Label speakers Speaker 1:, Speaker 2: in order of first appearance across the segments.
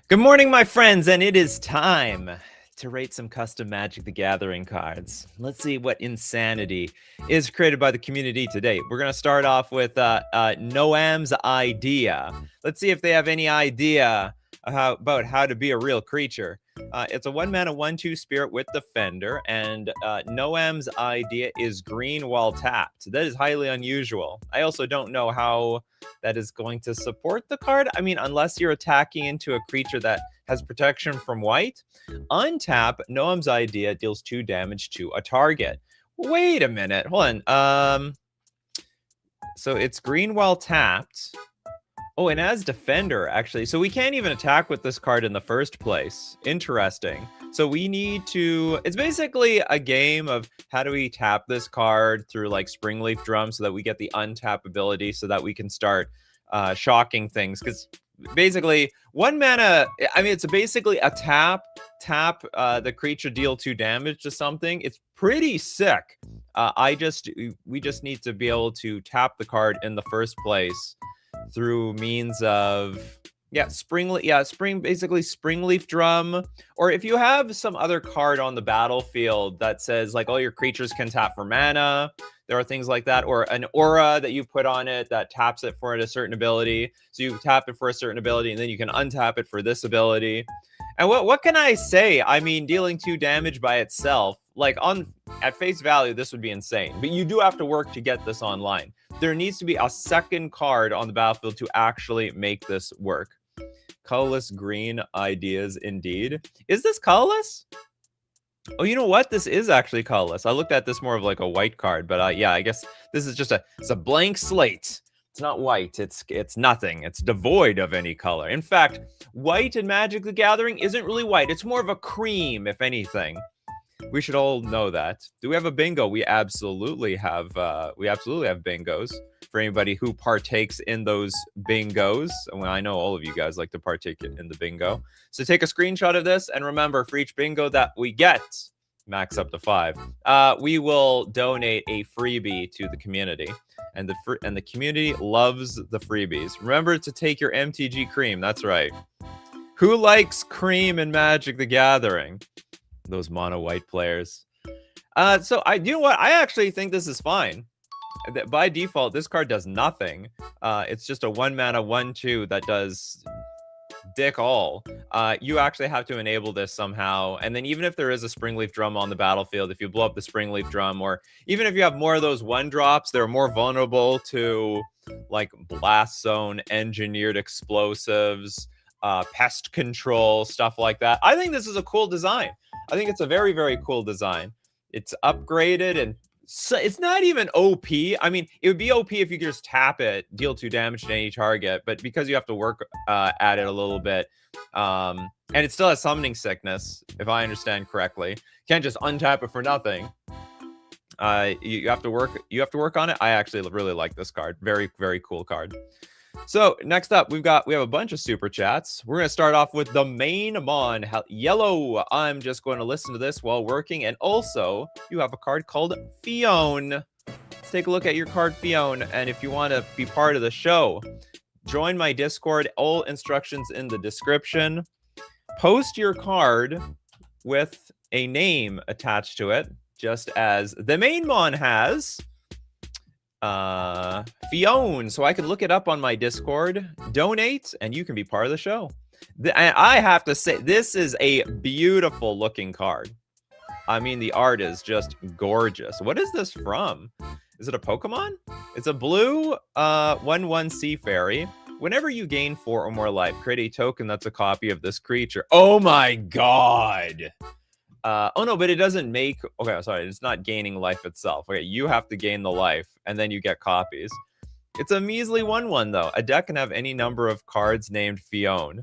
Speaker 1: Good morning, my friends, and it is time to rate some custom Magic the Gathering cards. Let's see what insanity is created by the community today. We're going to start off with Noam's idea. Let's see if they have any idea about how to be a real creature. It's a 1-mana 1/2 spirit with Defender, and Noam's idea is green while tapped. That is highly unusual. I also don't know how that is going to support the card. I mean, unless you're attacking into a creature that has protection from white. Untap, Noam's idea deals 2 damage to a target. Wait a minute. Hold on. So it's green while tapped. Oh, and as Defender, actually. So we can't even attack with this card in the first place. Interesting. So we need to... It's basically a game of how do we tap this card through, like, Springleaf Drum so that we get the untap ability so that we can start shocking things. Because basically, 1 mana... I mean, it's basically a tap, the creature deal 2 damage to something. It's pretty sick. We just need to be able to tap the card in the first place through means of basically Springleaf Drum, or if you have some other card on the battlefield that says like all your creatures can tap for mana, there are things like that, or an aura that you put on it that taps it for a certain ability. So you tap it for a certain ability and then you can untap it for this ability. And what can I say? I mean, dealing 2 damage by itself, like at face value, this would be insane. But you do have to work to get this online. There needs to be a second card on the battlefield to actually make this work. Colorless green ideas indeed. Is this colorless? Oh, you know what? This is actually colorless. I looked at this more of like a white card, but yeah, I guess this is just it's a blank slate. It's not white. It's nothing. It's devoid of any color. In fact, white in Magic the Gathering isn't really white. It's more of a cream, if anything. We should all know that. Do we have a bingo? We absolutely have bingos for anybody who partakes in those bingos. Well, I know all of you guys like to partake in the bingo. So take a screenshot of this, and remember, for each bingo that we get, max up to 5, we will donate a freebie to the community. And the community loves the freebies. Remember to take your MTG cream. That's right. Who likes cream in Magic the Gathering? Those mono white players. So you know what? I actually think this is fine. By default, this card does nothing. It's just a 1-mana 1/2 that does dick all. You actually have to enable this somehow. And then even if there is a Springleaf Drum on the battlefield, if you blow up the Springleaf Drum, or even if you have more of those 1-drops, they're more vulnerable to like Blast Zone, Engineered Explosives, Pest Control, stuff like that. I think this is a cool design. I think it's a very, very cool design. It's upgraded, and so it's not even OP. I mean, it would be OP if you could just tap it, deal 2 damage to any target, but because you have to work at it a little bit, and it still has summoning sickness, if I understand correctly. You can't just untap it for nothing. You have to work on it. I actually really like this card. Very, very cool card. So next up, we have a bunch of super chats. We're going to start off with the main Mon Yellow. I'm just going to listen to this while working. And also, you have a card called Fion. Let's take a look at your card, Fion. And if you want to be part of the show, join my Discord. All instructions in the description. Post your card with a name attached to it, just as the main Mon has. Fion, so I can look it up on my Discord, donate, and you can be part of the show. I have to say, this is a beautiful looking card. I mean, the art is just gorgeous. What is this from? Is it a Pokemon? It's a blue 1/1 Sea Fairy. Whenever you gain 4 or more life, create a token that's a copy of this creature. Oh my god! Oh no, but it doesn't make... Okay, sorry, it's not gaining life itself. Okay, you have to gain the life, and then you get copies. It's a measly 1/1, though. A deck can have any number of cards named Fion.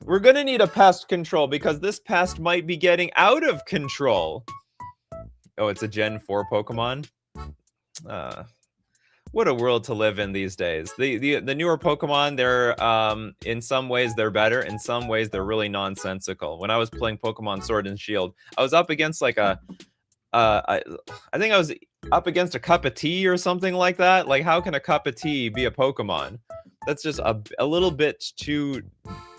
Speaker 1: We're gonna need a pest control, because this pest might be getting out of control. Oh, it's a Gen 4 Pokemon? What a world to live in these days. The newer Pokemon, they're in some ways they're better, in some ways they're really nonsensical. When I was playing Pokemon Sword and Shield, I was up against like I think I was up against a cup of tea or something like that. Like, how can a cup of tea be a Pokemon? That's just a little bit too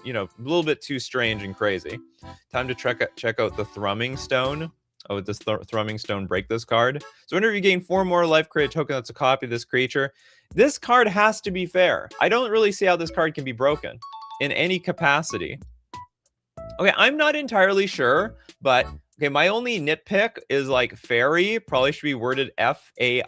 Speaker 1: you know, a little bit too strange and crazy. Time to check out the Thrumming Stone. Oh, would this Thrumming Stone break this card? So whenever you gain 4 more life, create a token that's a copy of this creature. This card has to be fair. I don't really see how this card can be broken in any capacity. Okay, I'm not entirely sure, but okay, my only nitpick is like fairy probably should be worded F-A-I-R-I-E,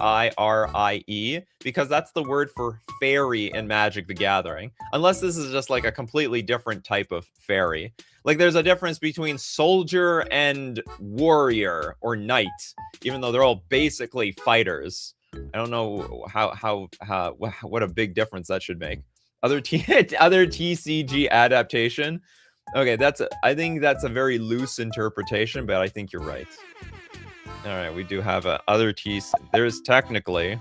Speaker 1: because that's the word for fairy in Magic the Gathering. Unless this is just like a completely different type of fairy. Like there's a difference between soldier and warrior or knight, even though they're all basically fighters. I don't know what a big difference that should make. Other TCG adaptation. Okay, I think that's a very loose interpretation, but I think you're right. All right, we do have other TC. There's technically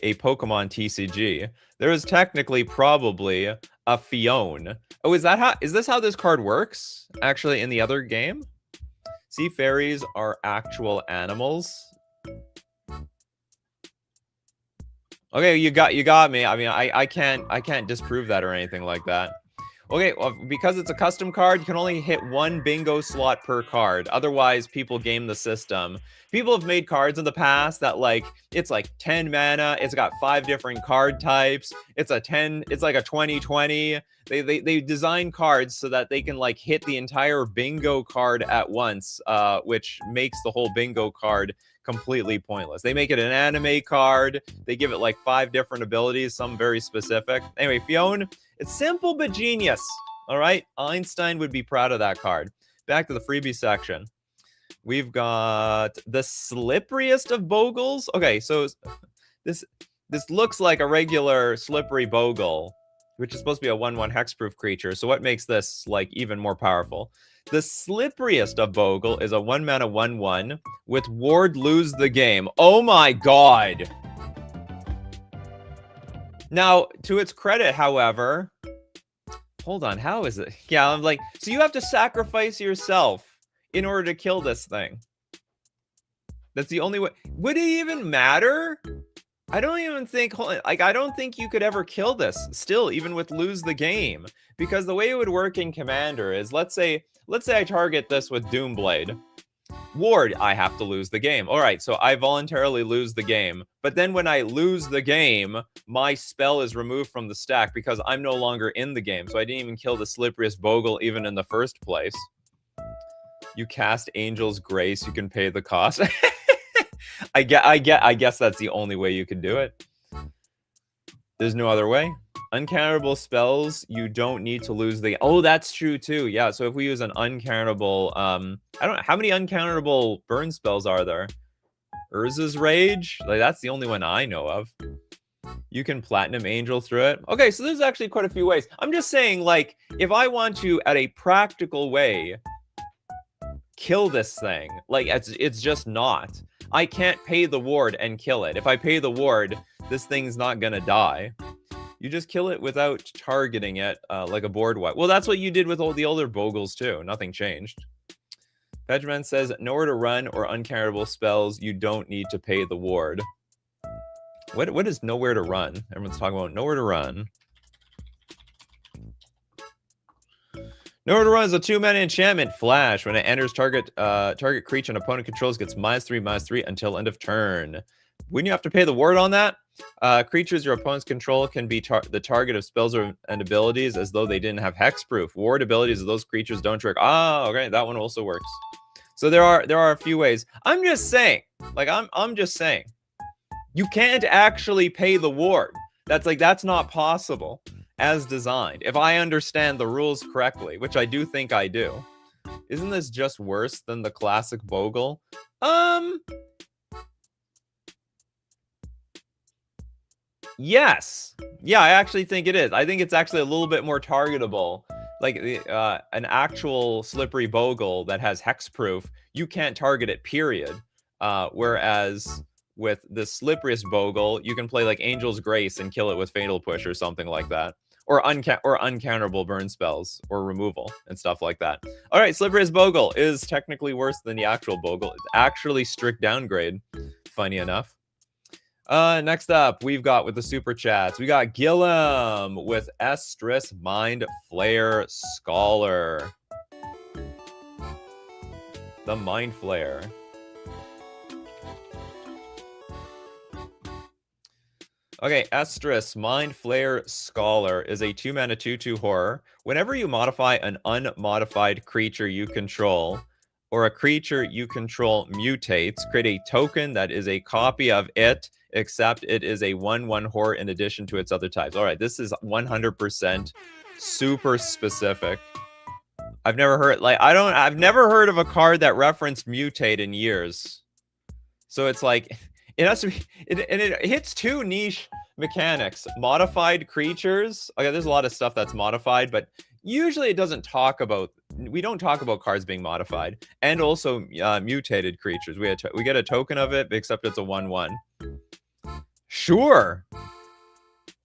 Speaker 1: a Pokemon TCG. There is technically probably a Fione. Oh, is this how this card works? Actually, in the other game? Sea fairies are actual animals. Okay, you got me. I mean, I can't disprove that or anything like that. Okay, well, because it's a custom card, you can only hit 1 bingo slot per card. Otherwise, people game the system. People have made cards in the past that like it's like 10 mana. It's got 5 different card types. It's like a 20/20. They design cards so that they can like hit the entire bingo card at once, which makes the whole bingo card completely pointless. They make it an anime card. They give it like 5 different abilities, some very specific. Anyway, Fione, it's simple but genius. All right, Einstein would be proud of that card. Back to the freebie section. We've got the Slipperiest of Bogles. Okay, so this looks like a regular Slippery Bogle, which is supposed to be a 1/1 hexproof creature. So what makes this like even more powerful? The Slipperiest of Bogle is a 1 mana 1/1 with Ward Lose the Game. Oh my god. Now, to its credit, however, hold on, how is it? Yeah, I'm like, so you have to sacrifice yourself in order to kill this thing. That's the only way. Would it even matter? I don't even think, like, I don't think you could ever kill this still, even with Lose the Game. Because the way it would work in Commander is, let's say I target this with Doomblade. Ward, I have to lose the game. All right, so I voluntarily lose the game. But then when I lose the game, my spell is removed from the stack because I'm no longer in the game. So I didn't even kill the Slipperiest Bogle even in the first place. You cast Angel's Grace, you can pay the cost. I guess that's the only way you could do it. There's no other way. Uncountable spells, you don't need to lose the... Oh, that's true too. Yeah, so if we use an uncountable... I don't know, how many uncountable burn spells are there? Urza's Rage? Like, that's the only one I know of. You can Platinum Angel through it. Okay, so there's actually quite a few ways. I'm just saying, like, if I want to, at a practical way, kill this thing, like, it's just not. I can't pay the ward and kill it. If I pay the ward, this thing's not gonna die. You just kill it without targeting it like a board wipe. Well, that's what you did with all the older Bogles too. Nothing changed. Pedgeman says, nowhere to run or uncountable spells, you don't need to pay the ward. What is nowhere to run? Everyone's talking about nowhere to run. Nowhere to Run is a 2-mana enchantment flash. When it enters target creature an opponent controls gets -3/-3 until end of turn. Wouldn't you have to pay the ward on that? Creatures your opponents control can be the target of spells and abilities as though they didn't have hexproof. Ward abilities of those creatures don't trigger. Ah, okay, that one also works. So there are a few ways. I'm just saying, like I'm just saying, you can't actually pay the ward. That's not possible as designed. If I understand the rules correctly, which I do think I do. Isn't this just worse than the classic Bogle? Yes. Yeah, I actually think it is. I think it's actually a little bit more targetable. Like an actual Slippery Bogle that has hexproof, you can't target it, period. Whereas with the Slipperiest Bogle, you can play like Angel's Grace and kill it with Fatal Push or something like that. Or uncounterable burn spells or removal and stuff like that. All right, Slipperiest Bogle is technically worse than the actual Bogle. It's actually strict downgrade, funny enough. Next up, we've got with the super chats, we got Gillum with Estrus Mind Flayer Scholar. The Mind Flayer. Okay, Estrus Mind Flayer Scholar is a 2-mana 2/2 horror. Whenever you modify an unmodified creature you control, or a creature you control mutates, create a token that is a copy of it, except it is a 1/1 horror in addition to its other types. All right, this is 100% super specific. I've never heard, like, I've never heard of a card that referenced mutate in years. So it's like, it has to be, and it hits 2 niche mechanics. Modified creatures. Okay, there's a lot of stuff that's modified, but usually it doesn't talk about, we don't talk about cards being modified. And also mutated creatures. We get a token of it, except it's a 1/1. Sure.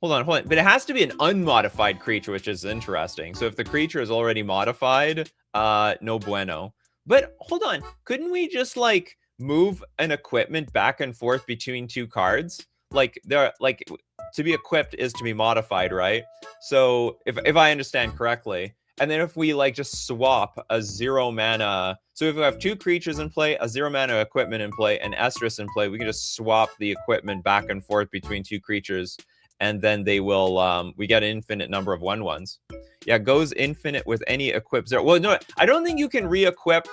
Speaker 1: Hold on. But it has to be an unmodified creature, which is interesting. So if the creature is already modified, no bueno. But hold on. Couldn't we just, like, move an equipment back and forth between 2 cards? Like, to be equipped is to be modified, right? So if I understand correctly, and then if we, like, just swap a 0 mana, so if we have 2 creatures in play, a 0 mana equipment in play, and Estrus in play, we can just swap the equipment back and forth between 2 creatures, and then they will, we get an infinite number of 1/1s. Yeah, goes infinite with any equipped 0. Well, no, I don't think you can re-equip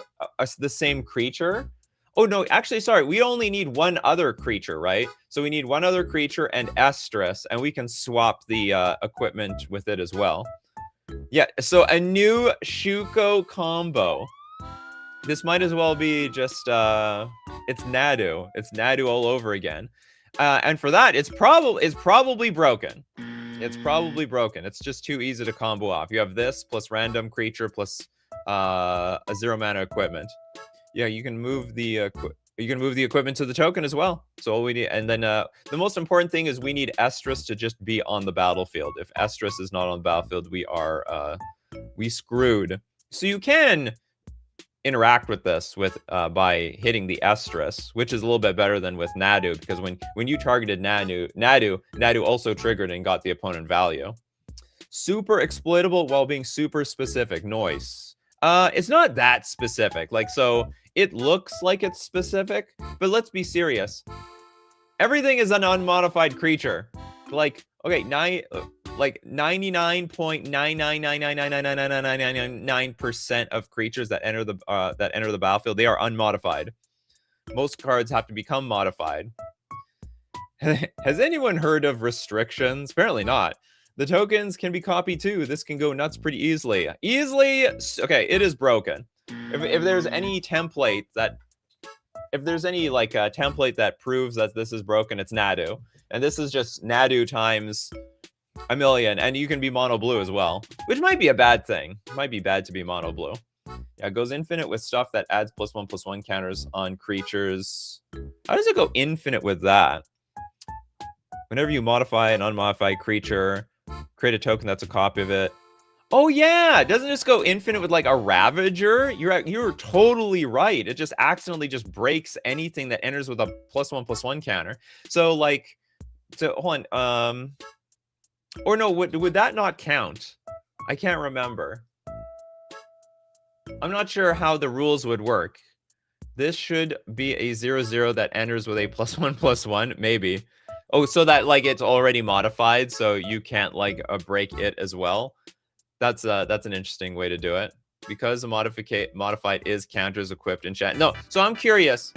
Speaker 1: the same creature. Oh, no, actually, sorry. We only need 1 other creature, right? So we need 1 other creature and Estrus, and we can swap the equipment with it as well. Yeah, so a new Shuko combo. This might as well be just, it's Nadu. It's Nadu all over again. And for that, it's probably broken. It's probably broken. It's just too easy to combo off. You have this plus random creature plus a 0 mana equipment. Yeah, you can move the equipment to the token as well. So all we need, and then the most important thing is we need Estrus to just be on the battlefield. If Estrus is not on the battlefield, we screwed. So you can interact with this by hitting the Estrus, which is a little bit better than with Nadu, because when you targeted Nadu also triggered and got the opponent value. Super exploitable while being super specific. Noise. It's not that specific. Like, so it looks like it's specific, but let's be serious. Everything is an unmodified creature. Like, okay, 99.999999999% of creatures that enter the battlefield, they are unmodified. Most cards have to become modified. Has anyone heard of restrictions? Apparently not. The tokens can be copied too. This can go nuts pretty easily. Okay, it is broken. If there's any template that, template that proves that this is broken, it's Nadu. And this is just Nadu times a million. And you can be mono blue as well, which might be a bad thing. It might be bad to be mono blue. Yeah, it goes infinite with stuff that adds +1/+1 counters on creatures. How does it go infinite with that? Whenever you modify an unmodified creature, create a token that's a copy of it. Oh yeah, doesn't this go infinite with like a Ravager? You're totally right. It just accidentally just breaks anything that enters with a +1/+1 counter. So like, hold on. Or no, would that not count? I can't remember. I'm not sure how the rules would work. This should be a 0/0 that enters with a +1/+1, maybe. Oh, so that like it's already modified, so you can't like break it as well. That's an interesting way to do it, because the modified is counters equipped in chat. No, so I'm curious.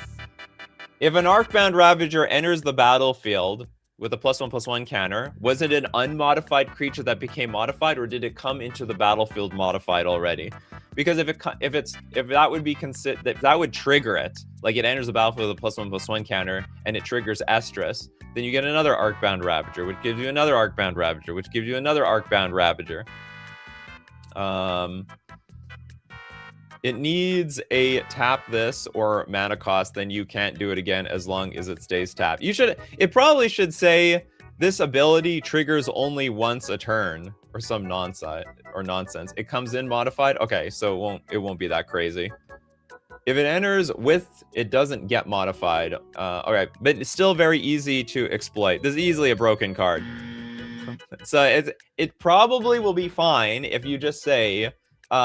Speaker 1: If an Arcbound Ravager enters the battlefield with a +1/+1 counter, was it an unmodified creature that became modified, or did it come into the battlefield modified already? Because if that would be that would trigger it, like it enters the battlefield with a +1/+1 counter and it triggers Estrus, then you get another Arcbound Ravager, which gives you another Arcbound Ravager, which gives you another Arcbound Ravager. It needs a tap this or mana cost, then you can't do it again as long as it stays tapped. It probably should say this ability triggers only once a turn, or some nonsense. It comes in modified. Okay, so it won't be that crazy. If it enters with, it doesn't get modified. Okay, but it's still very easy to exploit. This is easily a broken card. So it probably will be fine if you just say,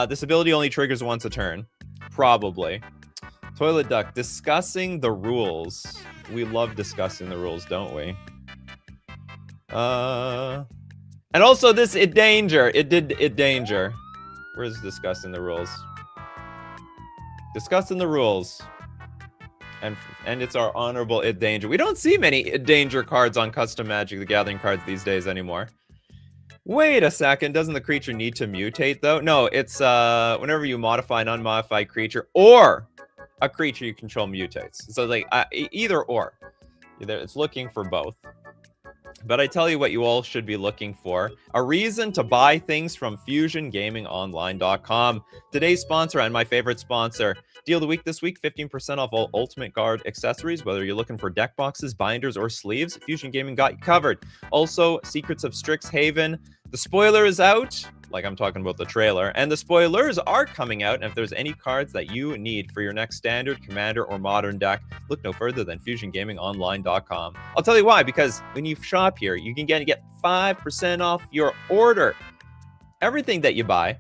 Speaker 1: this ability only triggers once a turn. Probably. Toilet Duck, discussing the rules. We love discussing the rules, don't we? And also this danger. It danger. Where's discussing the rules? Discussing the rules. And it's our honorable danger. We don't see many danger cards on Custom Magic the Gathering cards these days anymore. Wait a second. Doesn't the creature need to mutate though? No, it's whenever you modify an unmodified creature or a creature you control mutates. So like either or. It's looking for both. But I tell you what you all should be looking for. A reason to buy things from FusionGamingOnline.com. Today's sponsor and my favorite sponsor. Deal of the week this week, 15% off all Ultimate Guard accessories. Whether you're looking for deck boxes, binders, or sleeves, Fusion Gaming got you covered. Also, Secrets of Strixhaven. The spoiler is out. Like I'm talking about the trailer. And the spoilers are coming out. And if there's any cards that you need for your next standard, commander, or modern deck, look no further than FusionGamingOnline.com. I'll tell you why. Because when you shop here, you can get 5% off your order. Everything that you buy.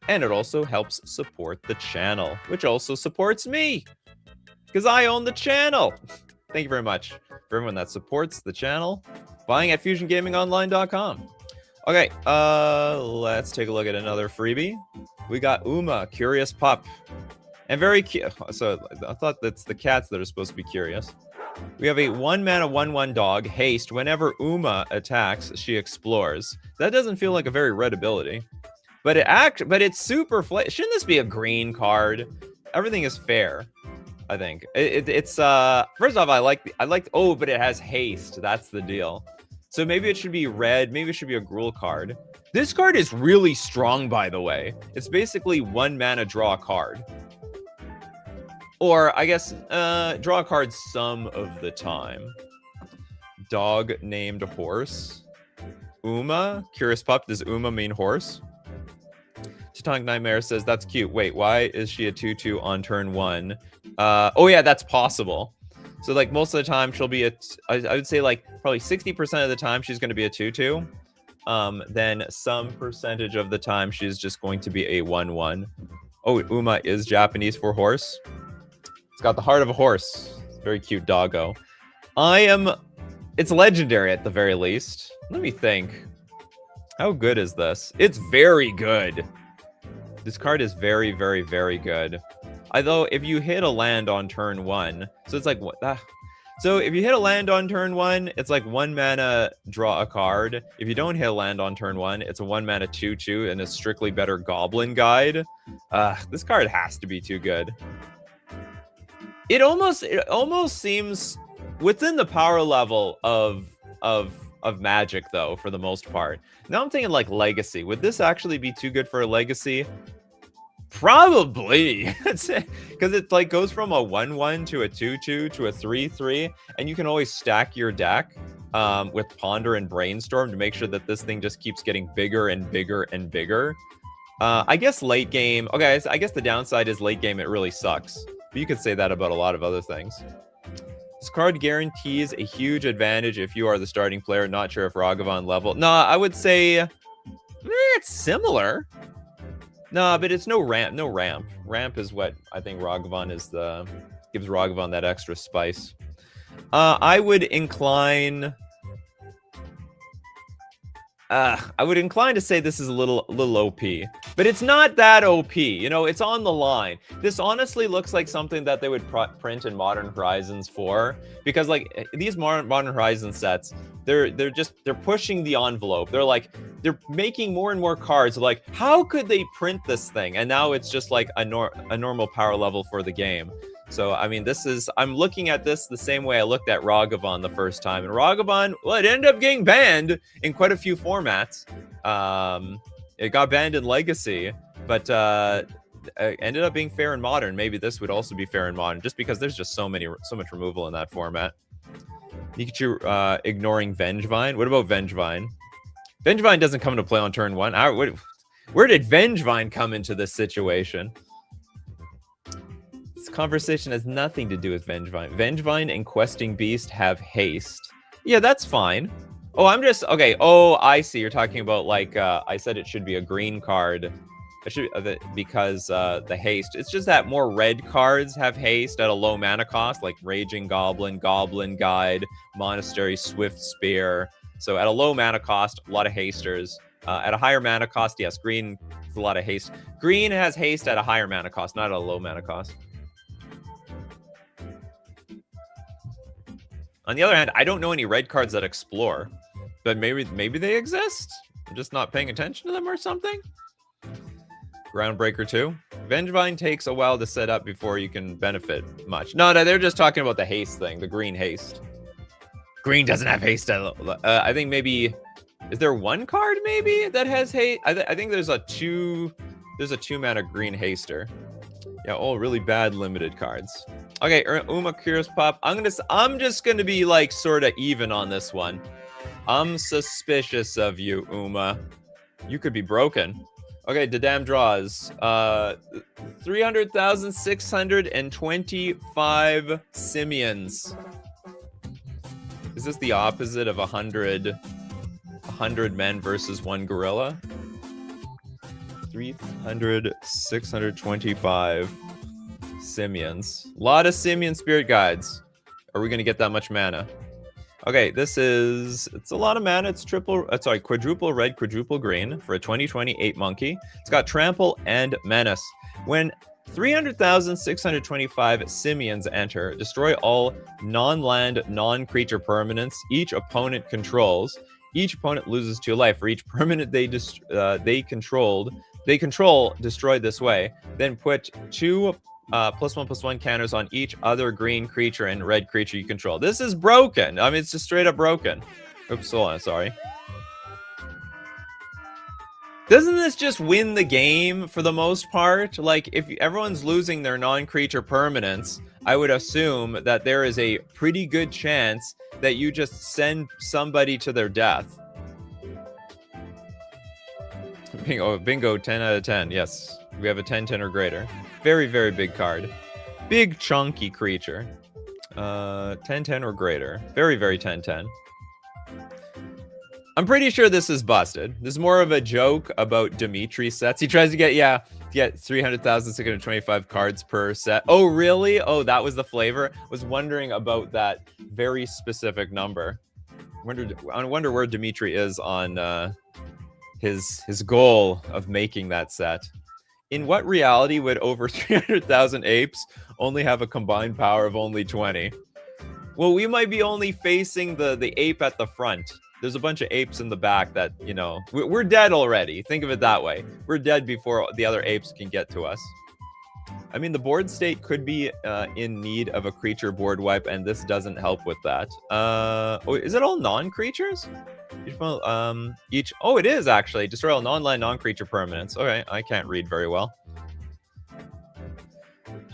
Speaker 1: And it also helps support the channel, which also supports me. Because I own the channel. Thank you very much for everyone that supports the channel. Buying at FusionGamingOnline.com. Okay, let's take a look at another freebie. We got Uma, Curious Pup. And very cute. So I thought that's the cats that are supposed to be curious. We have a 1-mana 1/1 dog, haste. Whenever Uma attacks, she explores. That doesn't feel like a very red ability. But it's super shouldn't this be a green card? Everything is fair, I think. It's first off, I like oh, but it has haste. That's the deal. So maybe it should be red. Maybe it should be a Gruul card. This card is really strong, by the way. It's basically 1 mana draw a card. Or, I guess, draw a card some of the time. Dog named Horse. Uma? Curious Pup, does Uma mean horse? Teutonic Nightmare says, that's cute. Wait, why is she a 2/2 on turn 1? Oh yeah, that's possible. So like most of the time she'll be I would say like probably 60% of the time she's going to be a 2/2. Then some percentage of the time she's just going to be a 1/1. Oh, Uma is Japanese for horse. It's got the heart of a horse. Very cute doggo. It's legendary at the very least. Let me think. How good is this? It's very good. This card is very, very, very good. Although, if you hit a land on turn 1, so it's like what? So if you hit a land on turn 1, it's like 1 mana draw a card. If you don't hit a land on turn 1, it's a 1 mana 2/2 and a strictly better Goblin Guide. This card has to be too good. It almost seems within the power level of Magic though, for the most part. Now I'm thinking like Legacy. Would this actually be too good for a Legacy? Probably, because it like goes from a 1/1 to a 2/2 to a 3/3, and you can always stack your deck with Ponder and Brainstorm to make sure that this thing just keeps getting bigger and bigger and bigger. I guess late game. Okay, I guess the downside is late game it really sucks, but you could say that about a lot of other things. This card guarantees a huge advantage if you are the starting player. Not sure if Ragavan level. No, I would say it's similar. No, but it's no ramp. No ramp. Ramp is what I think Ragavan is gives Ragavan that extra spice. I would incline. I would incline to say this is a little OP, but it's not that OP. You know, it's on the line. This honestly looks like something that they would print in Modern Horizons 4, because like these Modern Horizons sets, they're pushing the envelope. They're making more and more cards. Like, how could they print this thing? And now it's just like a normal power level for the game. So, I mean, I'm looking at this the same way I looked at Ragavan the first time. And Ragavan, well, it ended up getting banned in quite a few formats. It got banned in Legacy, but it ended up being fair in Modern. Maybe this would also be fair in Modern, just because there's just so much removal in that format. Nikachu ignoring Vengevine. What about Vengevine? Vengevine doesn't come into play on turn 1. Where did Vengevine come into this situation? conversation has nothing to do with Vengevine. Vengevine and Questing Beast have haste. Yeah, that's fine. Oh, I'm just... Okay, oh, I see. You're talking about, like, I said it should be a green card. It should because the haste. It's just that more red cards have haste at a low mana cost, like Raging Goblin, Goblin Guide, Monastery, Swift Spear. So at a low mana cost, a lot of hasters. At a higher mana cost, yes, green is a lot of haste. Green has haste at a higher mana cost, not at a low mana cost. On the other hand, I don't know any red cards that explore, but maybe they exist. I'm just not paying attention to them or something. Groundbreaker 2. Vengevine takes a while to set up before you can benefit much. No, they're just talking about the haste thing, the green haste. Green doesn't have haste. I think maybe... Is there one card maybe that has haste? I think there's a 2 mana green haster. Yeah, all really bad limited cards. Okay, Uma Curious Pop. I'm just gonna be like sort of even on this one. I'm suspicious of you, Uma. You could be broken. Okay, Dadam draws 300,625 simians. Is this the opposite of 100 men versus 1 gorilla? 300,625 simians. A lot of simian spirit guides. Are we gonna get that much mana? Okay, it's a lot of mana. It's quadruple red, quadruple green for a 2028 monkey. It's got trample and menace. When 300,625 simians enter, destroy all non-land, non-creature permanents each opponent controls. Each opponent loses 2 life for each permanent they control, destroyed this way. Then put 2 +1/+1 counters on each other green creature and red creature you control. This is broken. I mean, it's just straight up broken. Oops, hold on, sorry. Doesn't this just win the game for the most part? Like, if everyone's losing their non-creature permanents, I would assume that there is a pretty good chance that you just send somebody to their death. Bingo, 10 out of 10. Yes, we have a 10/10 or greater. Very, very big card. Big, chunky creature. 10/10 or greater. Very, very 10/10. I'm pretty sure this is busted. This is more of a joke about Dimitri sets. He tries to get 300,625 cards per set. Oh, really? Oh, that was the flavor? I was wondering about that very specific number. I wonder where Dimitri is on his goal of making that set. In what reality would over 300,000 apes only have a combined power of only 20? Well, we might be only facing the ape at the front. There's a bunch of apes in the back that, you know, we're dead already. Think of it that way. We're dead before the other apes can get to us. I mean, the board state could be in need of a creature board wipe, and this doesn't help with that. Oh, is it all non-creatures? Oh, it is actually. Destroy all non-land, non-creature permanents. Okay, I can't read very well.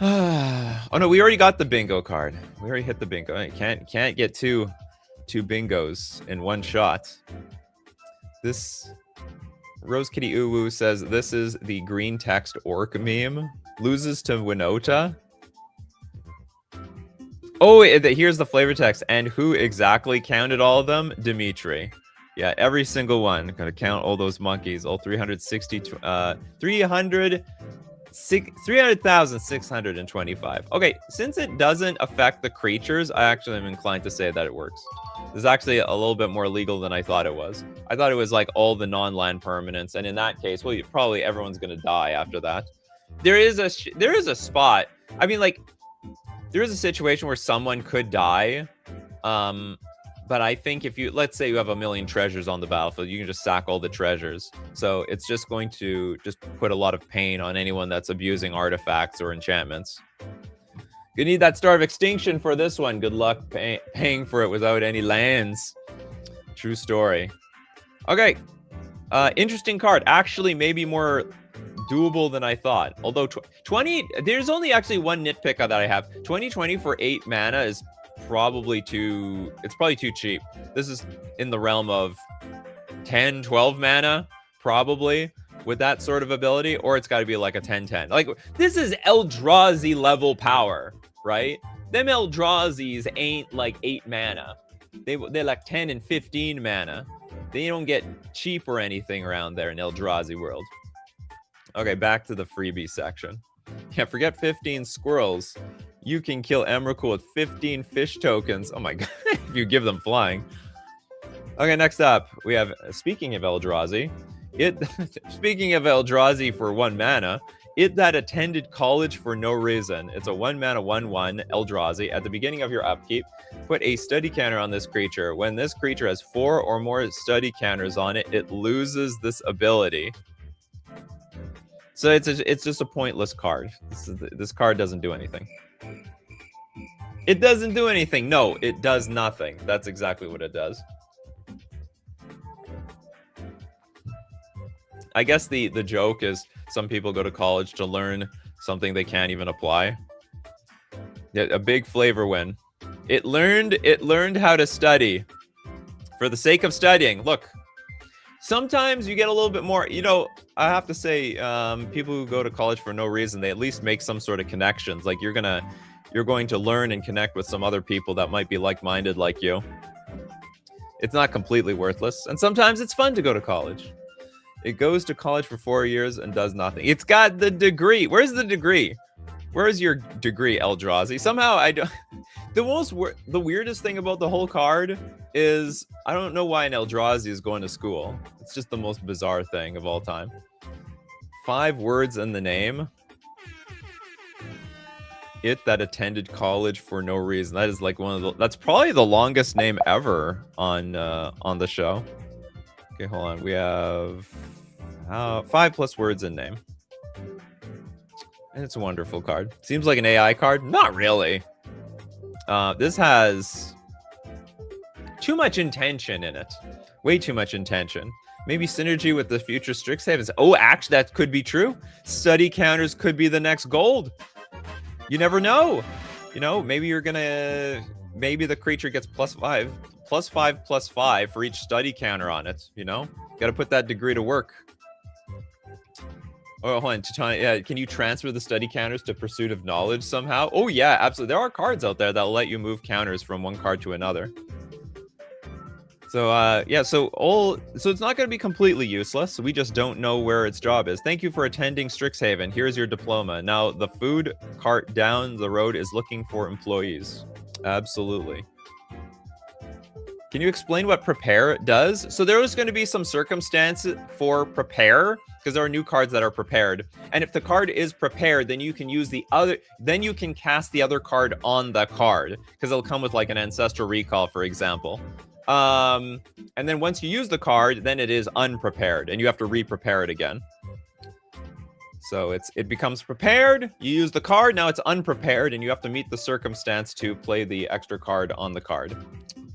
Speaker 1: Oh no, we already got the bingo card. We already hit the bingo. I can't get two bingos in one shot. This Rose Kitty Uwu says this is the green text orc meme. Loses to Winota. Oh, here's the flavor text. And who exactly counted all of them? Dimitri. Yeah, every single one. Gonna count all those monkeys. All 300,625. Okay, since it doesn't affect the creatures, I actually am inclined to say that it works. This is actually a little bit more legal than I thought it was. I thought it was like all the non-land permanents, and in that case, well, probably everyone's gonna die after that. There is a spot. I mean, like, there is a situation where someone could die. But I think if let's say you have 1,000,000 treasures on the battlefield, you can just sack all the treasures. So it's just going to put a lot of pain on anyone that's abusing artifacts or enchantments. You need that Star of Extinction for this one. Good luck paying for it without any lands. True story. Okay. Interesting card. Actually, maybe more doable than I thought. Although 20, there's only actually one nitpick that I have. 2020 for 8 mana is probably too cheap. This is in the realm of 10, 12 mana, probably. with that sort of ability, or it's got to be like a 10-10. Like, this is Eldrazi level power, right? Them Eldrazi's ain't like 8 mana. They're like 10 and 15 mana. They don't get cheap or anything around there in Eldrazi world. Okay, back to the freebie section. Yeah, forget 15 squirrels. You can kill Emrakul with 15 fish tokens. Oh my god, if you give them flying. Okay, next up, we have, speaking of Eldrazi, speaking of Eldrazi for 1 mana, it that attended college for no reason. It's a 1 mana 1/1 Eldrazi. At the beginning of your upkeep, put a study counter on this creature. When this creature has 4 or more study counters on it, it loses this ability. So it's just a pointless card. This card doesn't do anything. It doesn't do anything. No, it does nothing. That's exactly what it does. I guess the joke is some people go to college to learn something they can't even apply. Yeah, a big flavor win. It learned how to study for the sake of studying. Look, sometimes you get a little bit more, you know, I have to say, people who go to college for no reason, they at least make some sort of connections. Like you're going to learn and connect with some other people that might be like-minded like you. It's not completely worthless. And sometimes it's fun to go to college. It goes to college for 4 years and does nothing. It's got the degree. Where's the degree? Where's your degree, Eldrazi? Somehow I don't... The weirdest thing about the whole card is I don't know why an Eldrazi is going to school. It's just the most bizarre thing of all time. 5 words in the name. It that attended college for no reason. That is like one of the... That's probably the longest name ever on the show. Okay, hold on. We have 5+ words in name. And it's a wonderful card. Seems like an AI card. Not really. This has too much intention in it. Way too much intention. Maybe synergy with the future Strixhaven. Oh, actually, that could be true. Study counters could be the next gold. You never know. You know, maybe you're gonna... Maybe the creature gets +5. +5/+5 for each study counter on it, you know? Got to put that degree to work. Oh, hold on. Yeah, can you transfer the study counters to Pursuit of Knowledge somehow? Oh, yeah, absolutely. There are cards out there that will let you move counters from one card to another. So, yeah, so it's not going to be completely useless. We just don't know where its job is. Thank you for attending Strixhaven. Here's your diploma. Now, the food cart down the road is looking for employees. Absolutely. Can you explain what prepare does? So there is going to be some circumstances for prepare because there are new cards that are prepared. And if the card is prepared, then you can use the other, then you can cast the other card on the card because it'll come with like an ancestral recall, for example. And then once you use the card, then it is unprepared and you have to re-prepare it again. So it becomes prepared, you use the card, now it's unprepared, and you have to meet the circumstance to play the extra card on the card.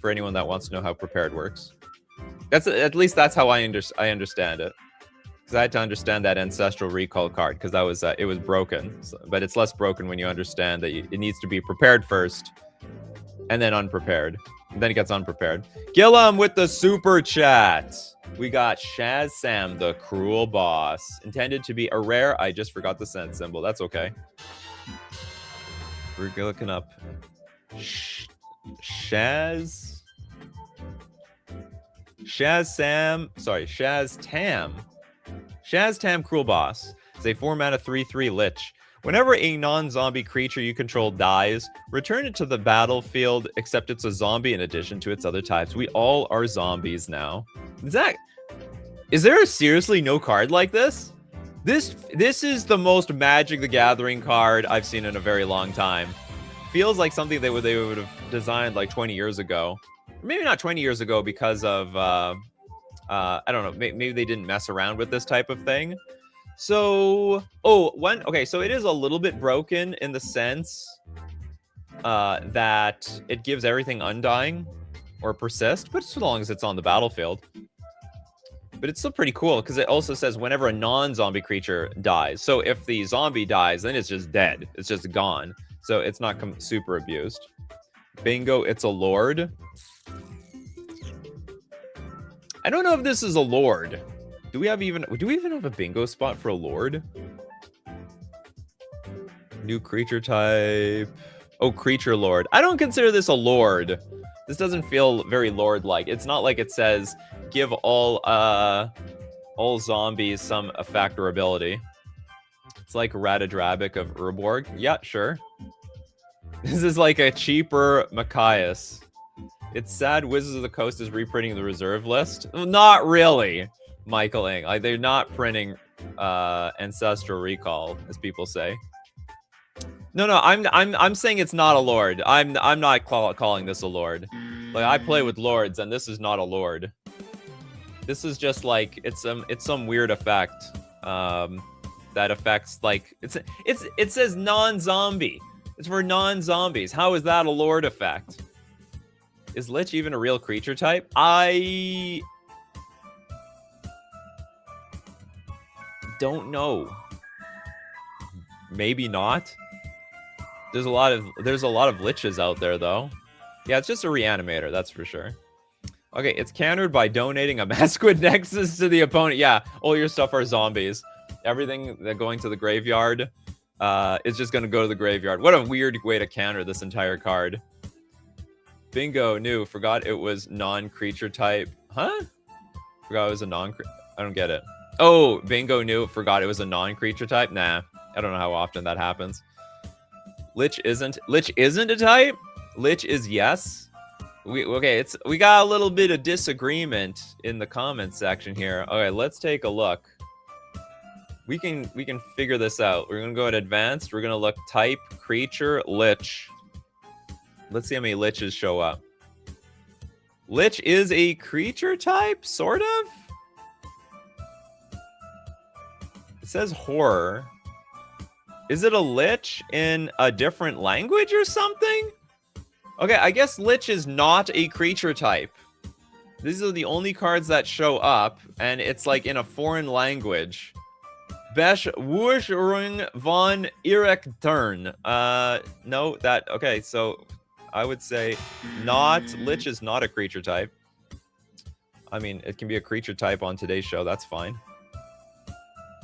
Speaker 1: For anyone that wants to know how prepared works. At least that's how I understand it. Because I had to understand that ancestral recall card, because that was it was broken. So, but it's less broken when you understand that it needs to be prepared first, and then unprepared. And then it gets unprepared. Gillum with the super chat. We got Shaz Sam, the cruel boss. Intended to be a rare. I just forgot the cent symbol. That's okay. We're looking up. Shaz Tam Cruel Boss is a 4-mana 3/3 Lich. Whenever a non-zombie creature you control dies, return it to the battlefield, except it's a zombie in addition to its other types. We all are zombies now. Is there seriously no card like this? This is the most Magic the Gathering card I've seen in a very long time. Feels like something they would have designed like 20 years ago. Maybe not 20 years ago because of I don't know, maybe they didn't mess around with this type of thing. So okay, so it is a little bit broken in the sense that it gives everything undying or persist, but so long as it's on the battlefield. But it's still pretty cool because it also says whenever a non-zombie creature dies. So if the zombie dies, then it's just dead. It's just gone. So it's not super abused. Bingo, it's a lord. I don't know if this is a lord. Do we even have a bingo spot for a lord? New creature type. Oh, creature lord. I don't consider this a lord. This doesn't feel very lord-like. It's not like it says give all zombies some effect or ability. It's like Ratadrabic of Urborg. Yeah, sure. This is like a cheaper Machias. It's sad Wizards of the Coast is reprinting the reserve list. Not really, Michael Ing. Like, they're not printing Ancestral Recall, as people say. No, I'm saying it's not a lord. I'm not calling this a lord. Like, I play with lords, and this is not a lord. This is just like it's some weird effect that affects, like, it says non-zombie. It's for non-zombies. How is that a lord effect? Is Lich even a real creature type? I don't know. Maybe not. There's a lot of Liches out there, though. Yeah, it's just a reanimator, that's for sure. Okay, it's countered by donating a Masquid Nexus to the opponent. Yeah, all your stuff are zombies. Everything that going to the graveyard is just going to go to the graveyard. What a weird way to counter this entire card. Bingo, new. Forgot it was non-creature type. Huh? Forgot it was a non-creature. I don't get it. Oh, bingo, new. Forgot it was a non-creature type. Nah, I don't know how often that happens. Lich isn't a type? Lich is yes. We got a little bit of disagreement in the comments section here. Okay, let's take a look. We can figure this out. We're gonna go at advanced. We're gonna look type, creature, Lich. Let's see how many Liches show up. Lich is a creature type, sort of. It says horror. Is it a Lich in a different language or something? Okay, I guess Lich is not a creature type. These are the only cards that show up, and it's like in a foreign language. Besh Wushring von Erekturn. No, okay, so I would say Lich is not a creature type. I mean, it can be a creature type on today's show, that's fine.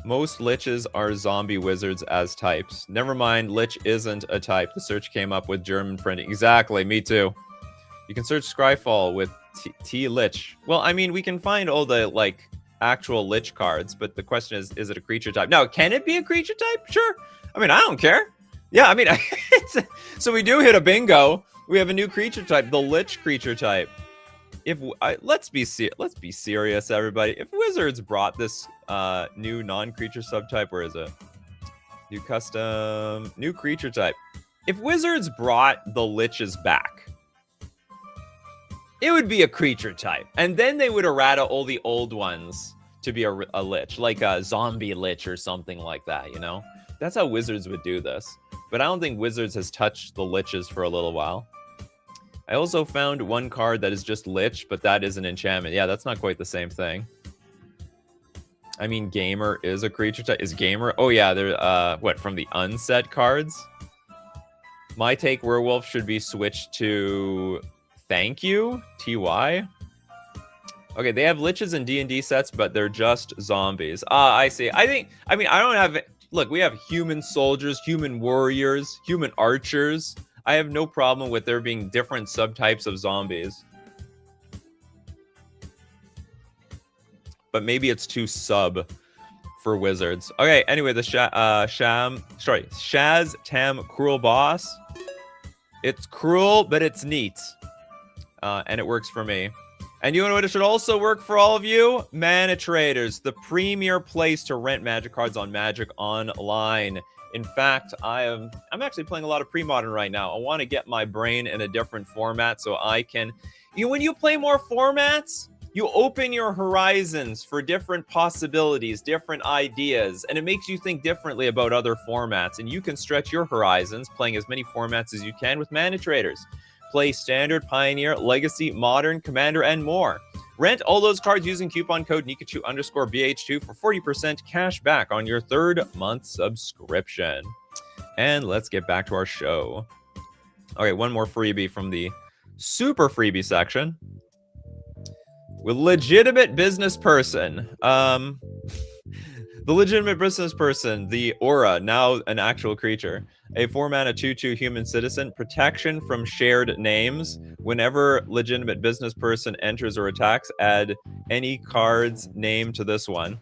Speaker 1: Most Liches are zombie wizards as types. Never mind, Lich isn't a type. The search came up with German printing. Exactly, me too. You can search Scryfall with T Lich. Well, I mean, we can find all the, like, actual Lich cards, but the question is it a creature type? Now, can it be a creature type? Sure. I mean, I don't care. Yeah, I mean, so we do hit a bingo. We have a new creature type, the Lich creature type. Let's be serious, everybody. If Wizards brought this new non-creature subtype, where is it? New creature type. If Wizards brought the Liches back, it would be a creature type, and then they would errata all the old ones to be a Lich, like a zombie Lich or something like that. You know, that's how Wizards would do this. But I don't think Wizards has touched the Liches for a little while. I also found one card that is just Lich, but that is an enchantment. Yeah, that's not quite the same thing. I mean, Gamer is a creature type. Is Gamer? Oh yeah, they're what, from the unset cards? My take, Werewolf should be switched to Thank You, TY. Okay, they have Liches in D&D sets, but they're just zombies. I see. I mean, I don't have... Look, we have human soldiers, human warriors, human archers. I have no problem with there being different subtypes of zombies. But maybe it's too sub for Wizards. Okay, anyway, the Shaz Tam Cruel Boss. It's cruel, but it's neat. And it works for me. And you know what? It should also work for all of you? Mana Traders, the premier place to rent Magic cards on Magic Online. In fact, I'm actually playing a lot of pre-modern right now. I want to get my brain in a different format so I can... when you play more formats, you open your horizons for different possibilities, different ideas, and it makes you think differently about other formats. And you can stretch your horizons playing as many formats as you can with Mana Traders. Play Standard, Pioneer, Legacy, Modern, Commander, and more. Rent all those cards using coupon code Nikachu_BH2 for 40% cash back on your third month subscription. And let's get back to our show. Okay, one more freebie from the super freebie section. With legitimate business person. The legitimate business person, the aura, now an actual creature. A 4-mana 2/2 human citizen. Protection from shared names. Whenever legitimate business person enters or attacks, add any card's name to this one.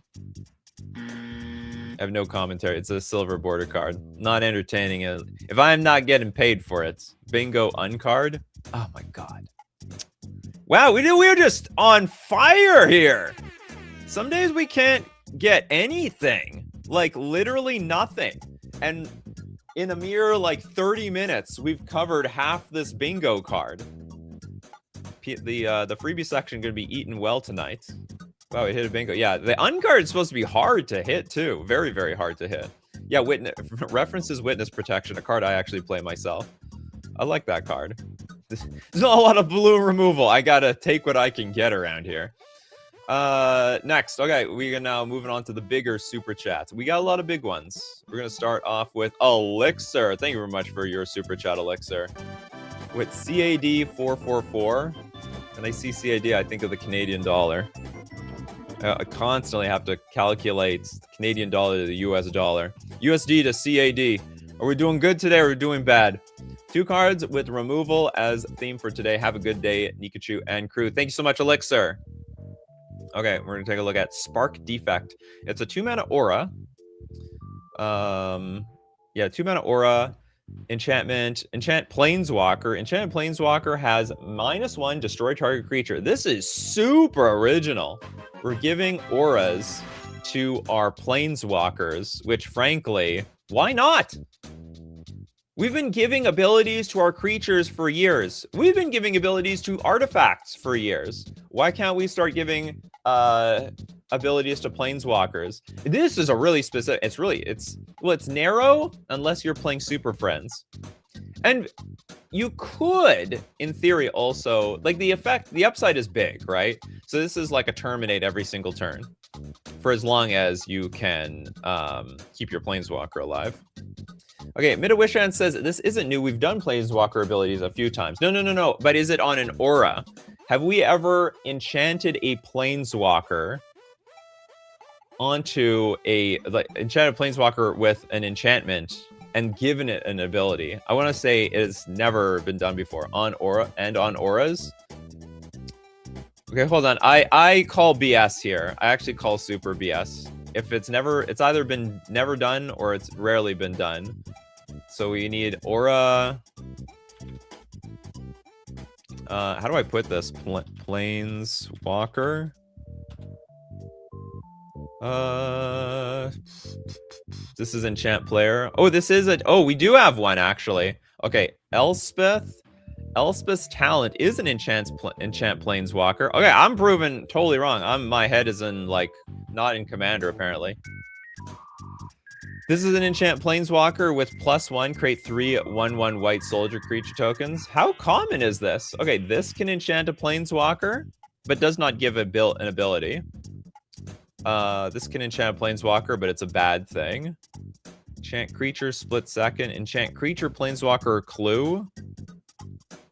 Speaker 1: I have no commentary. It's a silver border card. Not entertaining it. If I'm not getting paid for it. Bingo uncard. Oh my god. Wow, we're just on fire here. Some days we can't get anything. Like, literally nothing. And in a mere, like, 30 minutes, we've covered half this bingo card. The freebie section going to be eaten well tonight. Wow, we hit a bingo. Yeah, the uncard is supposed to be hard to hit, too. Very, very hard to hit. Yeah, references witness protection, a card I actually play myself. I like that card. There's not a lot of blue removal. I gotta take what I can get around here. Next, okay, we are now moving on to the bigger super chats. We got a lot of big ones. We're gonna start off with Elixir. Thank you very much for your super chat, Elixir. With CAD 444, and I see CAD, I think of the Canadian dollar. I constantly have to calculate the Canadian dollar to the US dollar. USD to CAD. Are we doing good today or are we doing bad? 2 cards with removal as theme for today. Have a good day, Nikachu and crew. Thank you so much, Elixir. Okay, we're going to take a look at Spark Defect. It's a 2-mana aura. Yeah, 2-mana aura. Enchantment. Enchant Planeswalker. Enchanted Planeswalker has -1, destroy target creature. This is super original. We're giving auras to our Planeswalkers, which frankly, why not? We've been giving abilities to our creatures for years. We've been giving abilities to artifacts for years. Why can't we start giving abilities to Planeswalkers? This is a really specific, it's narrow unless you're playing Super Friends. And you could, in theory, also, like the upside is big, right? So this is like a terminate every single turn for as long as you can keep your Planeswalker alive. Okay, Midawishan says, this isn't new. We've done Planeswalker abilities a few times. No. But is it on an aura? Have we ever enchanted a Planeswalker onto enchanted Planeswalker with an enchantment and given it an ability? I want to say it's never been done before on aura and on auras. Okay, hold on. I call BS here. I actually call super BS. If it's either been never done or it's rarely been done. So we need aura. How do I put this? Planeswalker. This is enchant player. Oh, this is we do have one actually. Okay, Elspeth's talent is an enchant Planeswalker. Okay, I'm proven totally wrong. My head is in not in Commander apparently. This is an enchant Planeswalker with +1. Create 3 1/1 white soldier creature tokens. How common is this? Okay, this can enchant a Planeswalker, but does not give an ability. This can enchant a Planeswalker, but it's a bad thing. Enchant creature, split second. Enchant creature, Planeswalker, clue.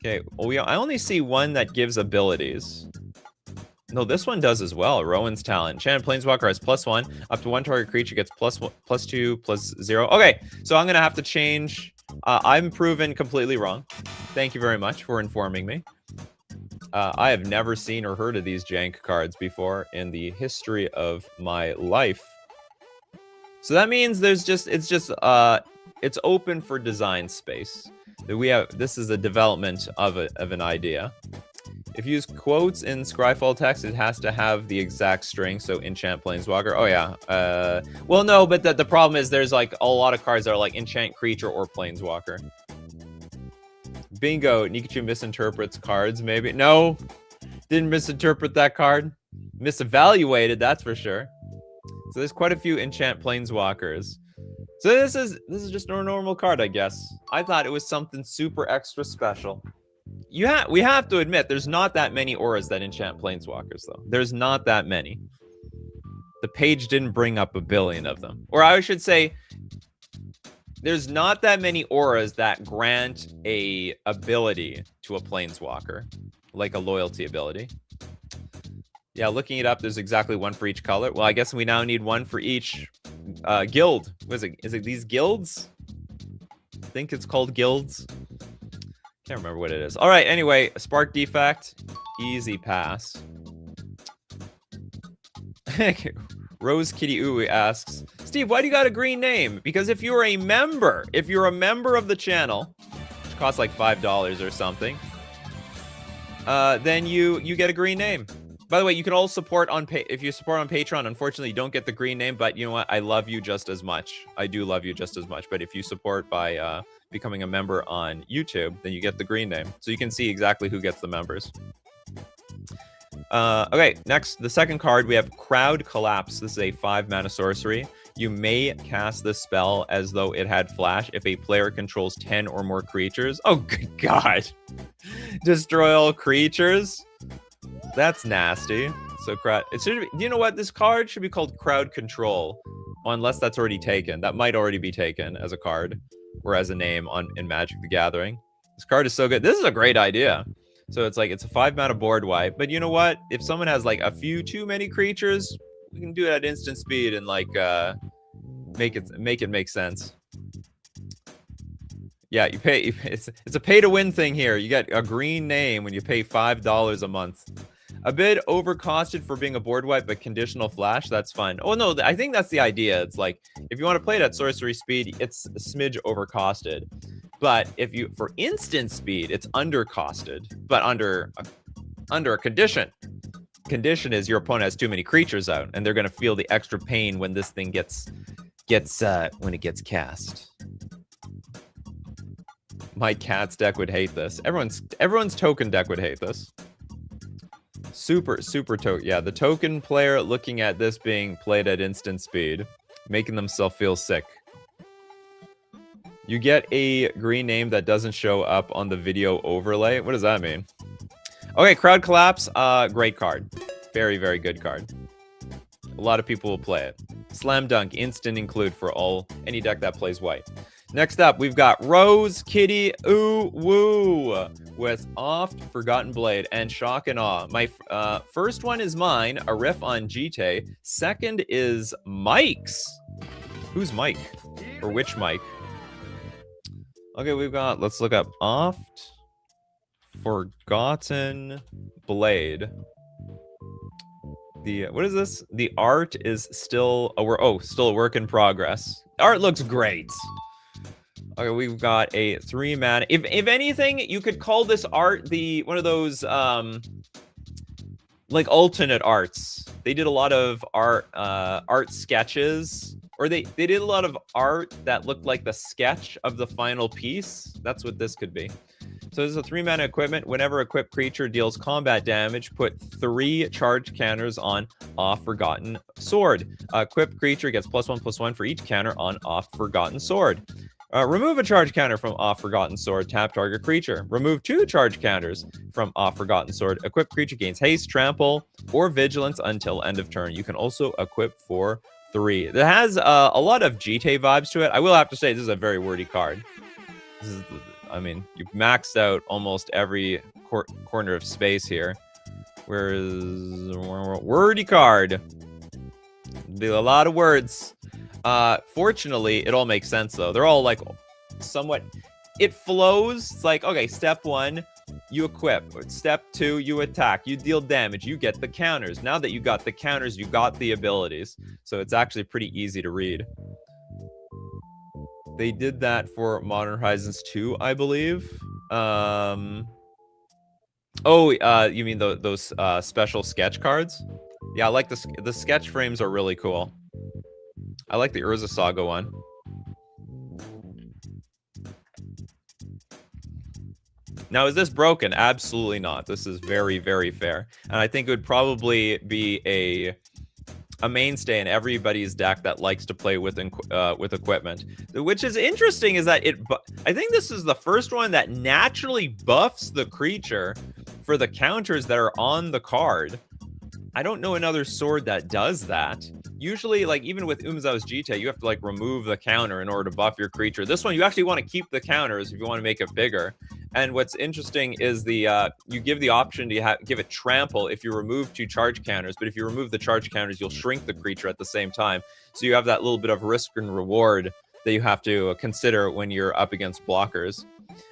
Speaker 1: Okay, well, I only see one that gives abilities. No, this one does as well. Rowan's talent. Enchanted Planeswalker has +1. Up to 1 target creature gets +1, +2, +0. Okay, so I'm going to have to change. I'm proven completely wrong. Thank you very much for informing me. I have never seen or heard of these jank cards before in the history of my life. So that means it's open for design space. This is a development of an idea. If you use quotes in Scryfall text, it has to have the exact string. So enchant Planeswalker. Oh yeah. Well, no, but the problem is there's a lot of cards that are enchant creature or Planeswalker. Bingo. Nikachu misinterprets cards. Maybe no, didn't misinterpret that card. Misevaluated. That's for sure. So there's quite a few enchant Planeswalkers. So this is just a normal card, I guess. I thought it was something super extra special. We have to admit, there's not that many auras that enchant Planeswalkers, though. There's not that many. The page didn't bring up a billion of them. Or I should say, there's not that many auras that grant a ability to a Planeswalker, like a loyalty ability. Yeah, looking it up, there's exactly one for each color. Well, I guess we now need one for each guild. What is it? Is it these guilds? I think it's called guilds. Can't remember what it is. All right, anyway, spark defect, easy pass. Rose Kitty Ooh asks, Steve, why do you got a green name? Because if you're a member of the channel, which costs like $5 or something, then you get a green name. By the way, you can all support on if you support on Patreon. Unfortunately, you don't get the green name, but you know what? I love you just as much. I do love you just as much. But if you support by becoming a member on YouTube, then you get the green name. So you can see exactly who gets the members. Okay, next, the second card, we have Crowd Collapse. This is a 5-mana sorcery. You may cast this spell as though it had flash if a player controls 10 or more creatures. Oh, good God. Destroy all creatures? That's nasty. So it should be, you know what? This card should be called Crowd Control, unless that's already taken. That might already be taken as a card or as a name in Magic the Gathering. This card is so good. This is a great idea. So it's like, it's a 5-mana board wipe. But you know what? If someone has like a few too many creatures, we can do it at instant speed and like make it make sense. Yeah, you pay. It's a pay to win thing here. You get a green name when you pay $5 a month. A bit overcosted for being a board wipe, but conditional flash, that's fine. Oh no, I think that's the idea. It's like, if you want to play it at sorcery speed, it's a smidge overcosted. But if you, for instant speed, it's undercosted, but under a condition. Condition is your opponent has too many creatures out, and they're going to feel the extra pain when this thing when it gets cast. My cat's deck would hate this. Everyone's token deck would hate this. Super token. Yeah, the token player looking at this being played at instant speed, making themselves feel sick. You get a green name that doesn't show up on the video overlay. What does that mean? Okay, Crowd Collapse. Great card. Very, very good card. A lot of people will play it. Slam Dunk, instant include for any deck that plays white. Next up, we've got Rose Kitty Ooh Woo with Oft Forgotten Blade and Shock and Awe. My first one is mine, a riff on GT. Second is Mike's. Who's Mike? Or which Mike? Okay, let's look up Oft Forgotten Blade. What is this? The art is still still a work in progress. The art looks great. Okay, we've got a 3-mana. If anything, you could call this art one of those like alternate arts. They did a lot of art sketches, or they did a lot of art that looked like the sketch of the final piece. That's what this could be. So this is a 3-mana equipment. Whenever equipped creature deals combat damage, put 3 charge counters on Off Forgotten Sword. Equipped creature gets +1/+1 for each counter on Off Forgotten Sword. Remove a charge counter from Off Forgotten Sword. Tap target creature. Remove 2 charge counters from Off Forgotten Sword. Equipped creature gains haste, trample, or vigilance until end of turn. You can also equip for 3. It has a lot of GT vibes to it. I will have to say this is a very wordy card. You've maxed out almost every corner of space here. Where is wordy card? Be a lot of words. Fortunately, it all makes sense though. They're all like somewhat. It flows. It's like, okay, step 1, you equip. Step 2, you attack. You deal damage. You get the counters. Now that you got the counters, you got the abilities. So it's actually pretty easy to read. They did that for Modern Horizons 2, I believe. You mean those special sketch cards? Yeah, I like the sketch frames are really cool. I like the Urza Saga one. Now, is this broken? Absolutely not. This is very, very fair. And I think it would probably be a mainstay in everybody's deck that likes to play with equipment. Which is interesting is that I think this is the first one that naturally buffs the creature for the counters that are on the card. I don't know another sword that does that. Usually, like, even with Umezawa's GT, you have to, like, remove the counter in order to buff your creature. This one, you actually want to keep the counters if you want to make it bigger. And what's interesting is the you give the option to give it trample if you remove 2 charge counters, but if you remove the charge counters, you'll shrink the creature at the same time. So you have that little bit of risk and reward that you have to consider when you're up against blockers.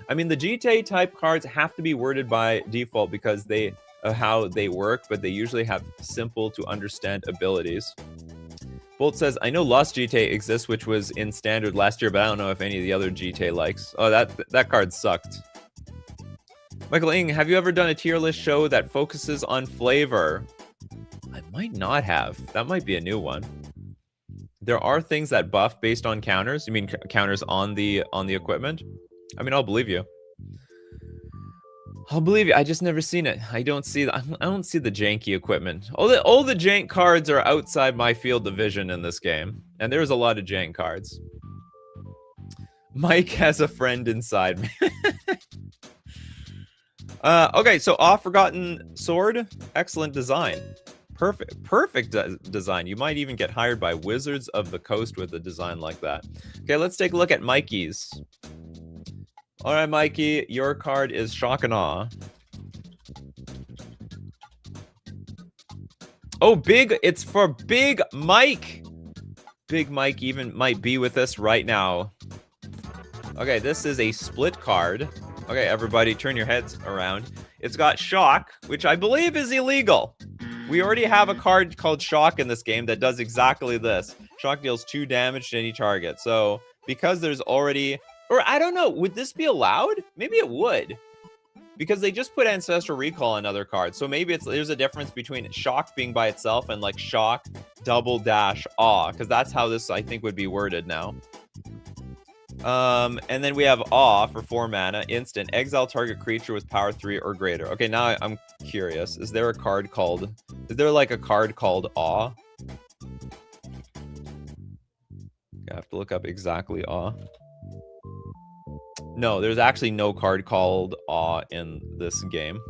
Speaker 1: I mean, the GTA type cards have to be worded by default because they how they work, but they usually have simple to understand abilities. Bolt says, I know Lost GTA exists, which was in standard last year, but I don't know if any of the other GTA likes. Oh, that card sucked. Michael Ing, have you ever done a tier list show that focuses on flavor? I might not have. That might be a new one. There are things that buff based on counters. You mean counters on the equipment? I mean, I'll believe you. I'll believe you. I just never seen it. I don't see I don't see the janky equipment. All the jank cards are outside my field of vision in this game, and there's a lot of jank cards. Mike has a friend inside me. Okay, so Forgotten Sword, excellent design. Perfect design. You might even get hired by Wizards of the Coast with a design like that. Okay, let's take a look at Mikey's. All right, Mikey, your card is Shock and Awe. Oh, it's for Big Mike. Big Mike even might be with us right now. Okay, this is a split card. Okay, everybody, turn your heads around. It's got Shock, which I believe is illegal. We already have a card called Shock in this game that does exactly this. Shock deals 2 damage to any target. So, because there's already... Or, I don't know, would this be allowed? Maybe it would. Because they just put Ancestral Recall on other cards. So maybe there's a difference between Shock being by itself and, like, Shock, double dash, Awe. Because that's how this, I think, would be worded now. And then we have Awe for 4 mana, instant. Exile target creature with power 3 or greater. Okay, now I'm curious. Is there a card called... Is there, like, a card called Awe? I have to look up exactly Awe. No, there's actually no card called Awe in this game.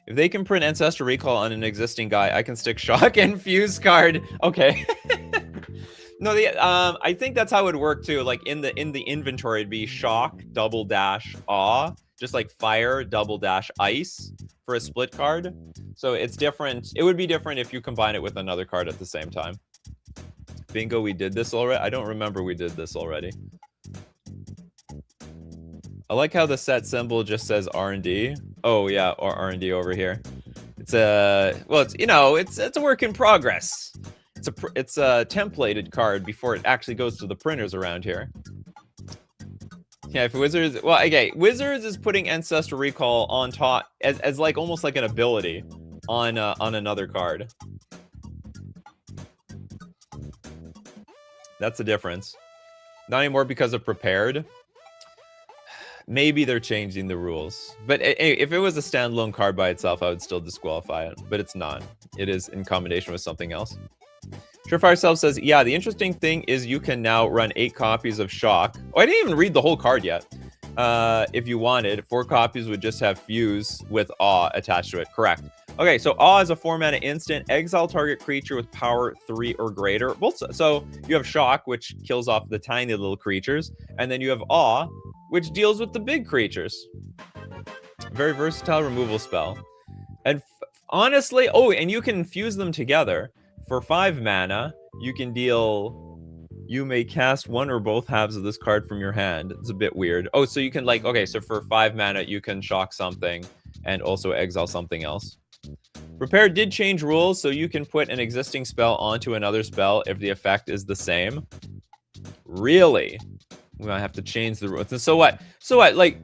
Speaker 1: If they can print Ancestral Recall on an existing guy, I can stick Shock and Fuse card. Okay. No, I think that's how it would work too. Like in the inventory, it'd be Shock, double dash, Awe, just like Fire, double dash, Ice for a split card. So it's different. It would be different if you combine it with another card at the same time. Bingo, we did this already. I don't remember we did this already. I like how the set symbol just says R&D. Oh yeah, or R&D over here. It's a it's a work in progress. It's a templated card before it actually goes to the printers around here. Yeah, if Wizards, well, okay, Wizards is putting Ancestral Recall on top as like almost like an ability on another card. That's the difference. Not anymore because of prepared. Maybe they're changing the rules. But if it was a standalone card by itself, I would still disqualify it. But it's not. It is in combination with something else. Surefire Self says, yeah, the interesting thing is you can now run 8 copies of Shock. Oh, I didn't even read the whole card yet. If you wanted, 4 copies would just have Fuse with Awe attached to it. Correct. Okay, so Awe is a 4 mana instant. Exile target creature with power 3 or greater. So you have Shock, which kills off the tiny little creatures. And then you have Awe, which deals with the big creatures. Very versatile removal spell. And honestly, oh, and you can fuse them together. For 5 mana, you can deal... You may cast one or both halves of this card from your hand. It's a bit weird. Oh, so you can like... Okay, so for 5 mana, you can Shock something and also exile something else. Repair did change rules, so you can put an existing spell onto another spell if the effect is the same. Really? We might have to change the rules. So what? So what? Like,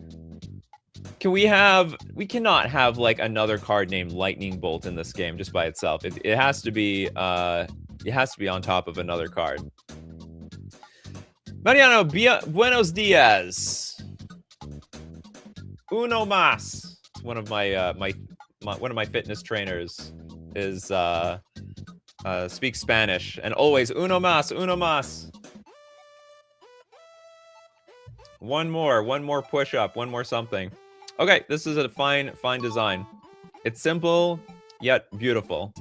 Speaker 1: can we have... We cannot have, like, another card named Lightning Bolt in this game just by itself. It has to be... it has to be on top of another card. Mariano, buenos dias. Uno más. One of my, one of my fitness trainers is speaks Spanish and always uno más, uno más. One more push up, one more something. Okay, this is a fine design. It's simple yet beautiful.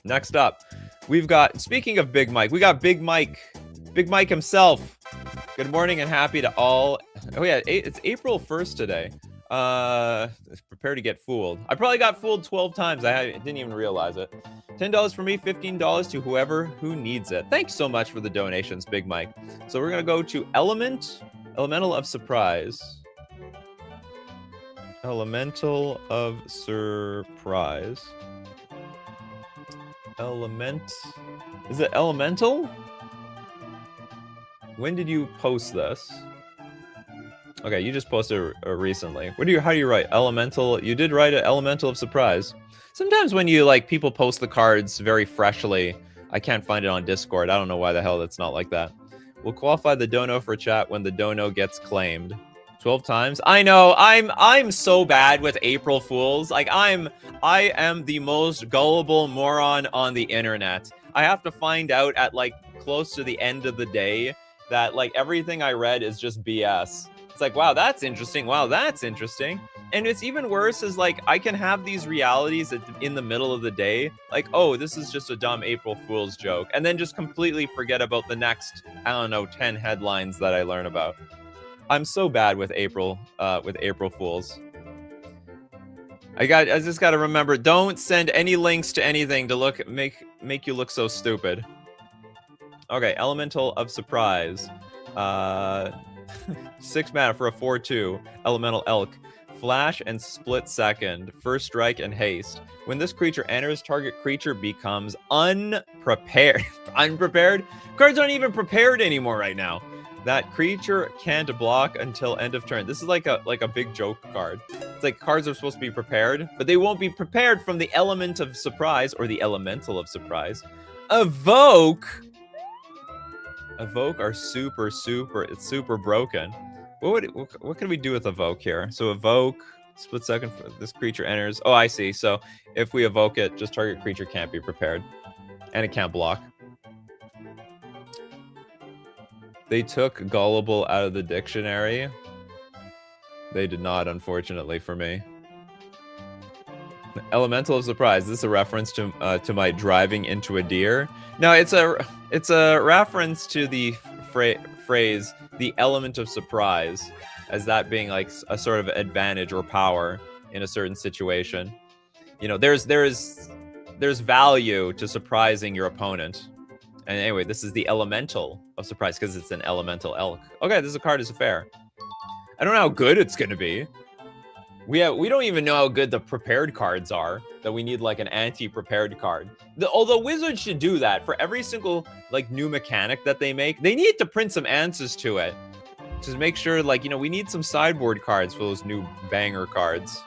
Speaker 1: Next up, we've got, speaking of Big Mike, we got Big Mike himself. Good morning and happy to all. Oh yeah, it's April 1st today. Prepare to get fooled. I probably got fooled 12 times. I didn't even realize it. $10 for me, $15 to whoever who needs it. Thanks so much for the donations, Big Mike. So we're gonna go to Elemental of Surprise. Elemental of Surprise. Is it Elemental? When did you post this? Okay, you just posted recently. How do you write? Elemental? You did write it, Elemental of Surprise. Sometimes when you, like, people post the cards very freshly, I can't find it on Discord. I don't know why the hell it's not like that. We'll qualify the dono for chat when the dono gets claimed. 12 times? I know, I'm so bad with April Fools. Like, I am the most gullible moron on the internet. I have to find out at, like, close to the end of the day that, like, everything I read is just BS. It's like, wow, that's interesting. Wow, that's interesting. And it's even worse is, like, I can have these realities in the middle of the day. Like, oh, this is just a dumb April Fool's joke. And then just completely forget about the next, I don't know, 10 headlines that I learn about. I'm so bad with April Fools. I just got to remember, don't send any links to anything to make you look so stupid. Okay, Elemental of Surprise. 6 mana for a 4/2. Elemental Elk. Flash and split second. First strike and haste. When this creature enters, target creature becomes unprepared. Unprepared? Cards aren't even prepared anymore right now. That creature can't block until end of turn. This is like a big joke card. It's like cards are supposed to be prepared, but they won't be prepared from the element of surprise or the elemental of surprise. Evoke are super broken. What can we do with Evoke here? So Evoke, split second, for this creature enters. Oh, I see. So if we evoke it, just target creature can't be prepared. And it can't block. They took gullible out of the dictionary. They did not, unfortunately, for me. Elemental of Surprise. This is a reference to my driving into a deer. No, it's a reference to the phrase "the element of surprise," as that being like a sort of advantage or power in a certain situation. You know, there's value to surprising your opponent. And anyway, this is the Elemental of Surprise because it's an Elemental Elk. Okay, this card is fair. I don't know how good it's gonna be. We don't even know how good the prepared cards are, that we need like an anti-prepared card. Although Wizards should do that for every single like new mechanic that they make. They need to print some answers to it. Just make sure, like, you know, we need some sideboard cards for those new banger cards.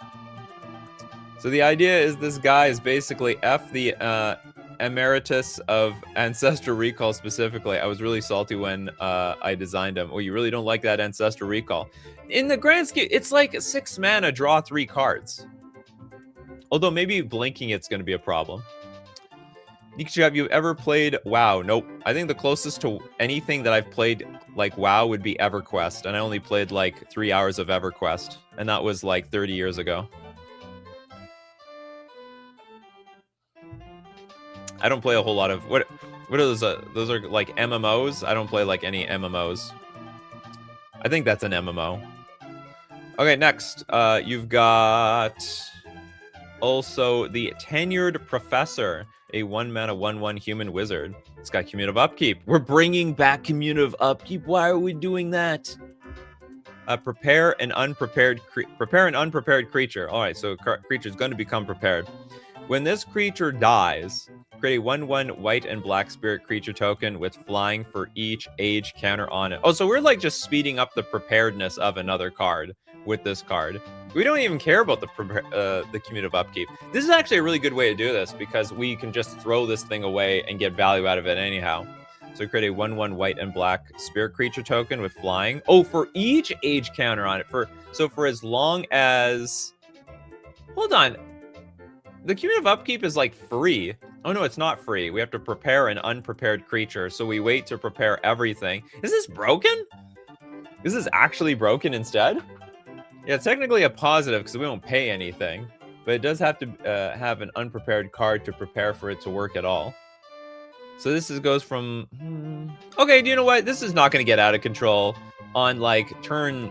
Speaker 1: So the idea is this guy is basically F the emeritus of Ancestral Recall specifically. I was really salty when I designed him. Oh, you really don't like that Ancestral Recall? In the grand scheme, it's like 6 mana, draw 3 cards. Although maybe blinking it's going to be a problem. Nikachu, have you ever played WoW? Nope. I think the closest to anything that I've played like WoW would be EverQuest. And I only played like 3 hours of EverQuest. And that was like 30 years ago. I don't play a whole lot of... What are those? Those are like MMOs? I don't play like any MMOs. I think that's an MMO. Okay, next. You've got... also the Tenured Professor. A 1-mana 1/1 human wizard. It's got Cumulative Upkeep. We're bringing back Cumulative Upkeep. Why are we doing that? Prepare an unprepared creature. All right, so creature's going to become prepared. When this creature dies, create a 1/1 white and black spirit creature token with flying for each age counter on it. Oh, so we're like just speeding up the preparedness of another card with this card. We don't even care about the Cumulative Upkeep. This is actually a really good way to do this because we can just throw this thing away and get value out of it anyhow. So create a 1/1 white and black spirit creature token with flying. Oh, for each age counter on it. So for as long as... Hold on. The Cumulative Upkeep is like free. Oh no, it's not free. We have to prepare an unprepared creature. So we wait to prepare everything. Is this broken? Is this actually broken instead? Yeah, it's technically a positive because we won't pay anything. But it does have to have an unprepared card to prepare for it to work at all. So this goes from... Okay, do you know what? This is not going to get out of control. On like turn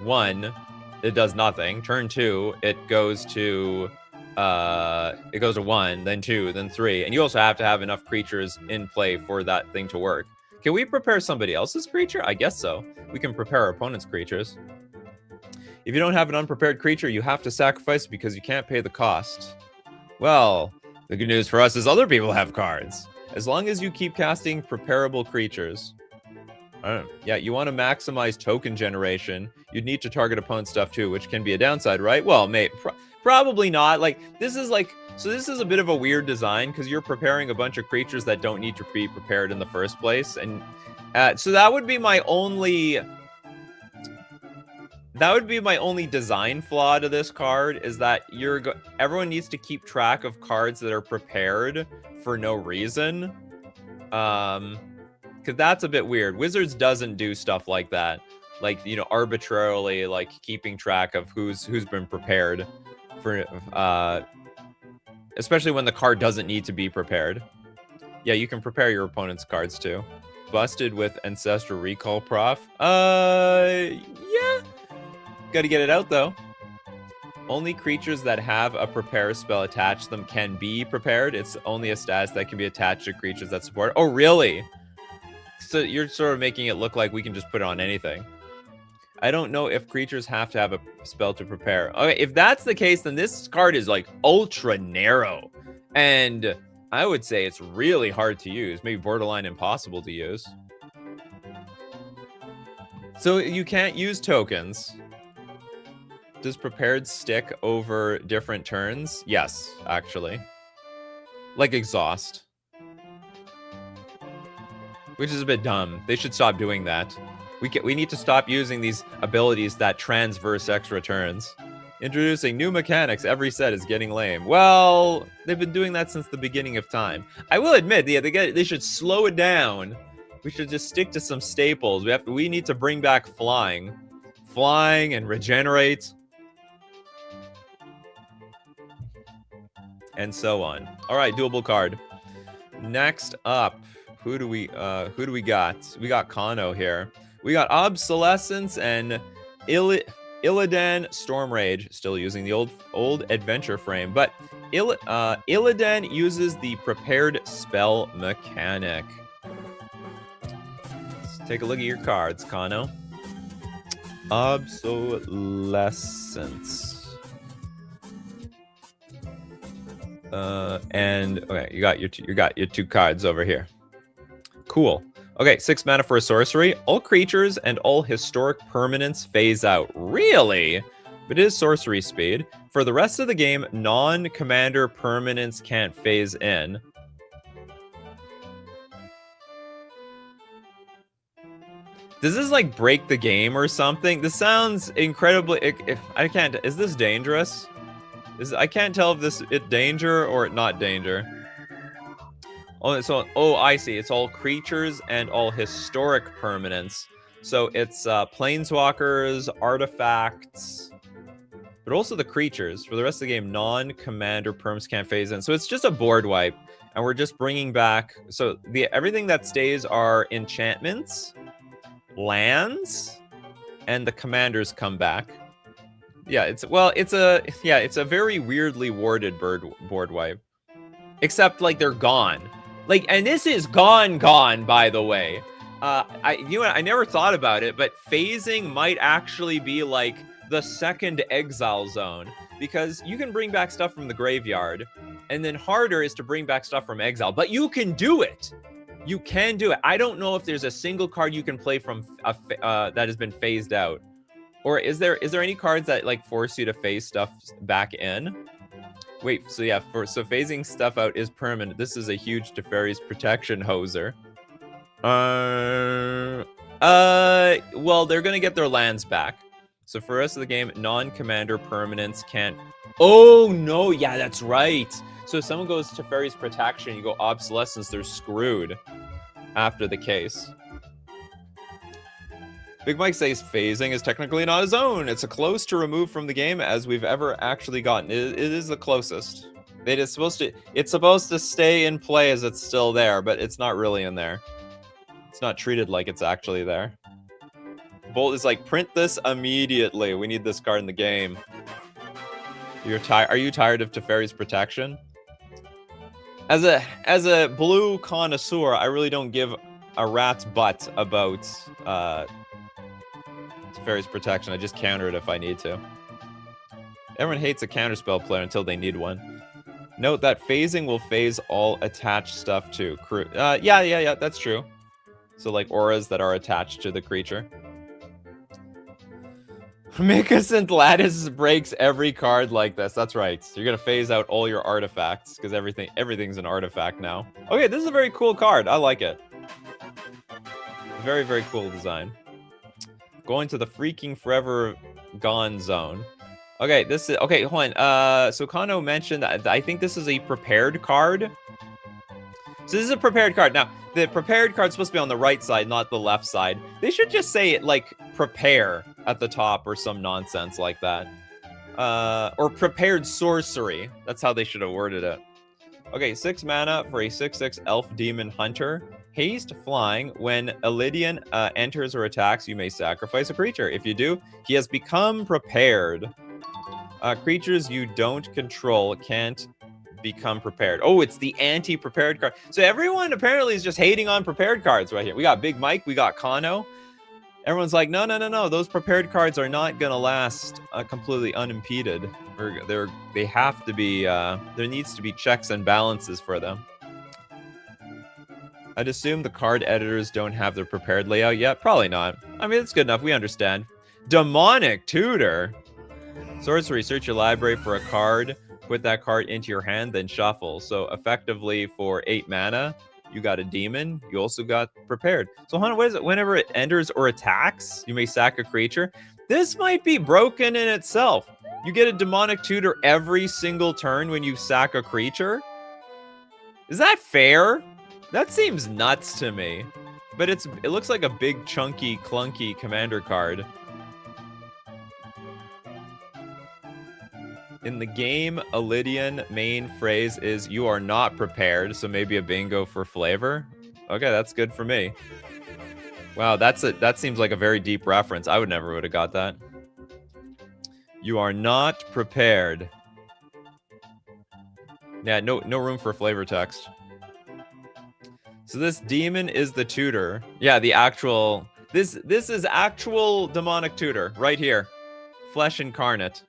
Speaker 1: 1, it does nothing. Turn 2, it goes to 1, then 2, then 3. And you also have to have enough creatures in play for that thing to work. Can we prepare somebody else's creature? I guess so. We can prepare our opponent's creatures. If you don't have an unprepared creature, you have to sacrifice because you can't pay the cost. Well, the good news for us is other people have cards. As long as you keep casting preparable creatures. Yeah, you want to maximize token generation. You'd need to target opponent stuff too, which can be a downside, right? Well, mate, probably not. Like, this is like... So this is a bit of a weird design because you're preparing a bunch of creatures that don't need to be prepared in the first place. And so that would be my only... That would be my only design flaw to this card, is that everyone needs to keep track of cards that are prepared for no reason. Because that's a bit weird. Wizards doesn't do stuff like that. Like, you know, arbitrarily, like, keeping track of who's been prepared for... especially when the card doesn't need to be prepared. Yeah, you can prepare your opponent's cards too. Busted with Ancestral Recall Prof. Yeah. Gotta get it out though. Only creatures that have a prepare spell attached to them can be prepared. It's only a status that can be attached to creatures that support. Oh, really? So you're sort of making it look like we can just put it on anything. I don't know if creatures have to have a spell to prepare. Okay, if that's the case, then this card is like ultra narrow. And I would say it's really hard to use. Maybe borderline impossible to use. So you can't use tokens. Does prepared stick over different turns? Yes, actually. Like exhaust. Which is a bit dumb. They should stop doing that. We need to stop using these abilities that transverse extra turns. Introducing new mechanics. Every set is getting lame. Well, they've been doing that since the beginning of time. I will admit, they should slow it down. We should just stick to some staples. We need to bring back flying. Flying and regenerate. And so on. All right, doable card. Next up, who do we got? We got Kano here. We got Obsolescence and Illidan Storm Rage, still using the old adventure frame, but Illidan uses the prepared spell mechanic. Let's take a look at your cards, Kano. Obsolescence. And okay, you got your two cards over here. Cool. Okay, 6 mana for a sorcery. All creatures and all historic permanents phase out. Really? But it is sorcery speed. For the rest of the game, non-commander permanents can't phase in. Does this like break the game or something? This sounds incredibly... I can't... Is this dangerous? I can't tell if this is danger or not danger. Oh, I see. It's all creatures and all historic permanents. So it's planeswalkers, artifacts, but also the creatures. For the rest of the game, non-commander perms can't phase in. So it's just a board wipe, and we're just bringing back. So everything that stays are enchantments, lands, and the commanders come back. Yeah, it's a very weirdly worded board wipe. Except like they're gone. Like, and this is gone, by the way. I never thought about it, but phasing might actually be like the second exile zone, because you can bring back stuff from the graveyard, and then harder is to bring back stuff from exile. But you can do it. You can do it. I don't know if there's a single card you can play from that has been phased out, or is there any cards that like force you to phase stuff back in? Wait, so yeah, so phasing stuff out is permanent. This is a huge Teferi's protection hoser. Well, they're gonna get their lands back. So for the rest of the game, non-commander permanents can't... Oh, no, yeah, that's right. So if someone goes Teferi's protection, you go Obsolescence, they're screwed after the case. Big Mike says phasing is technically not a zone. It's a close to remove from the game as we've ever actually gotten. It is the closest. It's supposed to stay in play as it's still there, but it's not really in there. It's not treated like it's actually there. Bolt is like, print this immediately. We need this card in the game. Are you tired of Teferi's protection? As a blue connoisseur, I really don't give a rat's butt about Teferi's protection. I just counter it if I need to. Everyone hates a counterspell player until they need one. Note that phasing will phase all attached stuff too. Yeah, that's true. So like auras that are attached to the creature. Mikasynth Lattice breaks every card like this. That's right. So you're gonna phase out all your artifacts because everything's an artifact now. Okay, this is a very cool card. I like it. Very, very cool design. Going to the freaking forever gone zone. Okay, hold on. So Kano mentioned that I think this is a prepared card. So this is a prepared card. Now, the prepared card's supposed to be on the right side, not the left side. They should just say it like prepare at the top or some nonsense like that. Or prepared sorcery. That's how they should have worded it. Okay, 6 mana for a 6/6 elf demon hunter. Haste flying. When Elidian enters or attacks, you may sacrifice a creature. If you do, he has become prepared. Creatures you don't control can't become prepared. Oh, it's the anti-prepared card. So everyone apparently is just hating on prepared cards right here. We got Big Mike, we got Kano. Everyone's like, no. Those prepared cards are not gonna last completely unimpeded. They have to be. There needs to be checks and balances for them. I'd assume the card editors don't have their prepared layout yet. Probably not. I mean, it's good enough. We understand. Demonic Tutor. Sorcery. Search your library for a card. Put that card into your hand, then shuffle. So effectively, for 8 mana, you got a demon. You also got prepared. So what is it? Whenever it enters or attacks, you may sack a creature. This might be broken in itself. You get a demonic tutor every single turn when you sack a creature. Is that fair? That seems nuts to me. But it looks like a big, chunky, clunky commander card. In the game, Elidian main phrase is, you are not prepared, so maybe a bingo for flavor. Okay, that's good for me. Wow, that seems like a very deep reference. I would have got that. You are not prepared. Yeah, no room for flavor text. So this demon is the tutor. Yeah, the actual... This is actual demonic tutor, right here. Flesh incarnate.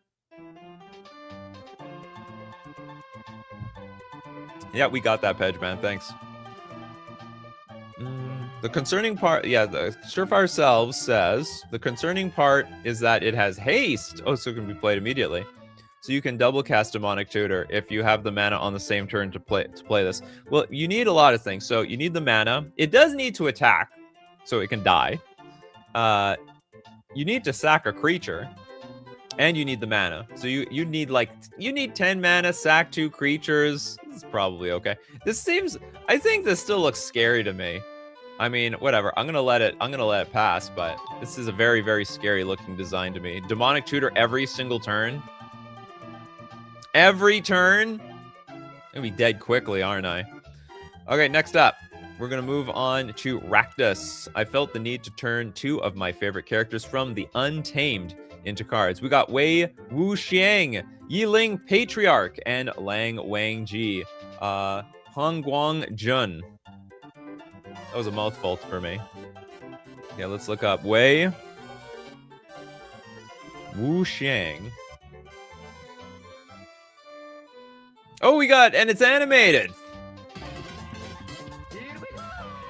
Speaker 1: Yeah, we got that, Pedge, man. Thanks. The concerning part... Yeah, the Surefire Selves says, the concerning part is that it has haste. Oh, so it can be played immediately. So you can double cast Demonic Tutor if you have the mana on the same turn to play this. Well, you need a lot of things. So you need the mana. It does need to attack, so it can die. You need to sack a creature. And you need the mana. So you need 10 mana, sack 2 creatures. This is probably okay. I think this still looks scary to me. I mean, whatever. I'm gonna let it pass, but this is a very, very scary looking design to me. Demonic Tutor every single turn. Every turn. I'm gonna be dead quickly, aren't I? Okay, next up. We're going to move on to Rakdos. I felt the need to turn 2 of my favorite characters from the Untamed into cards. We got Wei Wuxiang, Yiling Patriarch, and Lang Wangji. Hongguang Jun. That was a mouthful for me. Yeah, let's look up Wei Wuxiang. Oh, and it's animated.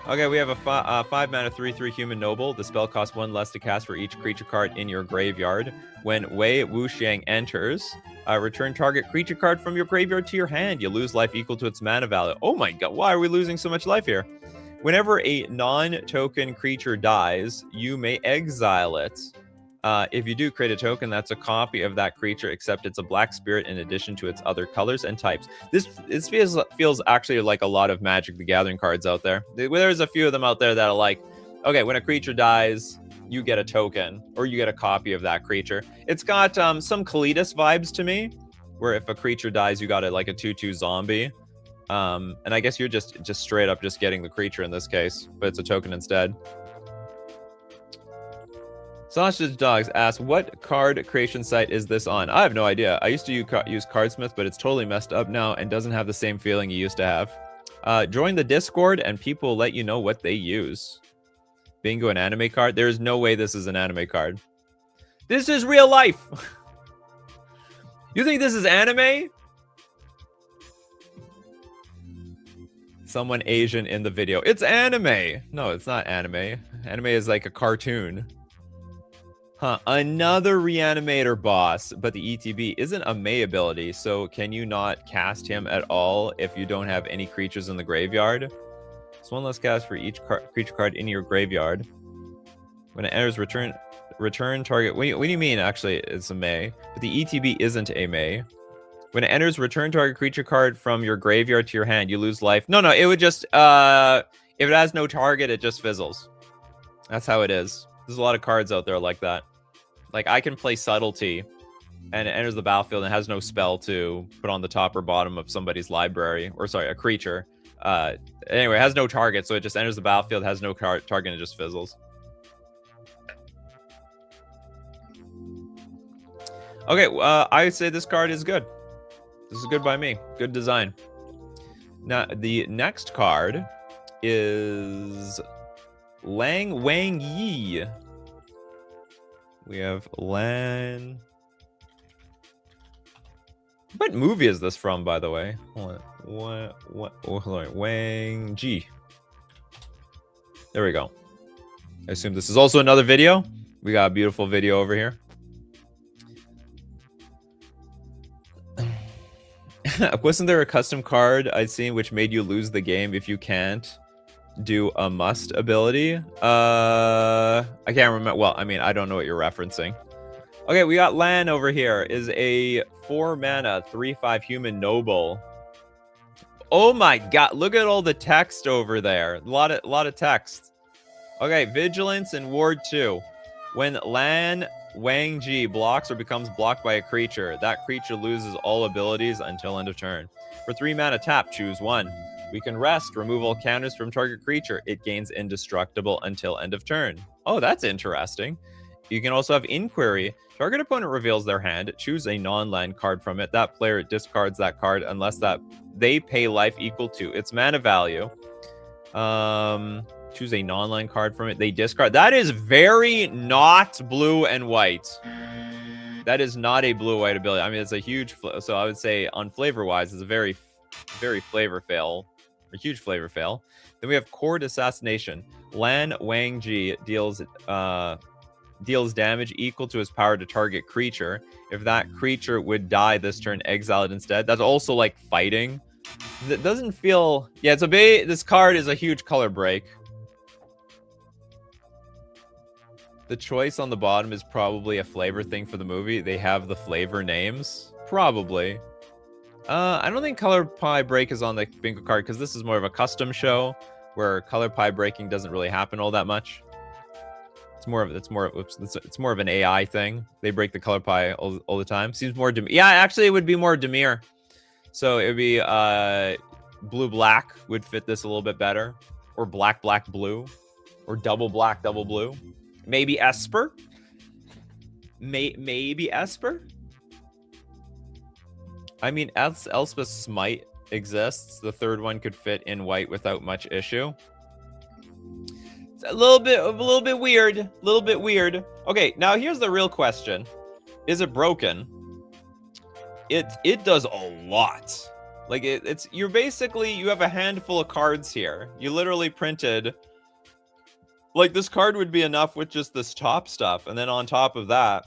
Speaker 1: Okay, we have a 5 mana 3/3 human noble. The spell costs 1 less to cast for each creature card in your graveyard. When Wei Wuxiang enters, return target creature card from your graveyard to your hand. You lose life equal to its mana value. Oh my god, why are we losing so much life here? Whenever a non-token creature dies, you may exile it. If you do create a token, that's a copy of that creature, except it's a black spirit in addition to its other colors and types. This feels actually like a lot of Magic the Gathering cards out there. There's a few of them out there that are like, okay, when a creature dies, you get a token, or you get a copy of that creature. It's got some Kalidas vibes to me, where if a creature dies, you got like a 2/2 zombie. And I guess you're just straight up just getting the creature in this case, but it's a token instead. Sausage Dogs asks, what card creation site is this on? I have no idea. I used to use Cardsmith, but it's totally messed up now and doesn't have the same feeling you used to have. Join the Discord and people will let you know what they use. Bingo, an anime card? There's no way this is an anime card. This is real life. You think this is anime? Someone Asian in the video. It's anime. No, it's not anime. Anime is like a cartoon. Huh, another reanimator boss, but the ETB isn't a May ability, so can you not cast him at all if you don't have any creatures in the graveyard? It's one less cast for each creature card in your graveyard. When it enters return target. What do you mean actually it's a May? But the ETB isn't a May. When it enters return target creature card from your graveyard to your hand, you lose life. No, it would just if it has no target, it just fizzles. That's how it is. There's a lot of cards out there like that. Like, I can play Subtlety, and it enters the battlefield and has no spell to put on the top or bottom of somebody's library. Or, sorry, a creature. Anyway, it has no target, so it just enters the battlefield, has no target, and it just fizzles. Okay, I would say this card is good. This is good by me. Good design. Now, the next card is Lang Wang Yi. We have Lan. What movie is this from, by the way? Hold on. Hold on. Wang Ji. There we go. I assume this is also another video. We got a beautiful video over here. Wasn't there a custom card I'd seen which made you lose the game if you can't do a must ability? I can't remember. Well, I mean, I don't know what you're referencing. Okay, we got Lan over here. Is a 4-mana 3/5 human noble. Oh my god, look at all the text over there. A lot of text. Okay, vigilance and ward 2. When Lan Wang Ji blocks or becomes blocked by a creature, that creature loses all abilities until end of turn. For 3-mana tap, choose 1. We can rest, remove all counters from target creature. It gains indestructible until end of turn. Oh, that's interesting. You can also have Inquiry. Target opponent reveals their hand. Choose a non-land card from it. That player discards that card unless that they pay life equal to its mana value. Choose a non-land card from it. They discard. That is very not blue and white. That is not a blue-white ability. I mean, it's a huge... So I would say on flavor-wise, it's a very flavor fail. A huge flavor fail. Then we have Cord Assassination. Lan Wang Ji deals damage equal to his power to target creature. If that creature would die this turn, exile it instead. That's also like fighting. It doesn't feel... Yeah, it's a big... This card is a huge color break. The choice on the bottom is probably a flavor thing for the movie. They have the flavor names. Probably. I don't think color pie break is on the bingo card because this is more of a custom show where color pie breaking doesn't really happen all that much. It's more of an AI thing. They break the color pie all the time. Seems more yeah, actually it would be more Demir. So it would be blue black would fit this a little bit better, or black blue, or double black double blue. Maybe Esper. Maybe Esper. I mean, Elspeth's Smite exists. The third one could fit in white without much issue. It's a little bit weird. Okay, now here's the real question: is it broken? It does a lot. Like you have a handful of cards here. You literally printed. Like, this card would be enough with just this top stuff, and then on top of that,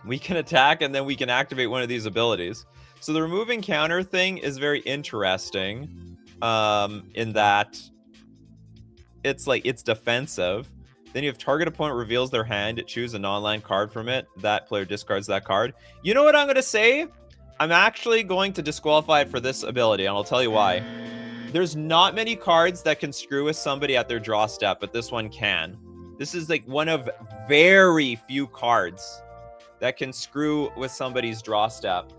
Speaker 1: we can attack, and then we can activate one of these abilities. So the removing counter thing is very interesting, in that it's defensive. Then you have target opponent reveals their hand, choose a non-land card from it. That player discards that card. You know what I'm going to say? I'm actually going to disqualify it for this ability, and I'll tell you why. There's not many cards that can screw with somebody at their draw step, but this one can. This is like one of very few cards that can screw with somebody's draw step.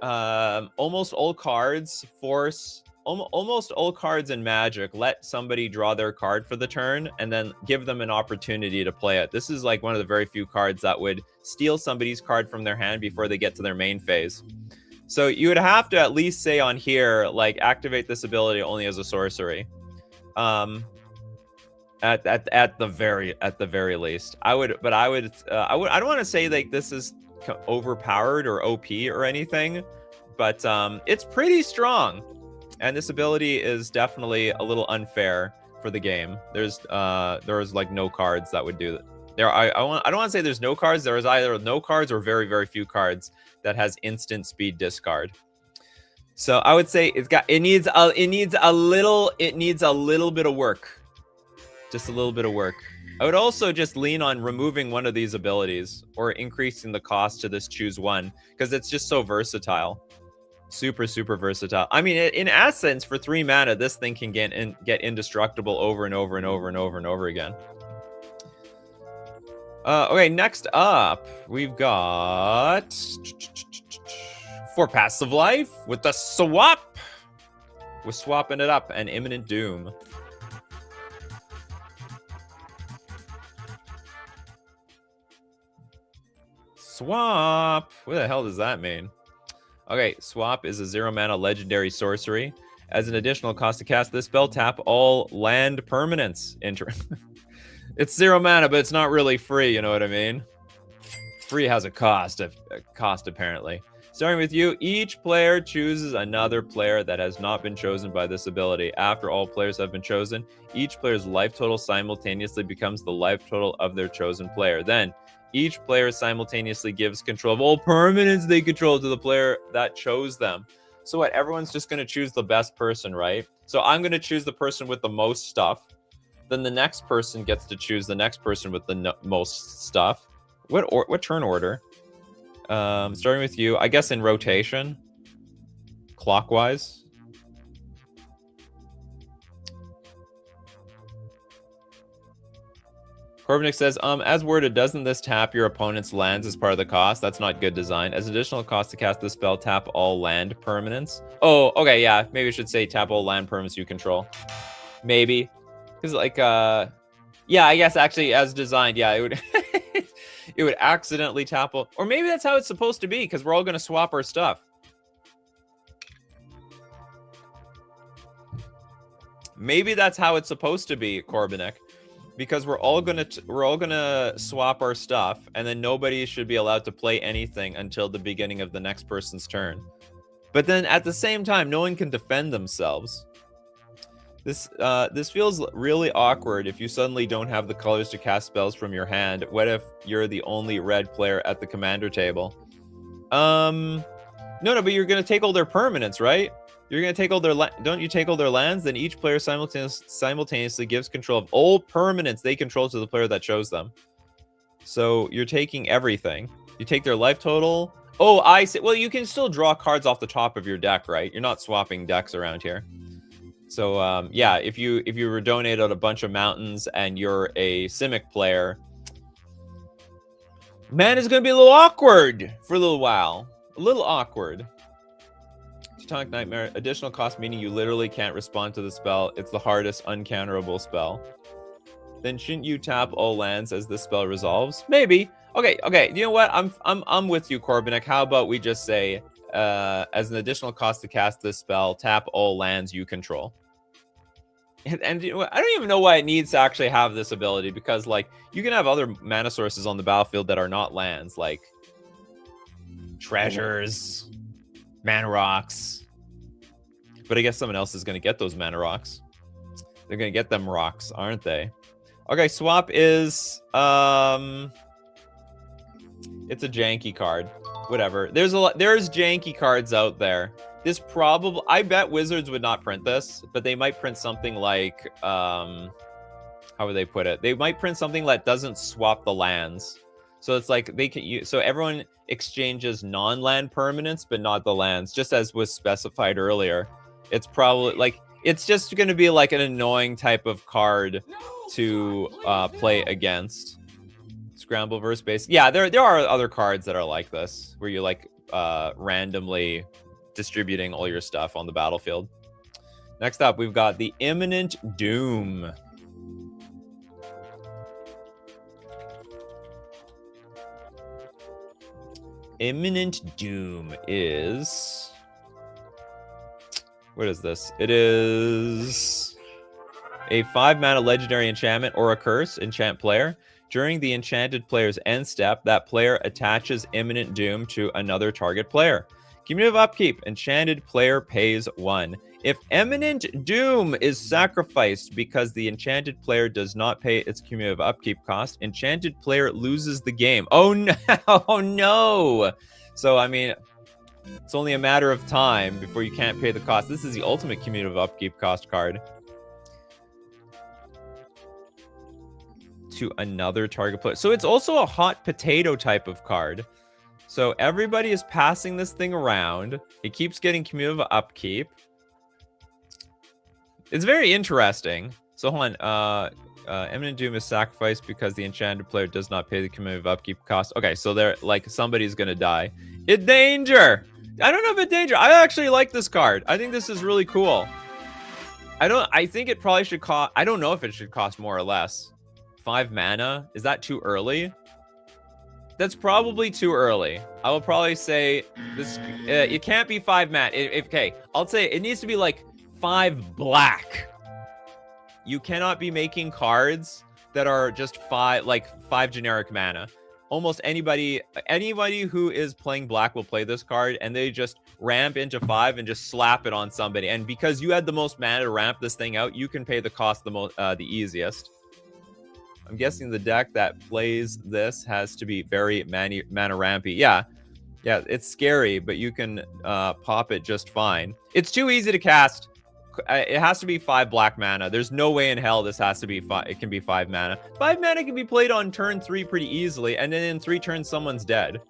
Speaker 1: Almost all cards force almost all cards in Magic let somebody draw their card for the turn and then give them an opportunity to play it. This is like one of the very few cards that would steal somebody's card from their hand before they get to their main phase. So you would have to at least say on here, like, activate this ability only as a sorcery. At the very least, I don't want to say like this is overpowered or OP or anything, but it's pretty strong, and this ability is definitely a little unfair for the game. There's like no cards that would do that. I don't want to say there's no cards. There is either no cards or very, very few cards that has instant speed discard. So I would say it needs a little bit of work. Just a little bit of work. I would also just lean on removing one of these abilities or increasing the cost to this choose one, because it's just so versatile. Super, super versatile. I mean, in essence, for 3 mana, this thing can get indestructible over and over and over and over and over again. Okay, next up, we've got for Passive Life with the swap. We're swapping it up and Imminent Doom. Swap. What the hell does that mean? Okay, swap is a 0 mana legendary sorcery. As an additional cost to cast this spell, tap all land permanents. It's 0 mana, but it's not really free, you know what I mean? Free has a cost apparently. Starting with you, each player chooses another player that has not been chosen by this ability. After all players have been chosen, each player's life total simultaneously becomes the life total of their chosen player. Then, each player simultaneously gives control of all permanents they control to the player that chose them. So what? Everyone's just going to choose the best person, right? So I'm going to choose the person with the most stuff. Then the next person gets to choose the next person with the most stuff. What turn order? Starting with you, I guess in rotation, clockwise. Corbinick says, as worded, doesn't this tap your opponent's lands as part of the cost? That's not good design. As additional cost to cast this spell, tap all land permanents. Oh, okay, yeah. Maybe I should say tap all land permanents you control. Maybe. Because, like, yeah, I guess actually as designed, yeah, it would it would accidentally tap all... Or maybe that's how it's supposed to be, because we're all going to swap our stuff. Maybe that's how it's supposed to be, Corbinick. Because we're all gonna swap our stuff, and then nobody should be allowed to play anything until the beginning of the next person's turn. But then at the same time, no one can defend themselves. This feels really awkward if you suddenly don't have the colors to cast spells from your hand. What if you're the only red player at the commander table? No, but you're gonna take all their permanents, right? You're going to take all their don't you take all their lands? Then each player simultaneously gives control of all permanents they control to the player that chose them. So you're taking everything. You take their life total. Oh, I see. Well, you can still draw cards off the top of your deck, right? You're not swapping decks around here. So yeah, if you were donated a bunch of mountains and you're a Simic player, man, it's going to be a little awkward for a little while. A little awkward. Teutonic Nightmare, additional cost meaning you literally can't respond to the spell. It's the hardest uncounterable spell. Then shouldn't you tap all lands as this spell resolves? Maybe. Okay. You know what? I'm with you, Corbinick. How about we just say, as an additional cost to cast this spell, tap all lands you control. And you know what? I don't even know why it needs to actually have this ability, because like you can have other mana sources on the battlefield that are not lands, like treasures, mana rocks. But I guess someone else is going to get those mana rocks. They're going to get them rocks, aren't they? Okay, swap is... it's a janky card. Whatever. There's janky cards out there. This probably... I bet Wizards would not print this, but they might print something like... how would they put it? They might print something that doesn't swap the lands. So it's like they can use... So everyone exchanges non-land permanents, but not the lands, just as was specified earlier. It's probably like it's just going to be like an annoying type of card to play against. Scramble versus base. Yeah, there are other cards that are like this, where you like randomly distributing all your stuff on the battlefield. Next up, we've got the Imminent Doom. Imminent Doom is... What is this? It is a 5-mana legendary enchantment or a curse, enchant player. During the enchanted player's end step, that player attaches Imminent Doom to another target player. Cumulative upkeep, enchanted player pays 1. If Imminent Doom is sacrificed because the enchanted player does not pay its cumulative upkeep cost, enchanted player loses the game. Oh no! Oh no! So, I mean, it's only a matter of time before you can't pay the cost. This is the ultimate cumulative upkeep cost card. To another target player. So it's also a hot potato type of card. So everybody is passing this thing around. It keeps getting cumulative upkeep. It's very interesting. So hold on. Imminent Doom is sacrificed because the enchanted player does not pay the cumulative upkeep cost. Okay, so they're like somebody's gonna die. It's danger. I don't know if it's danger. I actually like this card. I think this is really cool. I think it probably should cost. I don't know if it should cost more or less. 5 mana. Is that too early? That's probably too early. I will probably say this. It can't be 5 mana. Okay, I'll say it needs to be like 5 black. You cannot be making cards that are just 5 generic mana. Almost anybody who is playing black will play this card, and they just ramp into 5 and just slap it on somebody. And because you had the most mana to ramp this thing out, you can pay the cost the easiest. I'm guessing the deck that plays this has to be very mana rampy. Yeah, it's scary, but you can pop it just fine. It's too easy to cast. It has to be 5 black mana. There's no way in hell this has to be 5. It can be 5 mana. 5 mana can be played on turn 3 pretty easily, and then in 3 turns someone's dead.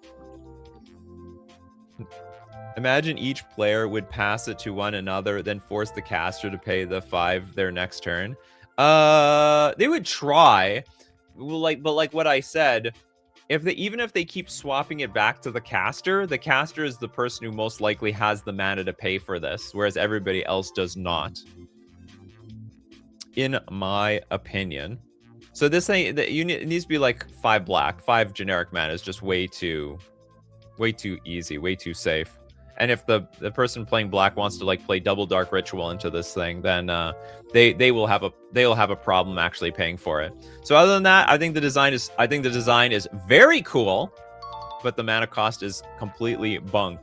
Speaker 1: Imagine each player would pass it to one another, then force the caster to pay the 5 their next turn. They would try, but like what I said, even if they keep swapping it back to the caster is the person who most likely has the mana to pay for this, whereas everybody else does not, in my opinion. So this thing that it needs to be like 5 black. 5 generic mana is just way too easy, way too safe. And if the person playing black wants to like play double dark ritual into this thing, then they will have a problem actually paying for it. So other than that, I think the design is very cool, but the mana cost is completely bunk,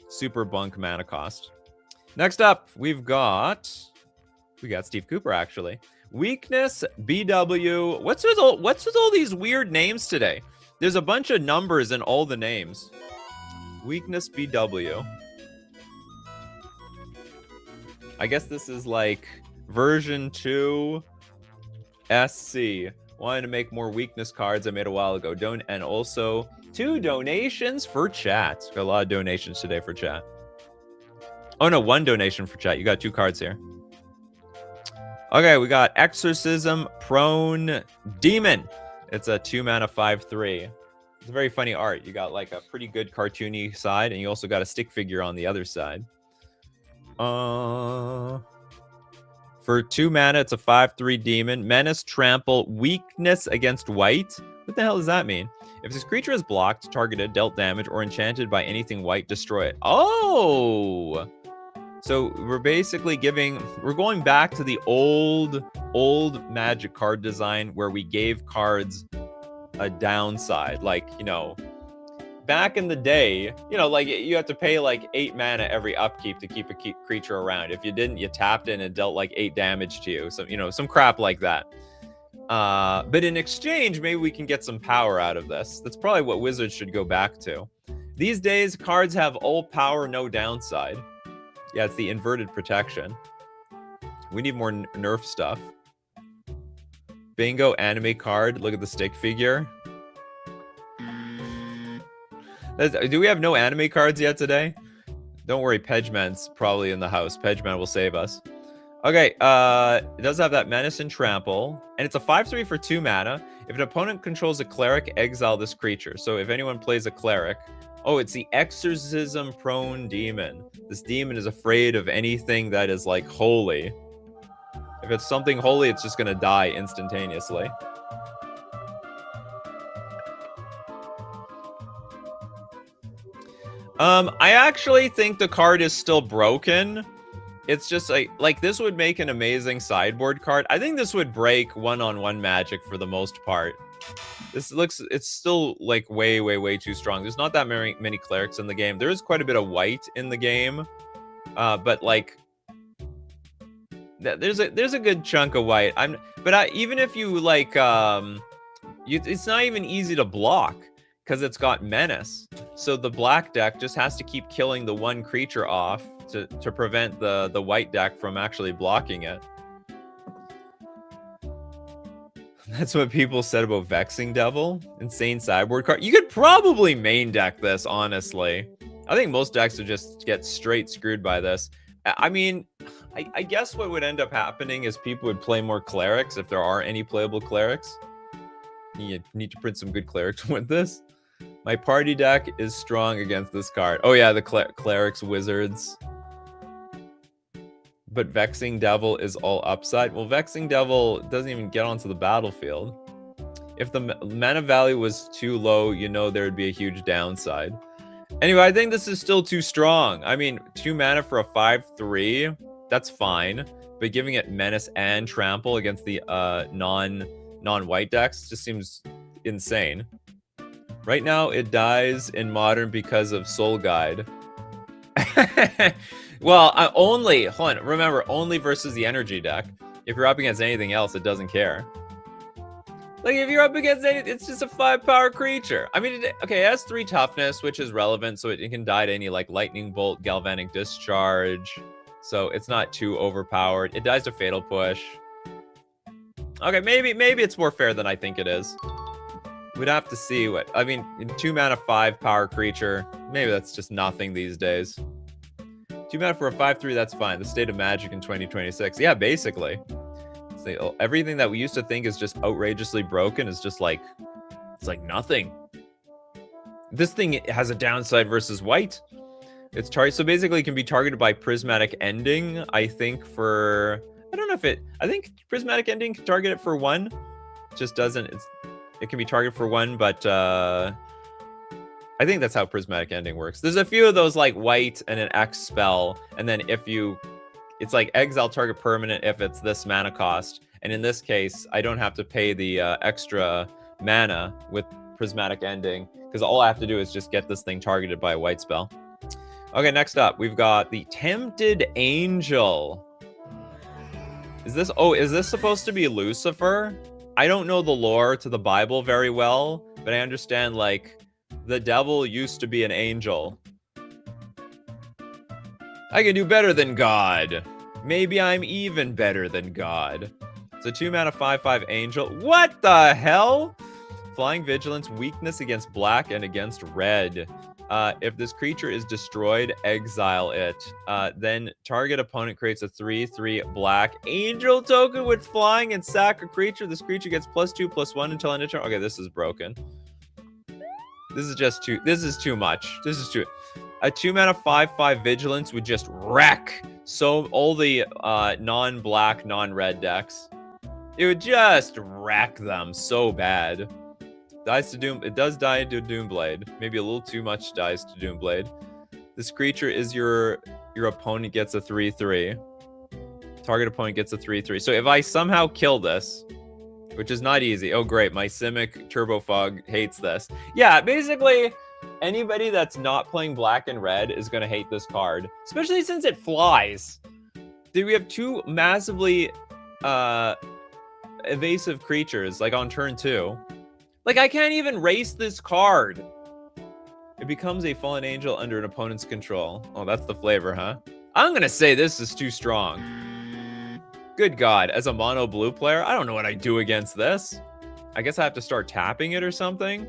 Speaker 1: super bunk mana cost. Next up, we got Steve Cooper actually. Weakness BW. What's with all these weird names today? There's a bunch of numbers in all the names. Weakness BW. I guess this is like version 2 SC. Wanted to make more weakness cards I made a while ago. And also 2 donations for chat. Got a lot of donations today for chat. Oh no, 1 donation for chat. You got 2 cards here. Okay, we got Exorcism Prone Demon. It's a 2 mana 5/3. It's a very funny art. You got like a pretty good cartoony side, and you also got a stick figure on the other side. For 2 mana, it's a 5/3 demon. Menace, trample, weakness against white. What the hell does that mean? If this creature is blocked, targeted, dealt damage, or enchanted by anything white, destroy it. Oh! So we're basically we're going back to the old Magic card design where we gave cards a downside. Like, you know, back in the day, you know, like you have to pay like 8 mana every upkeep to keep a creature around. If you didn't, you tapped in and dealt like 8 damage to you. So, you know, some crap like that. But in exchange, maybe we can get some power out of this. That's probably what Wizards should go back to. These days, cards have all power, no downside. Yeah, it's the inverted protection. We need more nerf stuff. Bingo, anime card. Look at the stick figure. Do we have no anime cards yet today? Don't worry, Pedgeman's probably in the house. Pedgeman will save us. Okay, it does have that Menace and Trample, and it's a 5/3 for 2 mana. If an opponent controls a cleric, exile this creature. So if anyone plays a cleric, Oh, it's the exorcism prone demon. This demon is afraid of anything that is like holy. If it's something holy, it's just gonna die instantaneously. I actually think the card is still broken. It's just like this would make an amazing sideboard card. I think this would break one-on-one Magic for the most part. It's still like way too strong. There's not that many clerics in the game. There is quite a bit of white in the game, but like there's a good chunk of white. Even if you like, it's not even easy to block because it's got menace. So the black deck just has to keep killing the one creature off to prevent the white deck from actually blocking it. That's what people said about Vexing Devil. Insane sideboard card. You could probably main deck this, honestly. I think most decks would just get straight screwed by this. I mean, I guess what would end up happening is people would play more clerics if there are any playable clerics. You need to print some good clerics with this. My party deck is strong against this card. Oh yeah, the clerics wizards. But Vexing Devil is all upside. Well, Vexing Devil doesn't even get onto the battlefield. If the mana value was too low, you know there would be a huge downside. Anyway, I think this is still too strong. I mean, 2 mana for a 5/3, that's fine. But giving it Menace and Trample against the non-white decks just seems insane. Right now, it dies in Modern because of Soul Guide. Well, hold on, remember, only versus the energy deck. If you're up against anything else, it doesn't care. Like, if you're up against anything, it's just a 5-power creature. I mean, okay, it has 3 toughness, which is relevant, so it can die to any, like, Lightning Bolt, Galvanic Discharge. So it's not too overpowered. It dies to Fatal Push. Okay, maybe it's more fair than I think it is. We'd have to see what... I mean, 2 mana, 5-power creature. Maybe that's just nothing these days. 2 mana for a 5/3, that's fine. The state of Magic in 2026. Yeah, basically. Everything that we used to think is just outrageously broken is just like... It's like nothing. This thing has a downside versus white. It's so basically it can be targeted by Prismatic Ending, I think for... I don't know if it... I think Prismatic Ending can target it for 1. It just doesn't... It can be targeted for 1, but... I think that's how Prismatic Ending works. There's a few of those like white and an X spell, and then if you, it's like exile target permanent if it's this mana cost. And in this case, I don't have to pay the extra mana with Prismatic Ending because all I have to do is just get this thing targeted by a white spell. Okay, next up, we've got the Tempted Angel. Is this supposed to be Lucifer? I don't know the lore to the Bible very well, but I understand like the devil used to be an angel. I can do better than God. Maybe I'm even better than God. It's a 2 mana 5/5 angel. What the hell? Flying Vigilance, weakness against black and against red. If this creature is destroyed, exile it. Then target opponent creates a 3/3 black angel token with flying and sack a creature. This creature gets +2/+1 until end of turn. Okay, this is broken. This is too much. This is too... A 2 mana 5/5 Vigilance would just wreck all the non-black, non-red decks. It would just wreck them so bad. Dies to Doom. It does die to Doomblade. Maybe a little too much dies to Doomblade. This creature is your opponent gets a 3/3. Target opponent gets a 3/3. So if I somehow kill this, which is not easy. Oh, great. My Simic Turbo Fog hates this. Yeah, basically, anybody that's not playing black and red is going to hate this card, especially since it flies. Dude, we have 2 massively evasive creatures, like on turn 2. Like, I can't even race this card. It becomes a fallen angel under an opponent's control. Oh, that's the flavor, huh? I'm going to say this is too strong. Good God, as a mono blue player, I don't know what I do against this. I guess I have to start tapping it or something.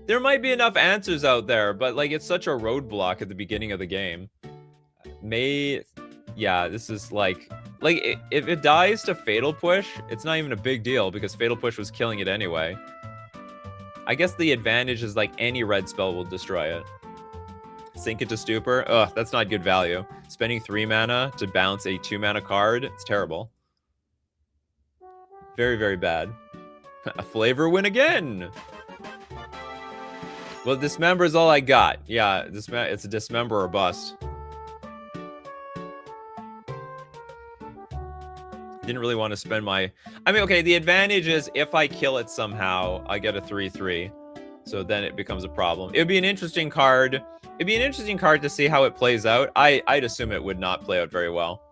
Speaker 1: There might be enough answers out there, but like it's such a roadblock at the beginning of the game. Yeah, this is like if it dies to Fatal Push, it's not even a big deal because Fatal Push was killing it anyway. I guess the advantage is like any red spell will destroy it. Sink it to Stupor. Ugh, that's not good value. Spending 3 mana to bounce a 2 mana card. It's terrible. Very, very bad. A flavor win again. Well, Dismember is all I got. Yeah, it's a Dismember or bust. Didn't really want to spend my... I mean, okay, the advantage is if I kill it somehow, I get a 3/3. So then it becomes a problem. It would be an interesting card. It'd be an interesting card to see how it plays out. I'd assume it would not play out very well.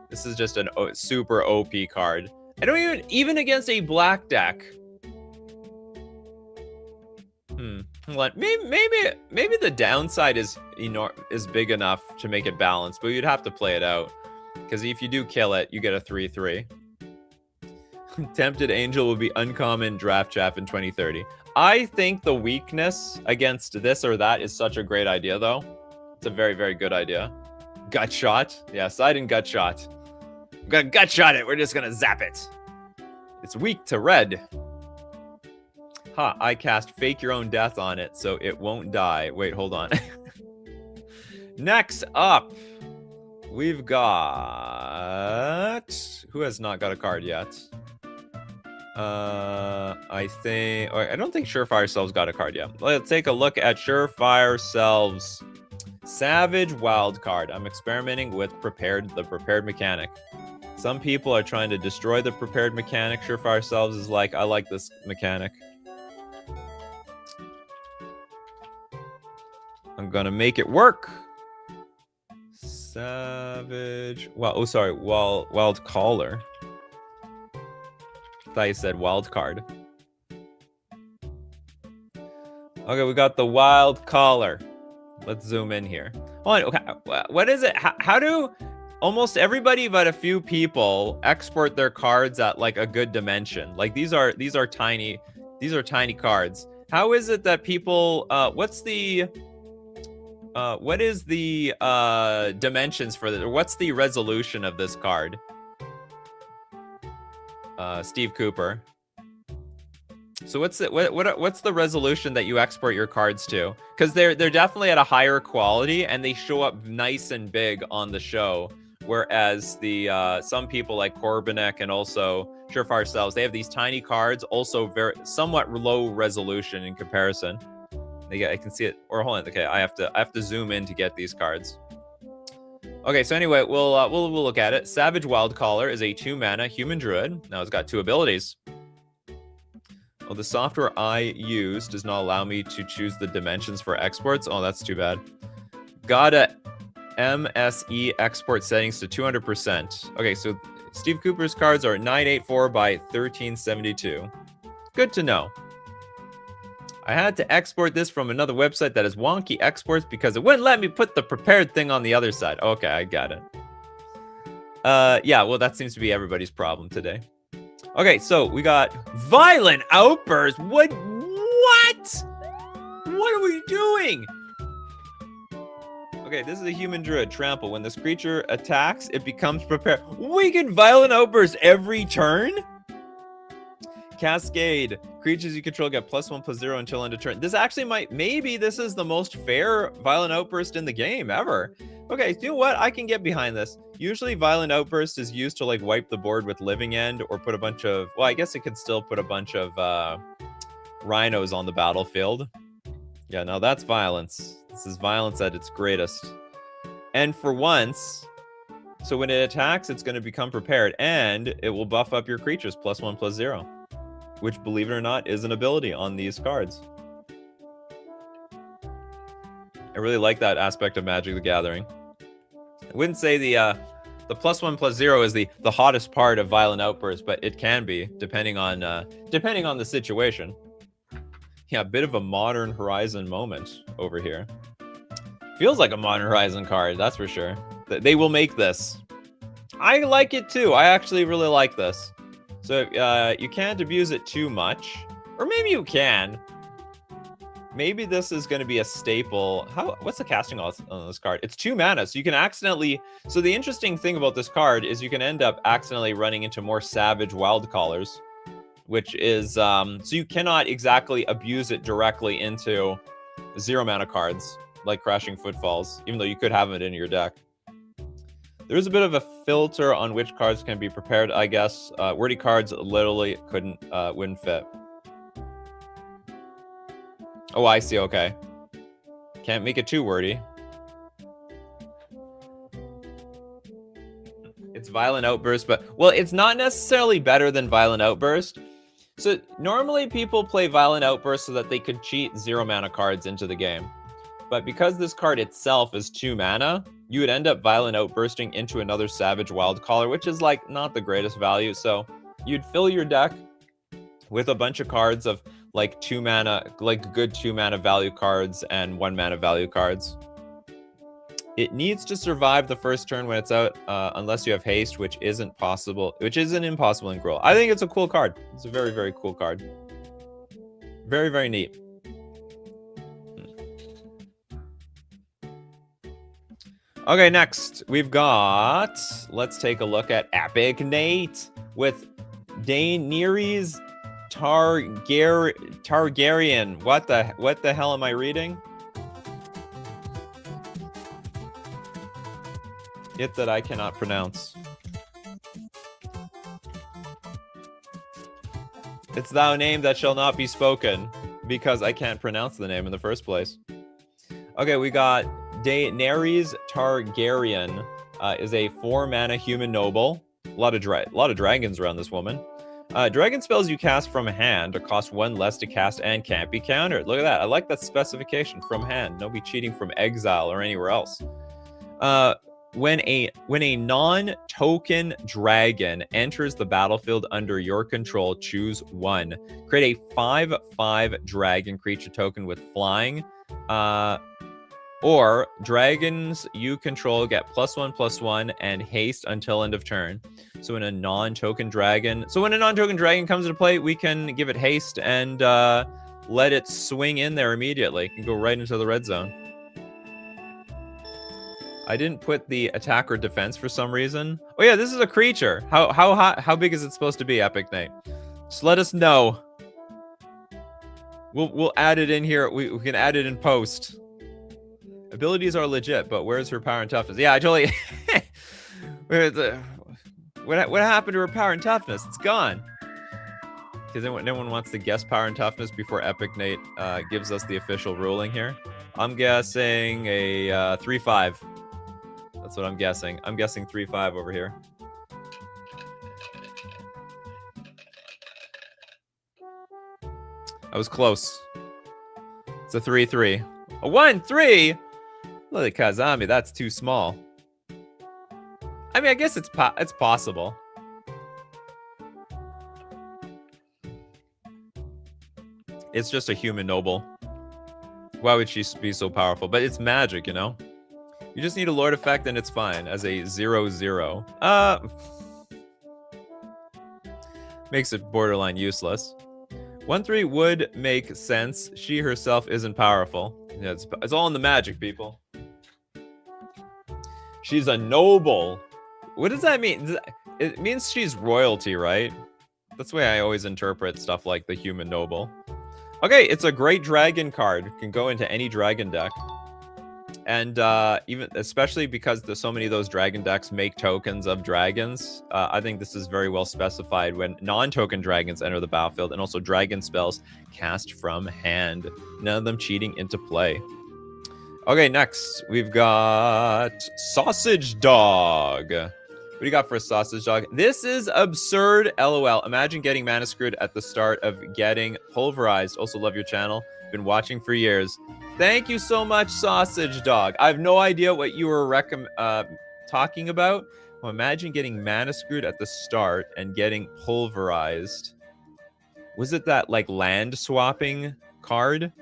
Speaker 1: This is just a super OP card. I don't even against a black deck. Maybe the downside is big enough to make it balanced, but you'd have to play it out. Because if you do kill it, you get a 3/3. Tempted Angel will be uncommon draft chaff in 2030. I think the weakness against this or that is such a great idea, though. It's a very, very good idea. Gut shot. Yeah, side and gut shot. We're gonna gut shot it. We're just gonna zap it. It's weak to red. Ha, I cast Fake Your Own Death on it, so it won't die. Wait, hold on. Next up, we've got... Who has not got a card yet? I don't think Surefire Selves got a card yet. Let's take a look at Surefire Selves. Savage Wildcard. I'm experimenting with the prepared mechanic. Some people are trying to destroy the prepared mechanic. Surefire Selves is like, I like this mechanic. I'm gonna make it work. Savage. Well, oh, sorry. Wild Caller. I thought you said wild card. Okay, we got the Wild Caller. Let's zoom in here. Hold on. Okay, what is it? How do almost everybody but a few people export their cards at like a good dimension? Like these are tiny cards. How is it that people? What is the dimensions for this? Or what's the resolution of this card? Steve Cooper. So what's the resolution that you export your cards to? Because they're definitely at a higher quality and they show up nice and big on the show. Whereas the some people like Corbinek and also Surefire Selves, they have these tiny cards, also somewhat low resolution in comparison. I can see it. Or hold on. Okay, I have to zoom in to get these cards. Okay, so anyway, we'll look at it. Savage Wildcaller is a 2-mana human druid. Now it's got 2 abilities. Well, the software I use does not allow me to choose the dimensions for exports. Oh, that's too bad. Gotta MSE export settings to 200%. Okay, so Steve Cooper's cards are 984 by 1372. Good to know. I had to export this from another website that has wonky exports because it wouldn't let me put the prepared thing on the other side. Okay, I got it. Yeah, well, that seems to be everybody's problem today. Okay, so we got Violent Outburst. What? What are we doing? Okay, this is a human druid. Trample. When this creature attacks, it becomes prepared. We can Violent Outburst every turn? Cascade. Creatures you control get +1/+0 until end of turn. This actually maybe this is the most fair Violent Outburst in the game ever. Okay, you know what? I can get behind this. Usually Violent Outburst is used to like wipe the board with Living End or put a bunch of, well, I guess it could still put a bunch of rhinos on the battlefield. Yeah, no, that's violence. This is violence at its greatest. And for once, so when it attacks, it's going to become prepared and it will buff up your creatures +1/+0. Which, believe it or not, is an ability on these cards. I really like that aspect of Magic the Gathering. I wouldn't say the +1/+0 is the hottest part of Violent Outburst, but it can be, depending on the situation. Yeah, a bit of a Modern Horizon moment over here. Feels like a Modern Horizon card, that's for sure. They will make this. I like it too. I actually really like this. So you can't abuse it too much. Or maybe you can. Maybe this is going to be a staple. What's the casting odds on this card? It's 2 mana, so you can accidentally... So the interesting thing about this card is you can end up accidentally running into more Savage Wildcallers. which is so you cannot exactly abuse it directly into 0 mana cards like Crashing Footfalls, even though you could have it in your deck. There's a bit of a filter on which cards can be prepared, I guess. Wordy cards literally wouldn't fit. Oh, I see. Okay. Can't make it too wordy. It's Violent Outburst, but... Well, it's not necessarily better than Violent Outburst. So, normally people play Violent Outburst so that they could cheat 0 mana cards into the game. But because this card itself is 2 mana, you would end up Violent Outbursting into another Savage Wildcaller, which is, like, not the greatest value. So, you'd fill your deck with a bunch of cards of, like, 2 mana, like, good 2 mana value cards and 1 mana value cards. It needs to survive the first turn when it's out, unless you have haste, which isn't impossible in Gruul. I think it's a cool card. It's a very, very cool card. Very, very neat. Okay, next we've got, let's take a look at Epic Nate with Daenerys Targaryen. What the hell am I reading? It that I cannot pronounce. It's thou name that shall not be spoken, because I can't pronounce the name in the first place. Okay, we got Daenerys Targaryen is a 4 mana human noble. A lot of dragons around this woman. Dragon spells you cast from hand cost 1 less to cast and can't be countered. Look at that. I like that specification, from hand. No be cheating from exile or anywhere else. When a non-token dragon enters the battlefield under your control, choose 1. Create a 5/5 dragon creature token with flying. Or dragons you control get +1/+1 and haste until end of turn. So when a non-token dragon comes into play, we can give it haste and let it swing in there immediately. It can go right into the red zone. I didn't put the attack or defense for some reason. Oh yeah, this is a creature. How big is it supposed to be, Epic Nate? Just let us know. We'll add it in here. We can add it in post. Abilities are legit, but where's her power and toughness? Yeah, I totally... What happened to her power and toughness? It's gone. Because no one wants to guess power and toughness before Epic Nate gives us the official ruling here. I'm guessing a 3/5. That's what I'm guessing. I'm guessing 3/5 over here. I was close. It's a 3/3. A 1/3? Look at Kazami, that's too small. I mean, I guess it's possible. It's just a human noble. Why would she be so powerful? But it's magic, you know? You just need a Lord effect and it's fine as a 0/0. Makes it borderline useless. 1/3 would make sense. She herself isn't powerful. Yeah, it's all in the magic, people. She's a noble. What does that mean? It means she's royalty, right? That's the way I always interpret stuff like the human noble. Okay, it's a great dragon card. Can go into any dragon deck. And especially because there's so many of those dragon decks make tokens of dragons, I think this is very well specified when non-token dragons enter the battlefield, and also dragon spells cast from hand. None of them cheating into play. Okay, next we've got Sausage Dog. What do you got for a Sausage Dog? This is absurd, LOL. Imagine getting mana screwed at the start of getting pulverized. Also love your channel. Been watching for years. Thank you so much, Sausage Dog. I have no idea what you were talking about. Well, imagine getting mana screwed at the start and getting pulverized. Was it that, like, land swapping card? It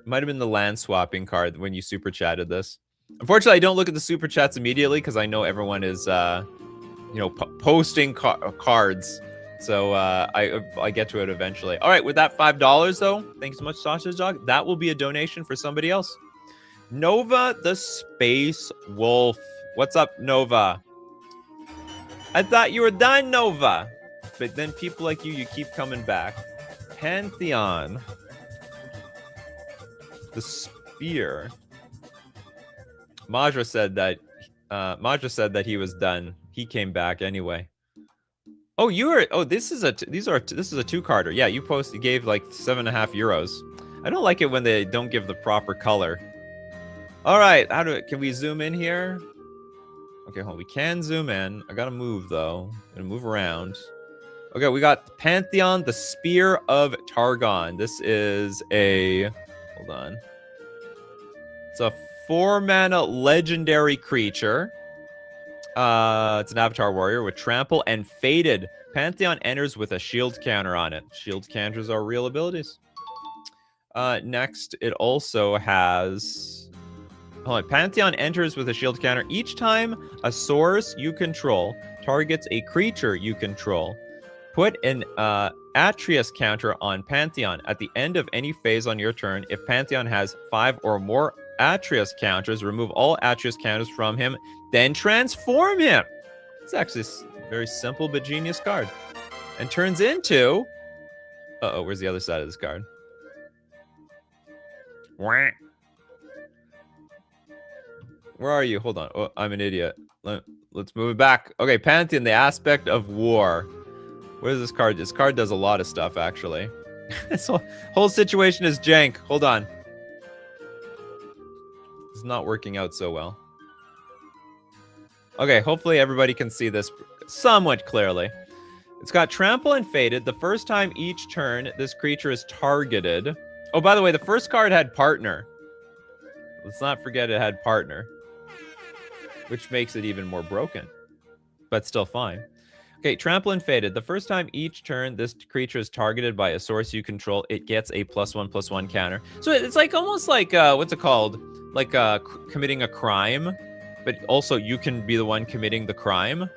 Speaker 1: might have been the land swapping card when you super chatted this. Unfortunately, I don't look at the super chats immediately because I know everyone is, you know, posting cards. So I get to it eventually. All right, with that $5 though, thanks so much, Sausage Dog. That will be a donation for somebody else. Nova the Space Wolf. What's up, Nova? I thought you were done, Nova. but then people like you keep coming back. Pantheon. The spear. Majra said that he was done. He came back anyway. Oh, this is a 2-carder. Yeah, you gave like 7.5 euros. I don't like it when they don't give the proper color. All right, can we zoom in here? Okay, hold on. We can zoom in. I gotta move though. I'm gonna move around. Okay, we got Pantheon, the Spear of Targon. This is a, hold on. It's a 4-mana legendary creature. It's an Avatar Warrior with Trample and Faded. Pantheon enters with a shield counter on it. Shield counters are real abilities. Next, it also has... Hold on. Pantheon enters with a shield counter. Each time a source you control targets a creature you control, put an Atreus counter on Pantheon. At the end of any phase on your turn, if Pantheon has 5 or more Atreus counters, remove all Atreus counters from him, then transform him. It's actually a very simple but genius card. And turns into... Uh-oh, where's the other side of this card? Where are you? Hold on. Oh, I'm an idiot. Let's move it back. Okay, Pantheon, the aspect of war. What is this card? This card does a lot of stuff, actually. This whole situation is jank. Hold on. It's not working out so well. Okay, hopefully everybody can see this somewhat clearly. It's got Trample and Faded. The first time each turn this creature is targeted. Oh, by the way, the first card had Partner. Let's not forget it had Partner, which makes it even more broken, but still fine. Okay, Trample and Faded. The first time each turn this creature is targeted by a source you control, it gets a +1/+1 counter. So it's like almost like, what's it called? Like committing a crime, but also you can be the one committing the crime.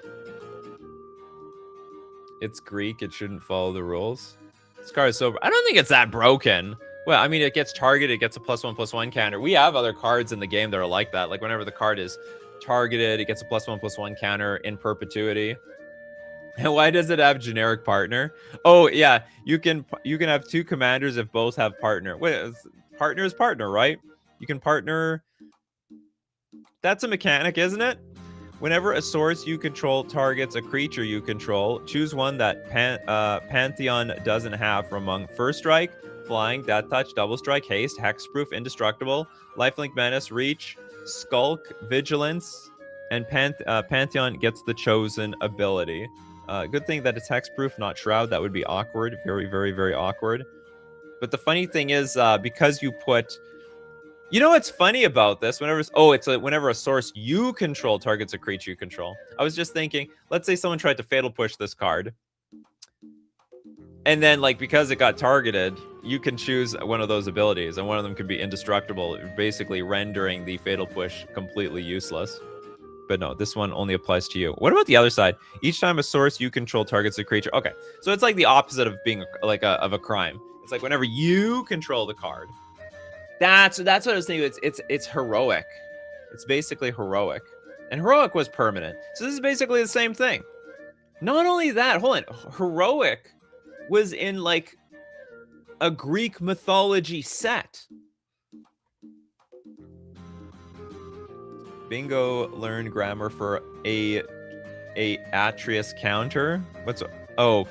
Speaker 1: It's Greek. It shouldn't follow the rules. This card is so... I don't think it's that broken. Well, I mean, it gets targeted. It gets a +1/+1 counter. We have other cards in the game that are like that. Like whenever the card is targeted, it gets a +1/+1 counter in perpetuity. And why does it have generic Partner? Oh, yeah. You can have 2 commanders if both have Partner. Wait, Partner is Partner, right? You can partner... That's a mechanic, isn't it? Whenever a source you control targets a creature you control, choose one that Pantheon doesn't have from among First Strike, Flying, Death Touch, Double Strike, Haste, Hexproof, Indestructible, Lifelink Menace, Reach, Skulk, Vigilance, and Pantheon gets the chosen ability. Good thing that it's Hexproof, not Shroud. That would be awkward. Very, very, very awkward. But the funny thing is, because you put... You know what's funny about this? Whenever a source you control targets a creature you control. I was just thinking, let's say someone tried to Fatal Push this card. And then, like, because it got targeted, you can choose one of those abilities. And one of them could be Indestructible, basically rendering the Fatal Push completely useless. But no, this one only applies to you. What about the other side? Each time a source you control targets a creature. Okay, so it's like the opposite of being of a crime. It's like whenever you control the card. That's what I was thinking. It's heroic. It's basically heroic. And heroic was permanent. So this is basically the same thing. Not only that, hold on. Heroic was in like a Greek mythology set. Bingo learned grammar for a Atreus counter. Oh.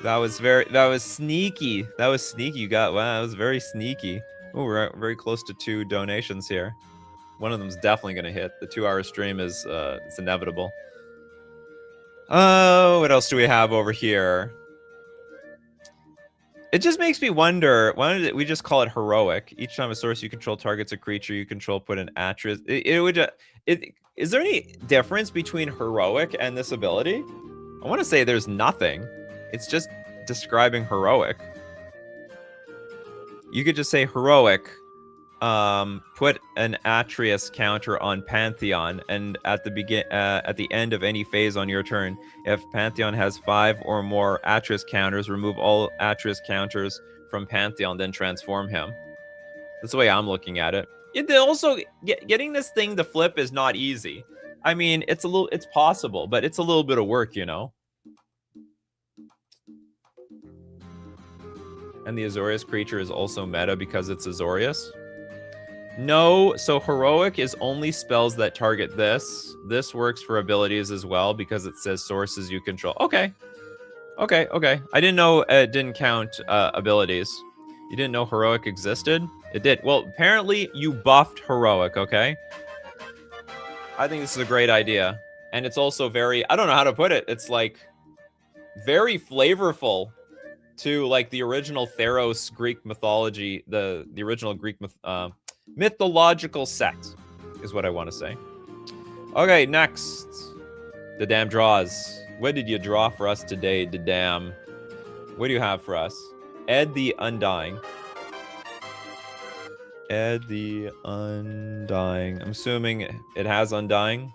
Speaker 1: That was sneaky. That was sneaky. Wow, that was very sneaky. Oh, we're very close to 2 donations here. One of them's definitely gonna hit. The 2-hour stream is it's inevitable. Oh, what else do we have over here? It just makes me wonder, why did we just call it heroic? Each time a source you control targets a creature you control, put an Atreus. Is there any difference between heroic and this ability? I want to say there's nothing. It's just describing heroic. You could just say heroic, put an Atreus counter on Pantheon, and at the end of any phase on your turn, if Pantheon has 5 or more Atreus counters, remove all Atreus counters from Pantheon, then transform him. That's the way I'm looking at it. Also, getting this thing to flip is not easy. I mean, it's possible, but it's a little bit of work, you know. And the Azorius creature is also meta because it's Azorius. No, so heroic is only spells that target this. This works for abilities as well because it says sources you control. Okay. Okay. I didn't know it didn't count abilities. You didn't know heroic existed? It did. Well, apparently you buffed heroic, okay? I think this is a great idea. And it's also very, I don't know how to put it. It's like very flavorful to like the original Theros Greek mythology, the original Greek mythological set is what I want to say. Okay, next. The damn draws. What did you draw for us today, the damn? What do you have for us? Ed the Undying. Ed the Undying. I'm assuming it has Undying.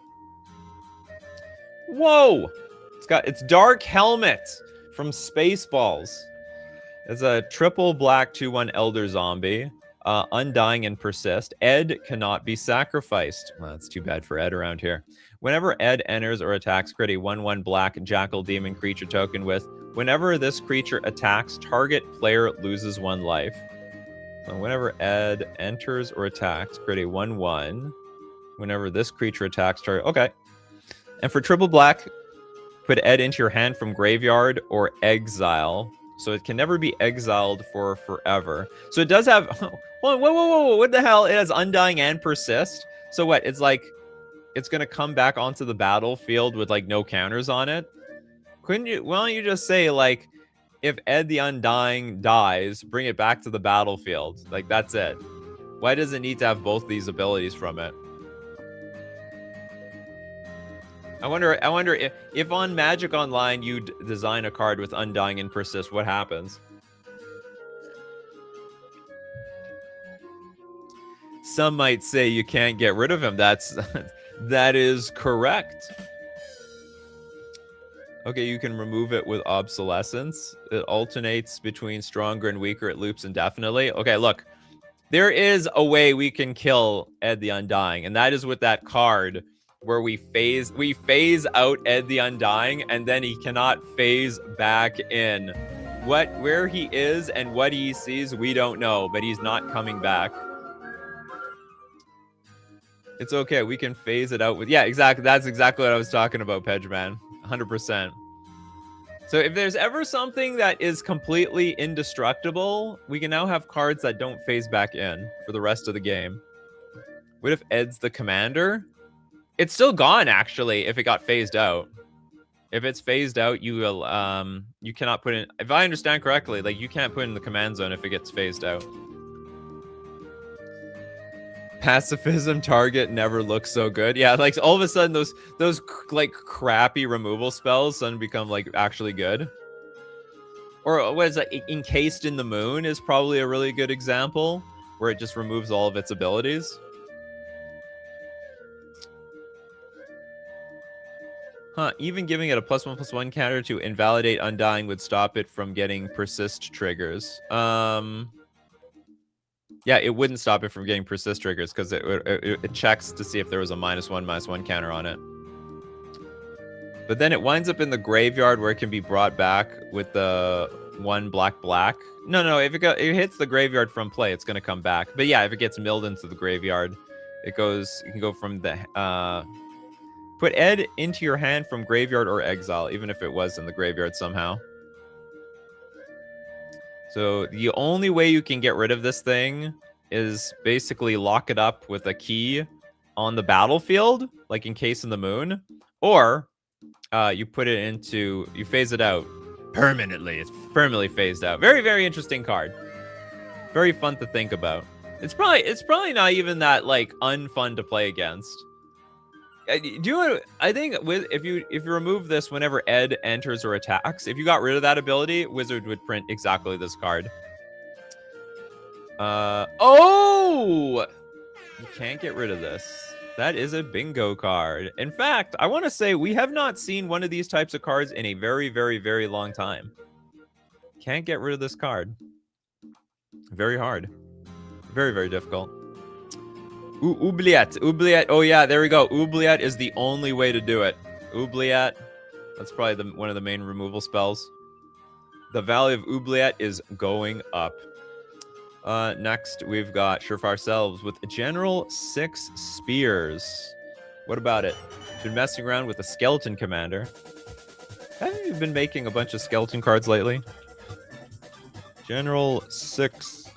Speaker 1: Whoa! It's Dark Helmet from Spaceballs. It's a triple black 2/1 Elder Zombie. Undying and Persist. Ed cannot be sacrificed. Well, that's too bad for Ed around here. Whenever Ed enters or attacks, create a 1/1 black Jackal Demon creature token with, whenever this creature attacks, target player loses 1 life. So whenever Ed enters or attacks, create a 1/1. Whenever this creature attacks, target. Okay. And for triple black, put Ed into your hand from graveyard or exile. So it can never be exiled for forever. So it does have... Whoa, what the hell? It has Undying and Persist. So what? It's like... It's going to come back onto the battlefield with, like, no counters on it? Couldn't you... Why don't you just say, like, if Ed the Undying dies, bring it back to the battlefield. Like, that's it. Why does it need to have both these abilities from it? I wonder if on Magic Online you design a card with Undying and Persist, what happens? Some might say you can't get rid of him. That is correct. Okay, you can remove it with Obsolescence. It alternates between stronger and weaker. It loops indefinitely. Okay, look. There is a way we can kill Ed the Undying, and that is with that card where we phase out Ed the Undying, and then he cannot phase back in. Where he is and what he sees, we don't know, but he's not coming back. It's okay. We can phase it out with... Yeah, exactly. That's exactly what I was talking about, Pedgeman. 100%. So if there's ever something that is completely indestructible, we can now have cards that don't phase back in for the rest of the game. What if Ed's the commander? It's still gone, actually, if it got phased out. If it's phased out, you will you cannot put in... If I understand correctly, like, you can't put in the command zone if it gets phased out. Pacifism target never looks so good. Yeah, like all of a sudden those like crappy removal spells suddenly become like actually good. Or what is that? Encased in the Moon is probably a really good example where it just removes all of its abilities. Huh, even giving it a +1/+1 counter to invalidate Undying would stop it from getting persist triggers. Yeah, it wouldn't stop it from getting persist triggers because it checks to see if there was a -1/-1 counter on it. But then it winds up in the graveyard where it can be brought back with the 1 black. No, if it hits the graveyard from play, it's gonna come back. But yeah, if it gets milled into the graveyard, you can go from the put Ed into your hand from graveyard or exile, even if it was in the graveyard somehow. So the only way you can get rid of this thing is basically lock it up with a key on the battlefield, like Encased in the Moon, or you phase it out permanently. It's permanently phased out. Very, very interesting card. Very fun to think about. It's probably not even that like unfun to play against. I think if you remove this whenever Ed enters or attacks, if you got rid of that ability, Wizard would print exactly this card. Oh! You can't get rid of this. That is a bingo card. In fact, I want to say we have not seen one of these types of cards in a very, very, very long time. Can't get rid of this card. Very hard. Very, very difficult. Oubliette. Oubliette. Oh, yeah, there we go. Oubliette is the only way to do it. Oubliette. That's probably one of the main removal spells. The value of Oubliette is going up. Next, we've got Surefire Selves with General 6 Spears. What about it? Been messing around with a Skeleton Commander. Haven't you been making a bunch of skeleton cards lately? General 6.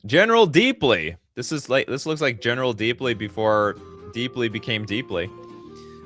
Speaker 1: General Deeply. This looks like General Deeply before Deeply became Deeply.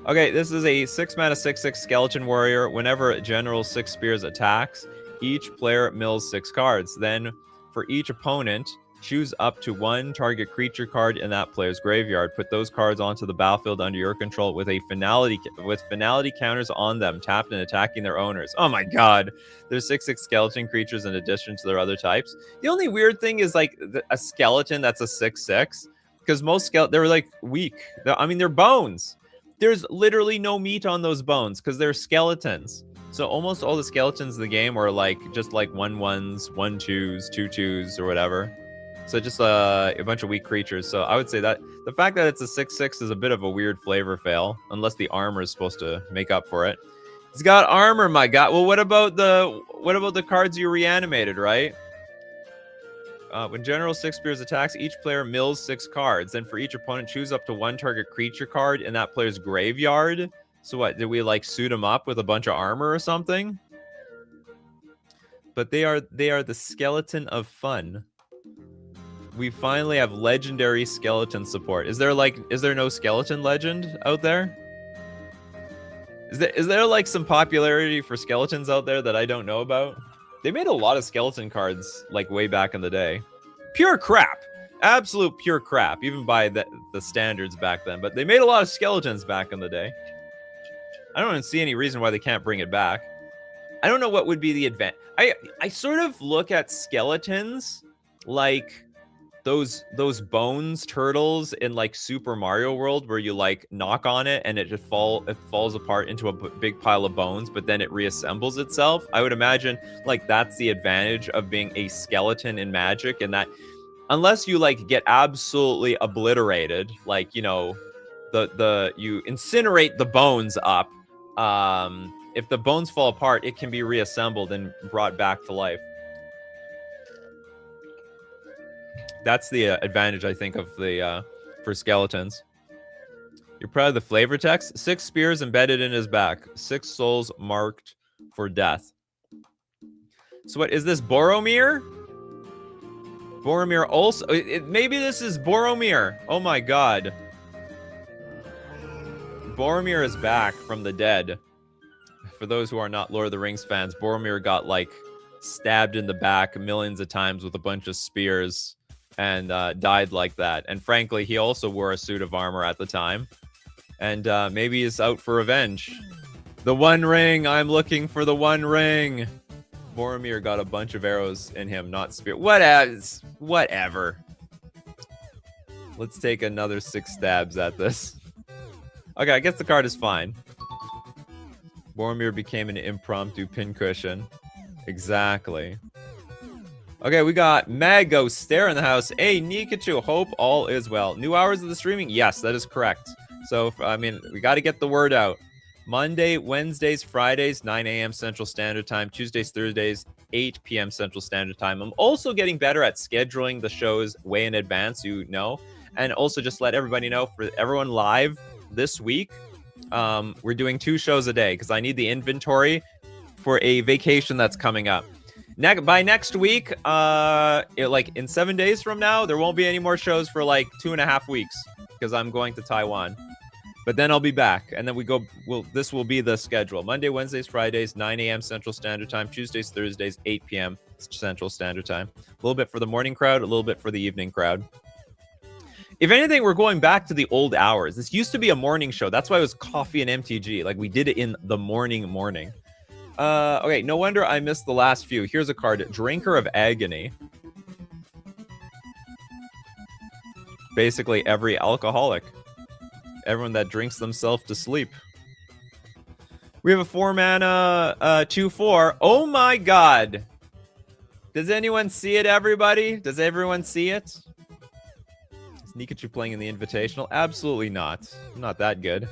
Speaker 1: Okay, this is a 6-mana 6/6 Skeleton Warrior. Whenever General 6 Spears attacks, each player mills 6 cards. Then, for each opponent, choose up to 1 target creature card in that player's graveyard. Put those cards onto the battlefield under your control with finality counters on them, tapped and attacking their owners. Oh my god. There's 6/6 skeleton creatures in addition to their other types. The only weird thing is like a skeleton that's a 6/6, because most they're like weak. I mean, they're bones. There's literally no meat on those bones because they're skeletons. So almost all the skeletons in the game are like just like 1/1s, 1/2s, 2/2s, or whatever. So just a bunch of weak creatures. So I would say that the fact that it's a 6/6 is a bit of a weird flavor fail, unless the armor is supposed to make up for it. It's got armor, my god. Well, what about the cards you reanimated, right? When General 6 Spears attacks, each player mills 6 cards. Then for each opponent, choose up to 1 target creature card in that player's graveyard. So what, did we like suit them up with a bunch of armor or something? But they are the skeleton of fun. We finally have legendary skeleton support. Is there no skeleton legend out there? Is there like some popularity for skeletons out there that I don't know about? They made a lot of skeleton cards like way back in the day. Pure crap. Absolute pure crap, even by the standards back then. But they made a lot of skeletons back in the day. I don't even see any reason why they can't bring it back. I don't know what would be the advantage. I sort of look at skeletons like those bones turtles in like Super Mario World, where you like knock on it and it falls apart into a big pile of bones, but then it reassembles itself. I would imagine like that's the advantage of being a skeleton in Magic, and that unless you like get absolutely obliterated, like, you know, you incinerate the bones up. If the bones fall apart, it can be reassembled and brought back to life. That's the advantage, I think, of the for skeletons. You're proud of the flavor text? 6 spears embedded in his back. 6 souls marked for death. So what is this, Boromir? Boromir also... maybe this is Boromir. Oh my god. Boromir is back from the dead. For those who are not Lord of the Rings fans, Boromir got, like, stabbed in the back millions of times with a bunch of spears and died like that. And frankly, he also wore a suit of armor at the time. And maybe he's out for revenge. The One Ring! I'm looking for the One Ring! Boromir got a bunch of arrows in him, not spear. Whatever. Let's take another 6 stabs at this. Okay, I guess the card is fine. Boromir became an impromptu pincushion. Exactly. Okay, we got Mago Stare in the house. Hey, Nikachu, hope all is well. New hours of the streaming? Yes, that is correct. So, I mean, we got to get the word out. Monday, Wednesdays, Fridays, 9 a.m. Central Standard Time. Tuesdays, Thursdays, 8 p.m. Central Standard Time. I'm also getting better at scheduling the shows way in advance, you know. And also just let everybody know, for everyone live this week, we're doing 2 shows a day because I need the inventory for a vacation that's coming up. By next week, like in 7 days from now, there won't be any more shows for like 2.5 weeks because I'm going to Taiwan. But then I'll be back, and then this will be the schedule. Monday, Wednesdays, Fridays, 9 a.m. Central Standard Time. Tuesdays, Thursdays, 8 p.m. Central Standard Time. A little bit for the morning crowd, a little bit for the evening crowd. If anything, we're going back to the old hours. This used to be a morning show. That's why it was Coffee and MTG. Like, we did it in the morning. Okay, no wonder I missed the last few. Here's a card. Drinker of Agony. Basically, every alcoholic. Everyone that drinks themselves to sleep. We have a 4-mana 2/4. Oh my god. Does anyone see it, everybody? Does everyone see it? Is Nikachu playing in the Invitational? Absolutely not. I'm not that good.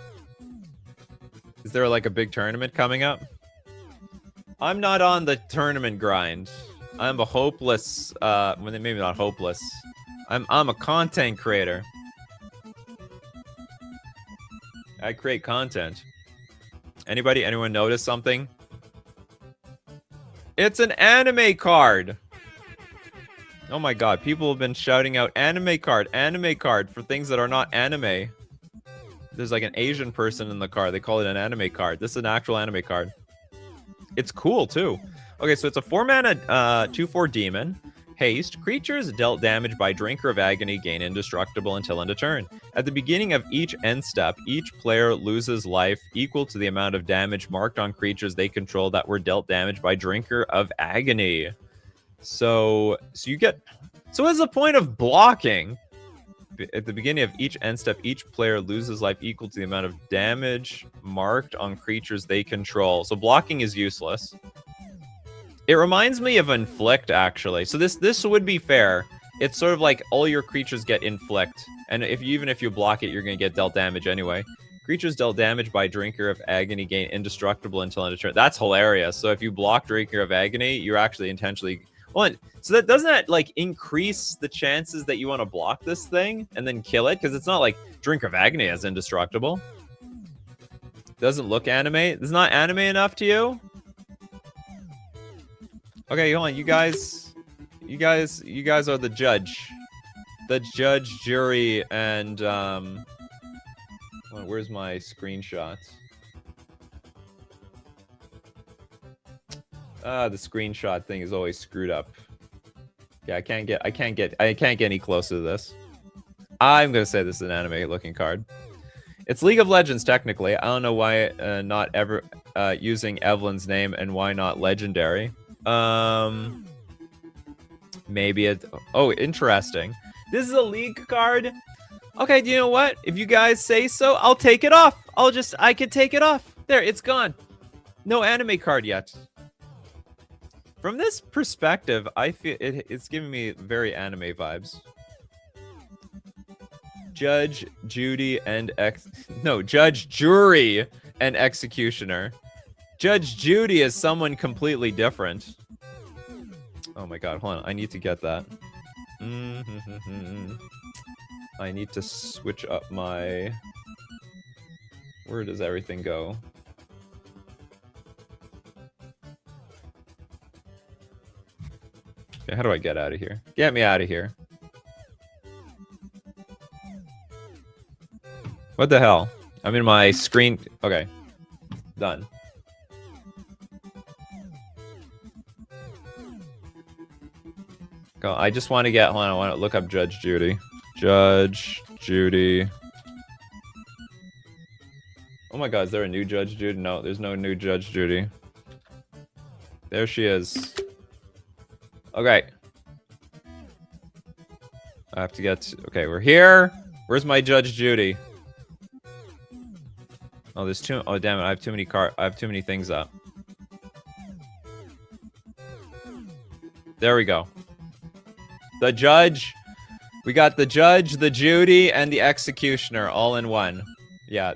Speaker 1: Is there like a big tournament coming up? I'm not on the tournament grind. I'm a hopeless, well, maybe not hopeless. I'm a content creator. I create content. Anyone notice something? It's an anime card. Oh my god, people have been shouting out anime card for things that are not anime. There's like an Asian person in the card. They call it an anime card. This is an actual anime card. It's cool too. Okay, so it's a 4-mana 2/4 demon. Haste. Creatures dealt damage by Drinker of Agony gain indestructible until end of turn. At the beginning of each end step, each player loses life equal to the amount of damage marked on creatures they control that were dealt damage by Drinker of Agony. So you get... So what's the point of blocking? At the beginning of each end step, each player loses life equal to the amount of damage marked on creatures they control. So blocking is useless. It reminds me of Inflict, actually. So this would be fair. It's sort of like all your creatures get Inflict. And even if you block it, you're going to get dealt damage anyway. Creatures dealt damage by Drinker of Agony gain indestructible until end of turn. That's hilarious. So if you block Drinker of Agony, you're actually intentionally... Well, so doesn't that like increase the chances that you want to block this thing and then kill it? Because it's not like Drinker of Agony is indestructible. Doesn't look anime. It's not anime enough to you? Okay, hold on. You guys are the judge. The judge, jury, and where's my screenshot? The screenshot thing is always screwed up. Yeah, I can't get any closer to this. I'm gonna say this is an anime looking card. It's League of Legends technically. I don't know why not ever using Evelyn's name and why not legendary. Maybe it... Oh, interesting. This is a League card. Okay, do you know what? If you guys say so, I'll take it off. I can take it off. There, it's gone. No anime card yet. From this perspective, I feel it's giving me very anime vibes. Judge, Judy, and Judge, Jury, and Executioner. Judge Judy is someone completely different. Oh my god, hold on. I need to get that. I need to switch up my... Where does everything go? Okay, how do I get out of here? Get me out of here. What the hell? I'm in my screen... Okay. Done. Go. I just want to get... Hold on, I want to look up Judge Judy. Judge Judy. Oh my god, is there a new Judge Judy? No, there's no new Judge Judy. There she is. Okay. I have to get... Okay, we're here. Where's my Judge Judy? Oh, there's too... Oh, damn it. I have too many I have too many things up. There we go. The Judge. We got the Judge, the Judy, and the Executioner all in one. Yeah,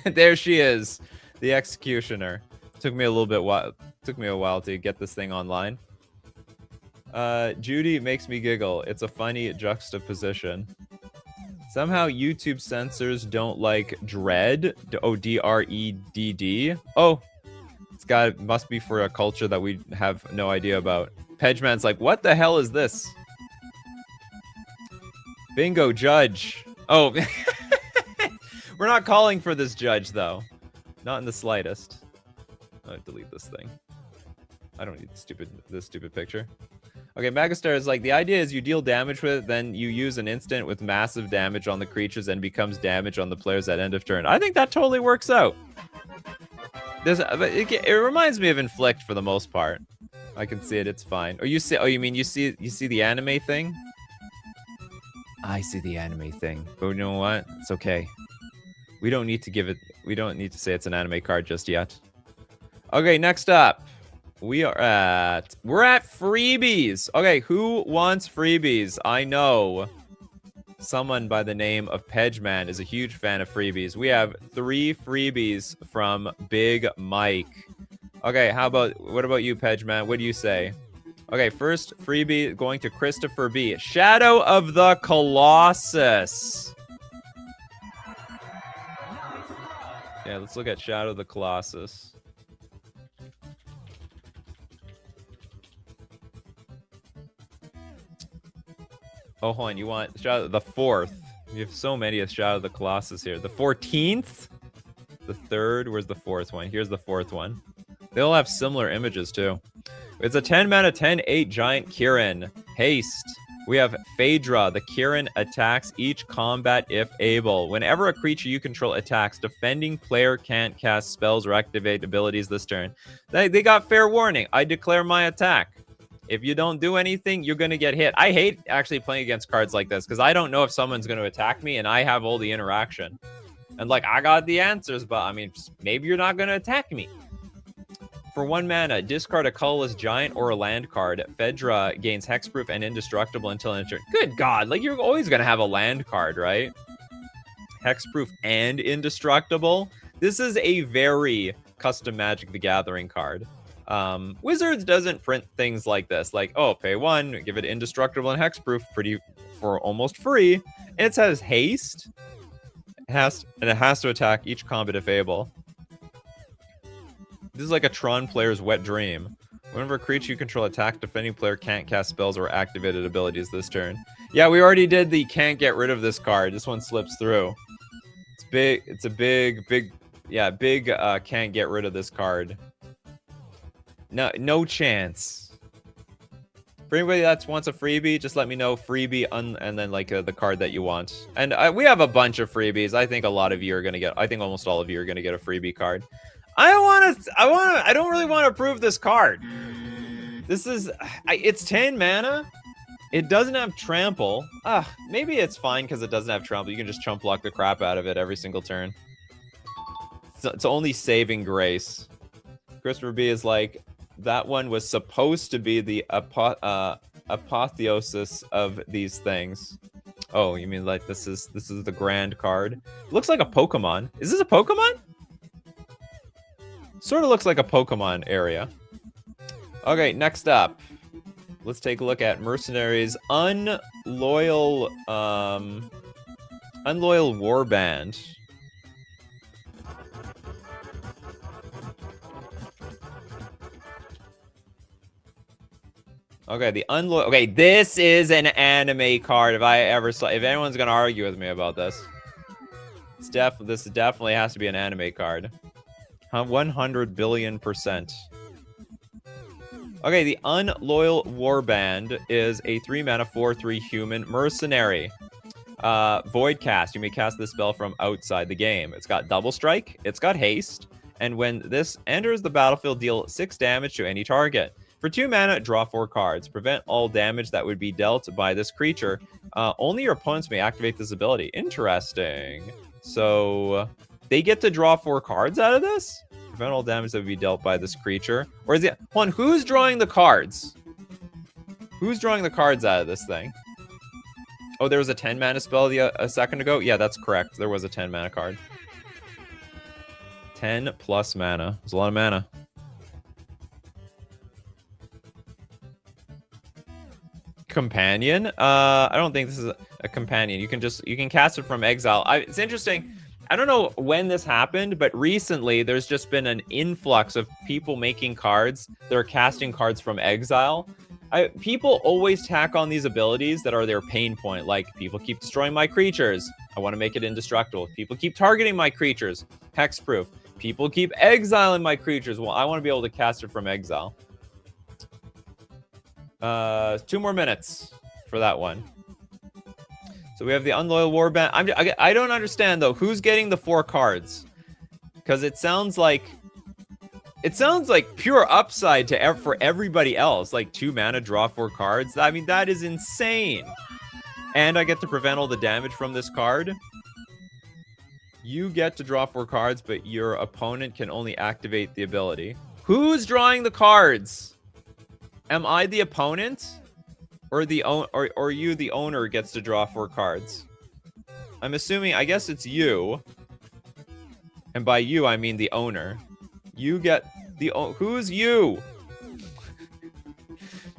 Speaker 1: there she is. The Executioner. Took me a while to get this thing online. Judy makes me giggle. It's a funny juxtaposition. Somehow YouTube censors don't like Dread. Oh, D-R-E-D-D. Oh, must be for a culture that we have no idea about. Pedgeman's like, what the hell is this? Bingo, Judge. Oh, we're not calling for this Judge though. Not in the slightest. Oh, delete this thing. I don't need this stupid picture. Okay, Magistar is like, the idea is you deal damage with it, then you use an instant with massive damage on the creatures and becomes damage on the players at end of turn. I think that totally works out. It reminds me of Inflict for the most part. I can see it, it's fine. Oh, you see? Oh, you mean you see the anime thing? I see the anime thing. But you know what? It's okay. We don't need to say it's an anime card just yet. Okay, next up. we're at freebies. Okay, who wants freebies? I know someone by the name of Pedgeman is a huge fan of freebies. We have 3 freebies from Big Mike. Okay, what about you, Pedgeman? What do you say? Okay, first freebie going to Christopher B. Shadow of the Colossus. Yeah, let's look at Shadow of the Colossus. Oh, hold on. You want Shadow the 4th. You have so many of Shadow of the Colossus here. The 14th? The 3rd? Where's the 4th one? Here's the 4th one. They all have similar images, too. It's a 10 mana, 10/8 giant Kirin. Haste. We have Phaedra. The Kirin attacks each combat if able. Whenever a creature you control attacks, defending player can't cast spells or activate abilities this turn. They got fair warning. I declare my attack. If you don't do anything, you're going to get hit. I hate actually playing against cards like this because I don't know if someone's going to attack me and I have all the interaction. And like, I got the answers, but I mean, maybe you're not going to attack me. For 1 mana, discard a colorless giant or a land card. Phaedra gains hexproof and indestructible until end of turn. Good God, like you're always going to have a land card, right? Hexproof and indestructible. This is a very custom Magic the Gathering card. Wizards doesn't print things like this. Like, oh, pay 1, give it indestructible and hexproof for almost free. And it says haste. It has to attack each combat if able. This is like a Tron player's wet dream. Whenever a creature you control attacks, defending player can't cast spells or activated abilities this turn. Yeah, we already did the can't get rid of this card. This one slips through. It's big. It's a big can't get rid of this card. No chance. For anybody that wants a freebie, just let me know freebie and then like the card that you want. And we have a bunch of freebies. I think a lot of you are gonna get. I think almost all of you are gonna get a freebie card. I don't really want to approve this card. This is, it's 10 mana. It doesn't have trample. Maybe it's fine because it doesn't have trample. You can just chump block the crap out of it every single turn. It's only saving grace. Christopher B is like, that one was supposed to be the apotheosis of these things. Oh, you mean like this is the grand card? Looks like a Pokemon. Is this a Pokemon? Sort of looks like a Pokemon area. Okay, next up. Let's take a look at Mercenaries' Unloyal Warband. Okay, the Unloyal... Okay, this is an anime card if I ever saw... If anyone's gonna argue with me about this. This definitely has to be an anime card. 100 billion%. Okay, the Unloyal Warband is a 3 mana 4/3 human mercenary. Void cast. You may cast this spell from outside the game. It's got double strike. It's got haste. And when this enters the battlefield, deal 6 damage to any target. For 2 mana, draw 4 cards. Prevent all damage that would be dealt by this creature. Only your opponents may activate this ability. Interesting. So... they get to draw 4 cards out of this? Prevent all damage that would be dealt by this creature. Or is it... Hold on, who's drawing the cards? Who's drawing the cards out of this thing? Oh, there was a 10 mana spell a second ago? Yeah, that's correct. There was a 10 mana card. 10 plus mana. There's a lot of mana. Companion? I don't think this is a companion. You can cast it from exile. It's interesting. I don't know when this happened, but recently there's just been an influx of people making cards that are casting cards from exile. People always tack on these abilities that are their pain point, like people keep destroying my creatures. I want to make it indestructible. People keep targeting my creatures. Hexproof. People keep exiling my creatures. Well, I want to be able to cast it from exile. 2 more minutes for that one. So we have the Unloyal Warband. I don't understand, though. Who's getting the 4 cards? Because it sounds like pure upside for everybody else. Like 2 mana, draw 4 cards. I mean, that is insane. And I get to prevent all the damage from this card. You get to draw 4 cards, but your opponent can only activate the ability. Who's drawing the cards? Am I the opponent? Or you, the owner, gets to draw 4 cards? I'm assuming, I guess it's you. And by you, I mean the owner. You get the... Who's you?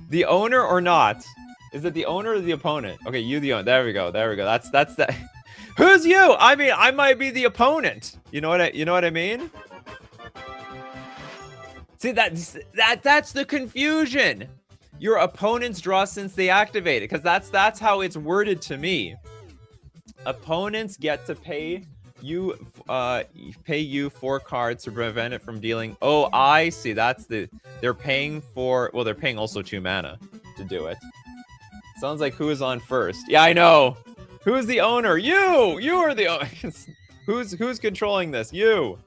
Speaker 1: The owner or not? Is it the owner or the opponent? Okay, you the owner. There we go. There we go. That's that. Who's you? I mean, I might be the opponent. You know what I mean? See, that's the confusion. Your opponents draw since they activate it, because that's how it's worded to me. Opponents get to pay you 4 cards to prevent it from dealing. Oh, I see. They're paying for, well, they're paying also 2 mana to do it. Sounds like who is on first? Yeah, I know. Who's the owner? You are the owner. Who's controlling this? You.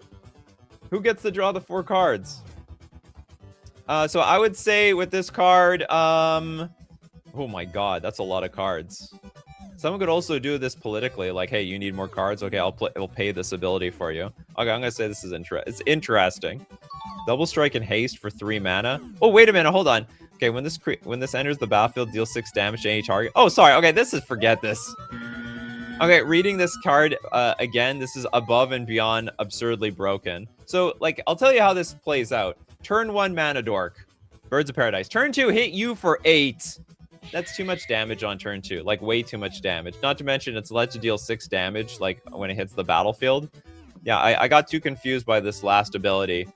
Speaker 1: Who gets to draw the 4 cards? So I would say with this card, oh my god, that's a lot of cards. Someone could also do this politically, like, hey, you need more cards? Okay, I'll pay this ability for you. Okay, I'm gonna say this is it's interesting. Double strike and haste for 3 mana. Oh, wait a minute, hold on. Okay, when this enters the battlefield, deal 6 damage to any target. Oh, sorry. Okay, forget this. Okay, reading this card again, this is above and beyond absurdly broken. So, like, I'll tell you how this plays out. Turn 1, Mana Dork. Birds of Paradise. Turn 2, hit you for 8. That's too much damage on turn 2. Like, way too much damage. Not to mention, it's let to deal 6 damage, like, when it hits the battlefield. Yeah, I got too confused by this last ability.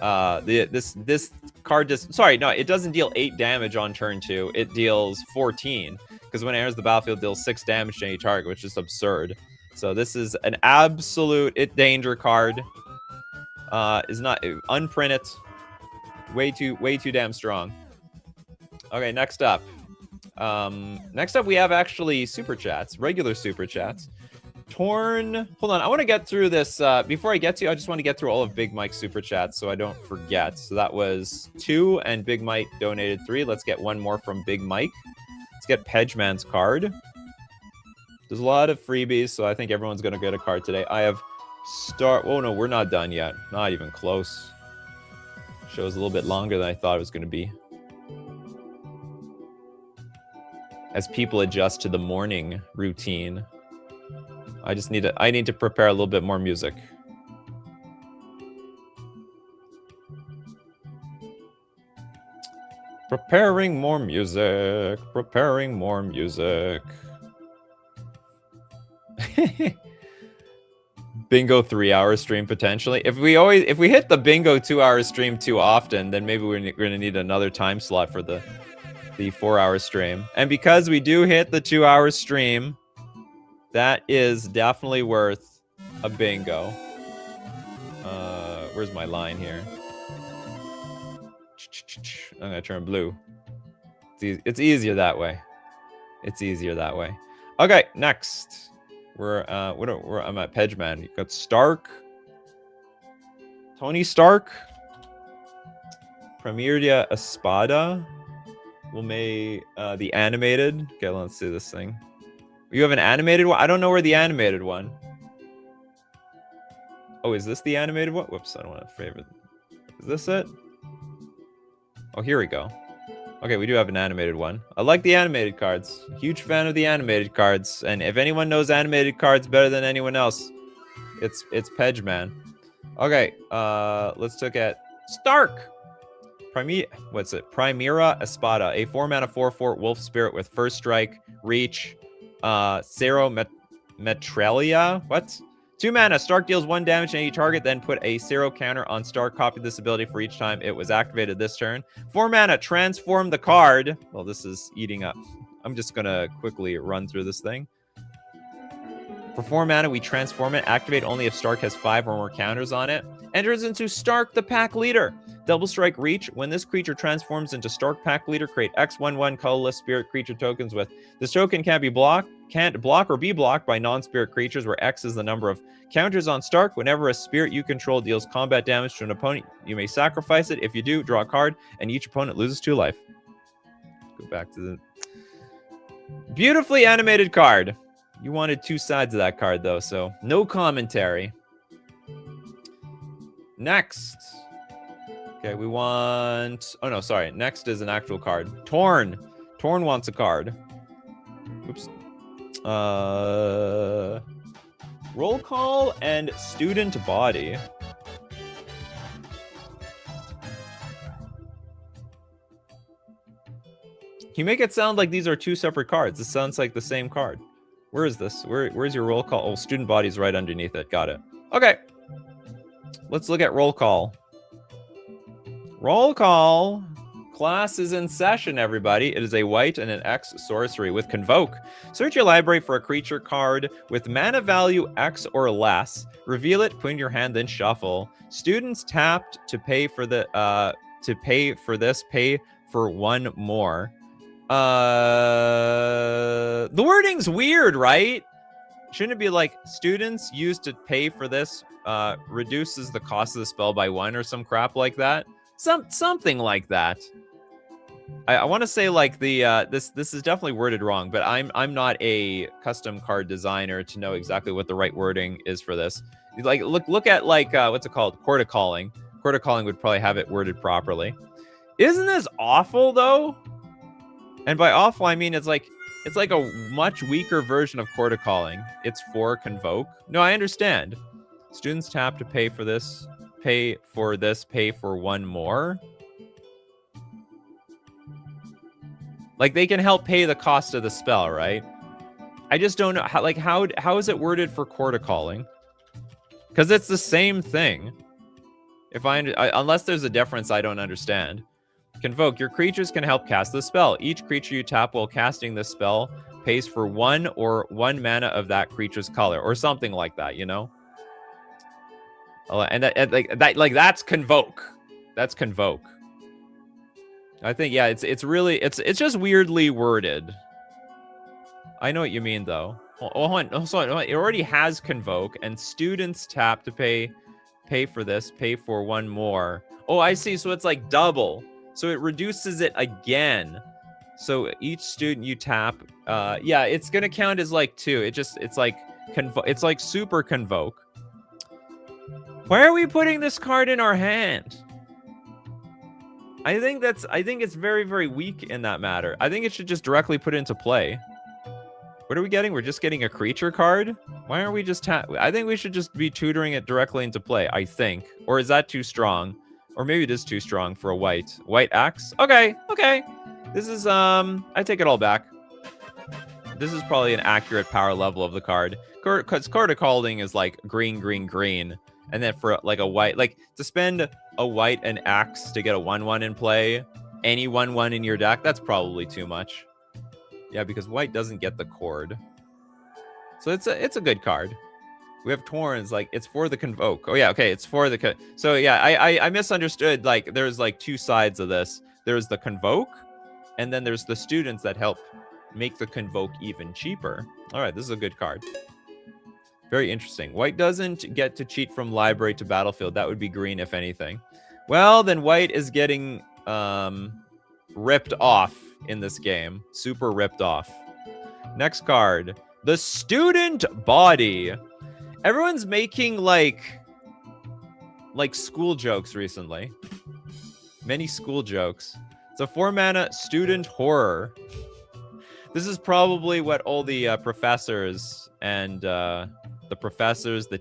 Speaker 1: This card just... Sorry, no, it doesn't deal 8 damage on turn 2. It deals 14. Because when it enters the battlefield, it deals 6 damage to any target, which is absurd. So this is an absolute danger card. Is not... Unprint it. Way too damn strong. Okay, next up. Next up, we have actually super chats, regular super chats. Torn. Hold on, I want to get through this. Before I get to you, I just want to get through all of Big Mike's super chats so I don't forget. So that was 2, and Big Mike donated 3. Let's get one more from Big Mike. Let's get Pedgeman's card. There's a lot of freebies, so I think everyone's going to get a card today. I have Oh, no, we're not done yet. Not even close. Show's a little bit longer than I thought it was going to be. As people adjust to the morning routine, I need to prepare a little bit more music. Preparing more music. Preparing more music. Bingo 3-hour stream potentially. If we hit the bingo 2-hour stream too often, then maybe we're gonna need another time slot for the 4-hour stream. And because we do hit the 2-hour stream, that is definitely worth a bingo. Where's my line here? I'm gonna turn blue. It's easier that way. It's easier that way. Okay, next. I'm at Pedgeman. You've got Stark. Tony Stark. Premieria Espada. We'll make the animated. Okay, let's see this thing. You have an animated one? I don't know where the animated one. Oh, is this the animated one? Whoops, I don't want to favorite. Is this it? Oh, here we go. Okay, we do have an animated one. I like the animated cards. Huge fan of the animated cards. And if anyone knows animated cards better than anyone else, it's Pedgeman. Okay, let's look at Stark. What's it? Primera Espada. A 4-mana 4/4 wolf spirit with first strike, reach, Cero Metralia. What? 2 mana. Stark deals 1 damage to any target, then put a Cero counter on Stark. Copy this ability for each time it was activated this turn. 4 mana. Transform the card. Well, this is eating up. I'm just going to quickly run through this thing. For 4 mana, we transform it. Activate only if Stark has 5 or more counters on it. Enters into Stark, the pack leader. Double strike reach. When this creature transforms into Stark pack leader, create X/1/1 colorless spirit creature tokens with. This token can't block or be blocked by non-spirit creatures, where X is the number of counters on Stark. Whenever a spirit you control deals combat damage to an opponent, you may sacrifice it. If you do, draw a card, and each opponent loses 2 life. Go back to the beautifully animated card. You wanted 2 sides of that card, though, so no commentary. Next. Okay, we want... Oh, no, sorry. Next is an actual card. Torn. Torn wants a card. Oops. Roll call and student body. You make it sound like these are two separate cards. This sounds like the same card. Where is this? Where's your roll call? Oh, student body's right underneath it. Got it. Okay. Let's look at roll call. Roll call. Class is in session, everybody. It is a white and an X sorcery with Convoke. Search your library for a creature card with mana value X or less. Reveal it, put in your hand, then shuffle. Students tapped to pay for the pay for one more. The wording's weird, right? Shouldn't it be like students used to pay for this reduces the cost of the spell by 1 or some crap like that? Something like that. I want to say like the this is definitely worded wrong, but I'm not a custom card designer to know exactly what the right wording is for this. Like look at like what's it called? Court of Calling. Court of Calling would probably have it worded properly. Isn't this awful though? And by awful I mean it's like a much weaker version of Court of Calling. It's for Convoke. No, I understand. Students tap to pay for this, pay for one more. Like they can help pay the cost of the spell, right? I just don't know how is it worded for Court of Calling? Because it's the same thing. If unless there's a difference, I don't understand. Convoke. Your creatures can help cast the spell. Each creature you tap while casting this spell pays for 1 or 1 mana of that creature's color, or something like that. You know. And that's Convoke. That's Convoke. I think yeah, it's just weirdly worded. I know what you mean though. Hold on. It already has Convoke, and students tap to pay for this, pay for 1 more. Oh, I see. So it's like double. So it reduces it again. So each student you tap, yeah, it's gonna count as like 2. It's like super Convoke. Why are we putting this card in our hand? I think it's very, very weak in that matter. I think it should just directly put it into play. What are we getting? We're just getting a creature card? Why aren't we just I think we should just be tutoring it directly into play, I think. Or is that too strong? Or maybe it is too strong for a white. White axe? Okay. This is, I take it all back. This is probably an accurate power level of the card. Because Court of Calling is like green. And then for like a white, like to spend a white and axe to get a 1/1 in play, any 1/1 in your deck, that's probably too much. Yeah, because white doesn't get the cord. So it's a good card. We have Torns, like it's for the Convoke. Oh yeah, okay, it's for the so yeah, I misunderstood. Like there's like 2 sides of this. There's the Convoke, and then there's the students that help make the Convoke even cheaper. All right, this is a good card. Very interesting. White doesn't get to cheat from library to battlefield. That would be green, if anything. Well, then white is getting ripped off in this game. Super ripped off. Next card. The Student Body. Everyone's making like school jokes recently. Many school jokes. It's a 4-mana student horror. This is probably what all the professors and the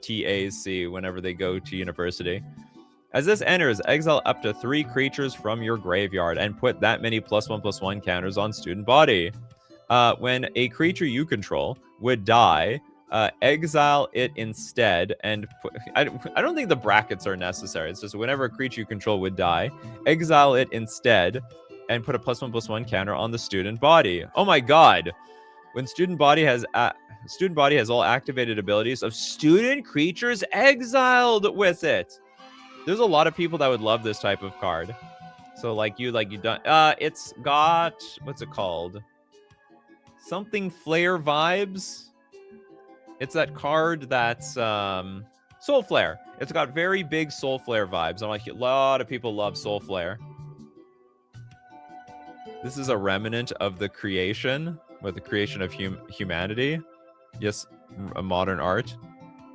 Speaker 1: TAs see whenever they go to university. As this enters, exile up to 3 creatures from your graveyard and put that many +1/+1 counters on Student Body. When a creature you control would die, exile it instead and put, I don't think the brackets are necessary. It's just whenever a creature you control would die, exile it instead and put a +1/+1 counter on the Student Body. Oh my god. When Student Body has all activated abilities of student creatures exiled with it. There's a lot of people that would love this type of card. So like you don't it's got, what's it called? Something Flare vibes. It's that card that's Soul Flare. It's got very big Soul Flare vibes. I'm like, a lot of people love Soul Flare. This is a remnant of the creation, with the creation of humanity. Yes, a modern art.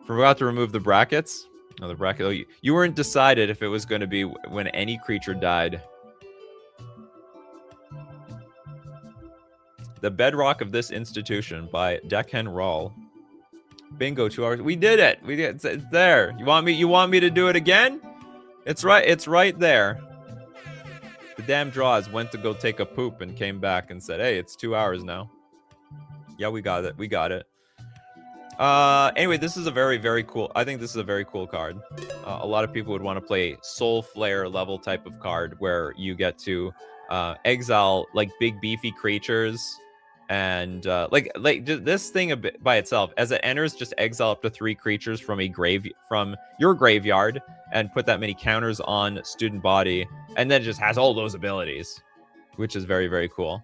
Speaker 1: Forgot to remove the brackets. Oh, the bracket. Oh, you weren't decided if it was going to be when any creature died. The bedrock of this institution by Deccan Rawl. Bingo, 2 hours. We did it. We did. It's there. You want me to do it again? It's right. It's right there. The damn draws went to go take a poop and came back and said, "Hey, it's 2 hours now." Yeah, we got it. We got it. Anyway, this is a very, very cool. I think this is a very cool card. A lot of people would want to play Soul Flare level type of card where you get to exile like big beefy creatures, and like this thing a bit by itself as it enters, just exile up to 3 creatures from your graveyard and put that many counters on Student Body, and then it just has all those abilities, which is very, very cool.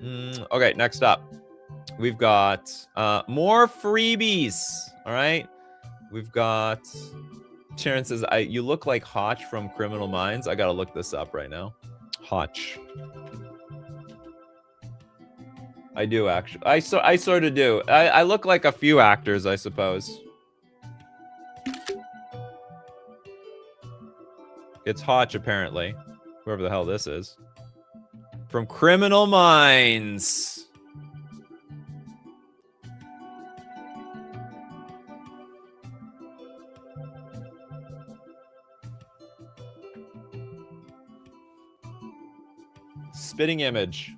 Speaker 1: Okay, next up. We've got more freebies. All right. We've got Sharon says, you look like Hotch from Criminal Minds. I got to look this up right now. Hotch. I do, actually. I sort of do. I look like a few actors, I suppose. It's Hotch, apparently. Whoever the hell this is. From Criminal Minds. Spitting image.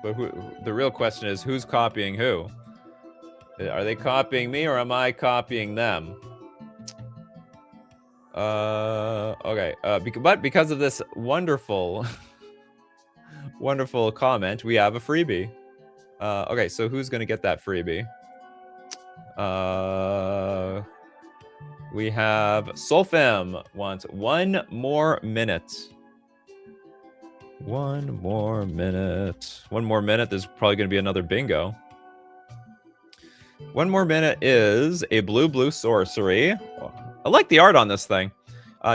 Speaker 1: But the real question is, who's copying who? Are they copying me or am I copying them? Okay. But because of this wonderful, wonderful comment, we have a freebie. Okay, so who's gonna get that freebie? We have Solfem wants 1 more minute. 1 more minute. 1 more minute. There's probably going to be another bingo. 1 more minute is a blue sorcery. I like the art on this thing.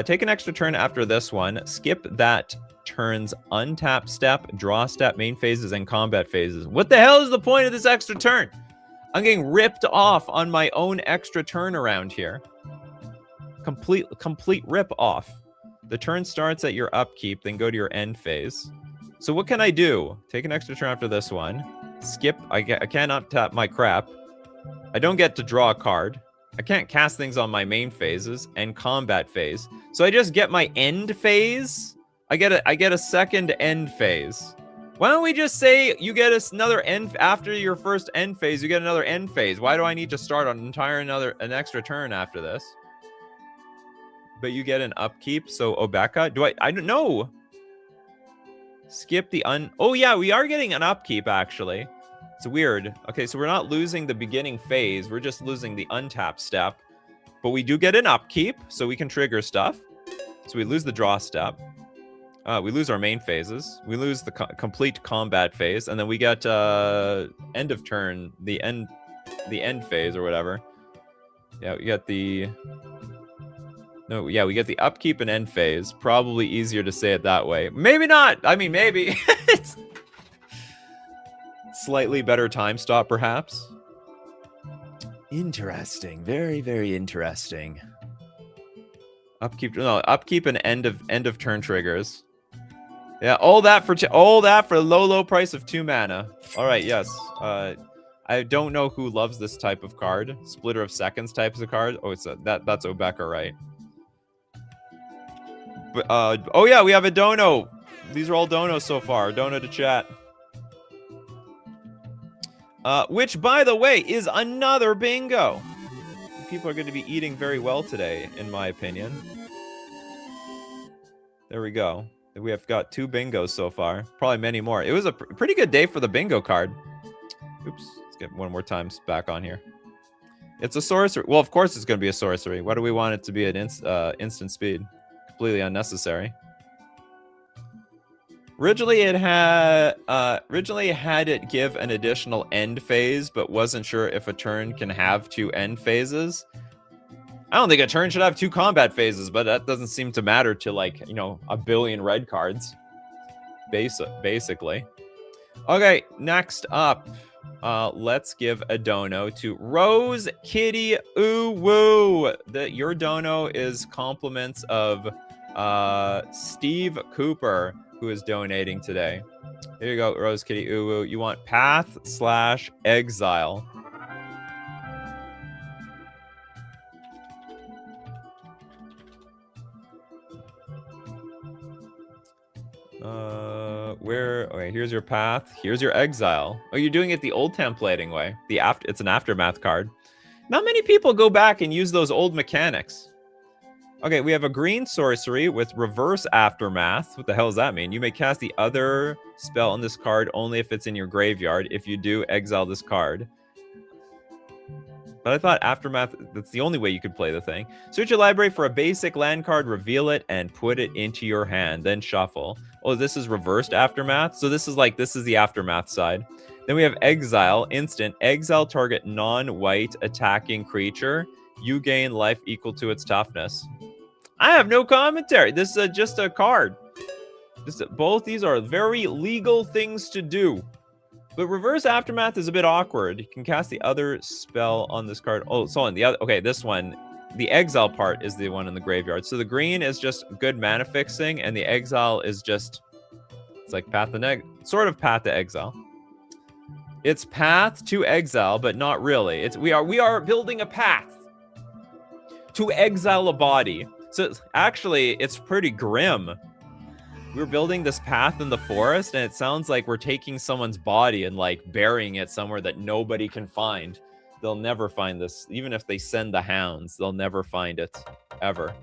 Speaker 1: Take an extra turn after this one. Skip that turn's untap step, draw step, main phases, and combat phases. What the hell is the point of this extra turn? I'm getting ripped off on my own extra turn around here. Complete rip off. The turn starts at your upkeep, then go to your end phase. So what can I do? Take an extra turn after this one. Skip. I cannot tap my crap. I don't get to draw a card. I can't cast things on my main phases and combat phase. So I just get my end phase. I get a second end phase. Why don't we just say you get another end after your first end phase? You get another end phase. Why do I need to start an extra turn after this? But you get an upkeep, so Obeka. I don't know. Skip the Oh yeah, we are getting an upkeep actually. It's weird. Okay, so we're not losing the beginning phase. We're just losing the untap step. But we do get an upkeep, so we can trigger stuff. So we lose the draw step. We lose our main phases. We lose the complete combat phase, and then we get end of turn, the end phase or whatever. Yeah, we get the. No, yeah, we get the upkeep and end phase. Probably easier to say it that way. Maybe not. I mean, maybe. Slightly better time stop, perhaps. Interesting. Very, very interesting. Upkeep and end of turn triggers. Yeah, all that for the low price of 2 mana. All right, yes. I don't know who loves this type of card. Splitter of Seconds types of card. Oh, that's Obeka, right? But, oh yeah, we have a dono. These are all donos so far. Dono to chat. Which, by the way, is another bingo. People are going to be eating very well today, in my opinion. There we go. We have got 2 bingos so far. Probably many more. It was a pretty good day for the bingo card. Oops. Let's get one more time back on here. It's a sorcery. Well, of course it's going to be a sorcery. Why do we want it to be an instant speed? Completely unnecessary. Originally it had it give an additional end phase, but wasn't sure if a turn can have 2 end phases. I don't think a turn should have 2 combat phases, but that doesn't seem to matter to, like, you know, a billion red cards. Basically. Okay, next up. Let's give a dono to Rose Kitty Ooh Woo. Your dono is compliments of Steve Cooper, who is donating today. Here you go, Rose Kitty Ooh Woo. You want Path/Exile. Okay, here's your Path. Here's your Exile. Oh, you're doing it the old templating way. It's an Aftermath card. Not many people go back and use those old mechanics. Okay, we have a green sorcery with reverse Aftermath. What the hell does that mean? You may cast the other spell on this card only if it's in your graveyard. If you do, exile this card. But I thought Aftermath, that's the only way you could play the thing. Search your library for a basic land card, reveal it, and put it into your hand. Then shuffle. Oh, this is reversed Aftermath? So this is the Aftermath side. Then we have Exile, instant. Exile target non-white attacking creature. You gain life equal to its toughness. I have no commentary. This is just a card. Both these are very legal things to do. But reverse Aftermath is a bit awkward. You can cast the other spell on this card. Oh, so on the other. Okay, this one. The exile part is the one in the graveyard. So the green is just good mana fixing, and the exile is just, it's like sort of path to exile. It's path to exile, but not really. We are building a path to exile a body. So actually, it's pretty grim. We're building this path in the forest, and it sounds like we're taking someone's body and like burying it somewhere that nobody can find. They'll never find this. Even if they send the hounds, they'll never find it, ever.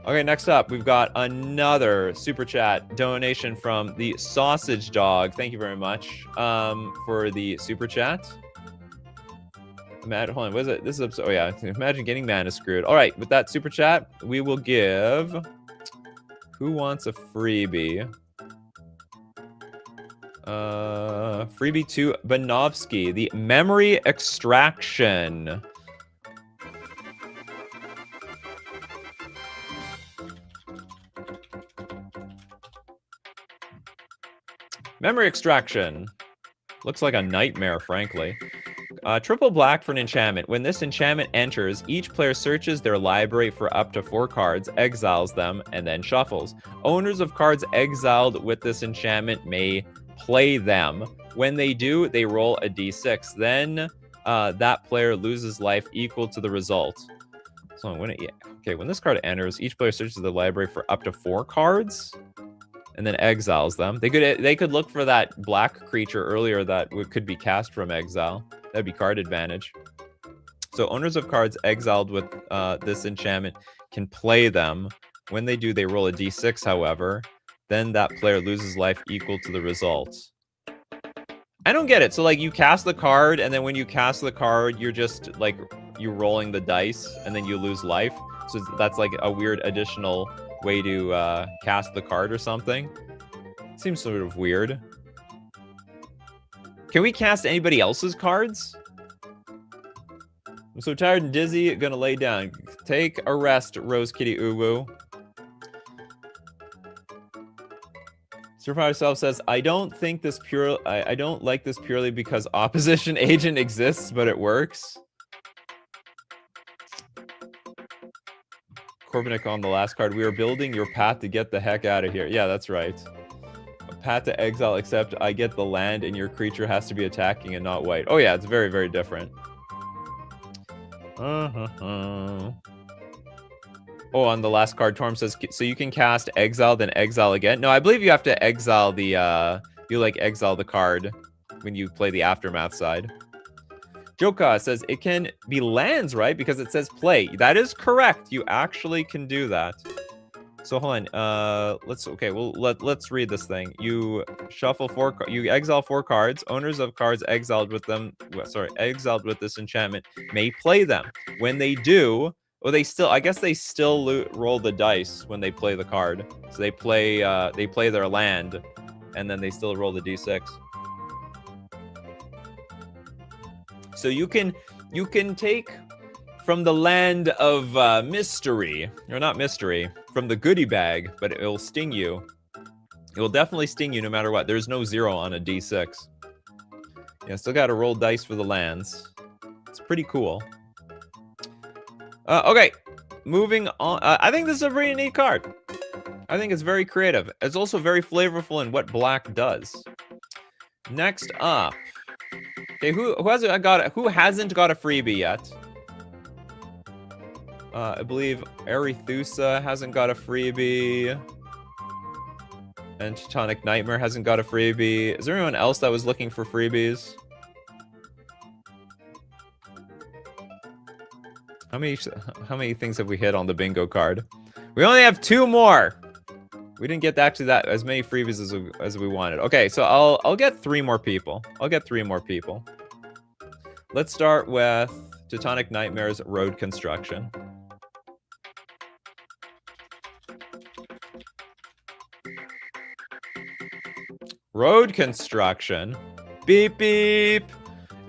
Speaker 1: Okay, next up, we've got another Super Chat donation from the Sausage Dog. Thank you very much for the Super Chat. Hold on, what is it? This is, oh yeah, imagine getting mana screwed. All right, with that Super Chat, we will give... Who wants a freebie? Freebie to Banovsky, the Memory Extraction. Memory Extraction. Looks like a nightmare, frankly. Triple black for an enchantment. When this enchantment enters, each player searches their library for up to 4 cards, exiles them, and then shuffles. Owners of cards exiled with this enchantment may play them. When they do, they roll a d6. Then that player loses life equal to the result. So when this card enters, each player searches the library for up to 4 cards, and then exiles them. They could look for that black creature earlier that could be cast from exile. That'd be card advantage. So owners of cards exiled with this enchantment can play them. When they do, they roll a d6, however. Then that player loses life equal to the results. I don't get it. So, like, you cast the card, and then when you cast the card, you're just, like, you're rolling the dice, and then you lose life. So that's, like, a weird additional way to cast the card or something. Seems sort of weird. Can we cast anybody else's cards? I'm so tired and dizzy, gonna lay down. Take a rest, Rose Kitty Uwu. Survivor Self says, I don't like this purely because opposition agent exists, but it works. Corbinik on the last card. We are building your path to get the heck out of here. Yeah, that's right. Path to exile, except I get the land and your creature has to be attacking and not white. Oh yeah, it's very, very different. Oh, on the last card, Torm says, so you can cast exile, then exile again? No, I believe you have to exile the, exile the card when you play the Aftermath side. Joka says, it can be lands, right? Because it says play. That is correct. You actually can do that. So hold on, let's read this thing. You shuffle you exile 4 cards. Owners of cards exiled with this enchantment may play them. When they do, I guess they still roll the dice when they play the card. So they play their land, and then they still roll the d6. So you can take from the land of mystery, or not mystery, from the goodie bag, but it will sting you. It will definitely sting you no matter what. There's no 0 on a d6. Yeah, still got to roll dice for the lands. It's pretty cool. Okay, moving on. I think this is a pretty neat card. I think it's very creative. It's also very flavorful in what black does. Next up. Okay, who hasn't got a freebie yet? I believe Arethusa hasn't got a freebie. And Teutonic Nightmare hasn't got a freebie. Is there anyone else that was looking for freebies? How many things have we hit on the bingo card? We only have 2 more. We didn't get actually that as many freebies as we wanted. Okay, so I'll get 3 more people. Let's start with Teutonic Nightmare's Road Construction. Road Construction. Beep, beep.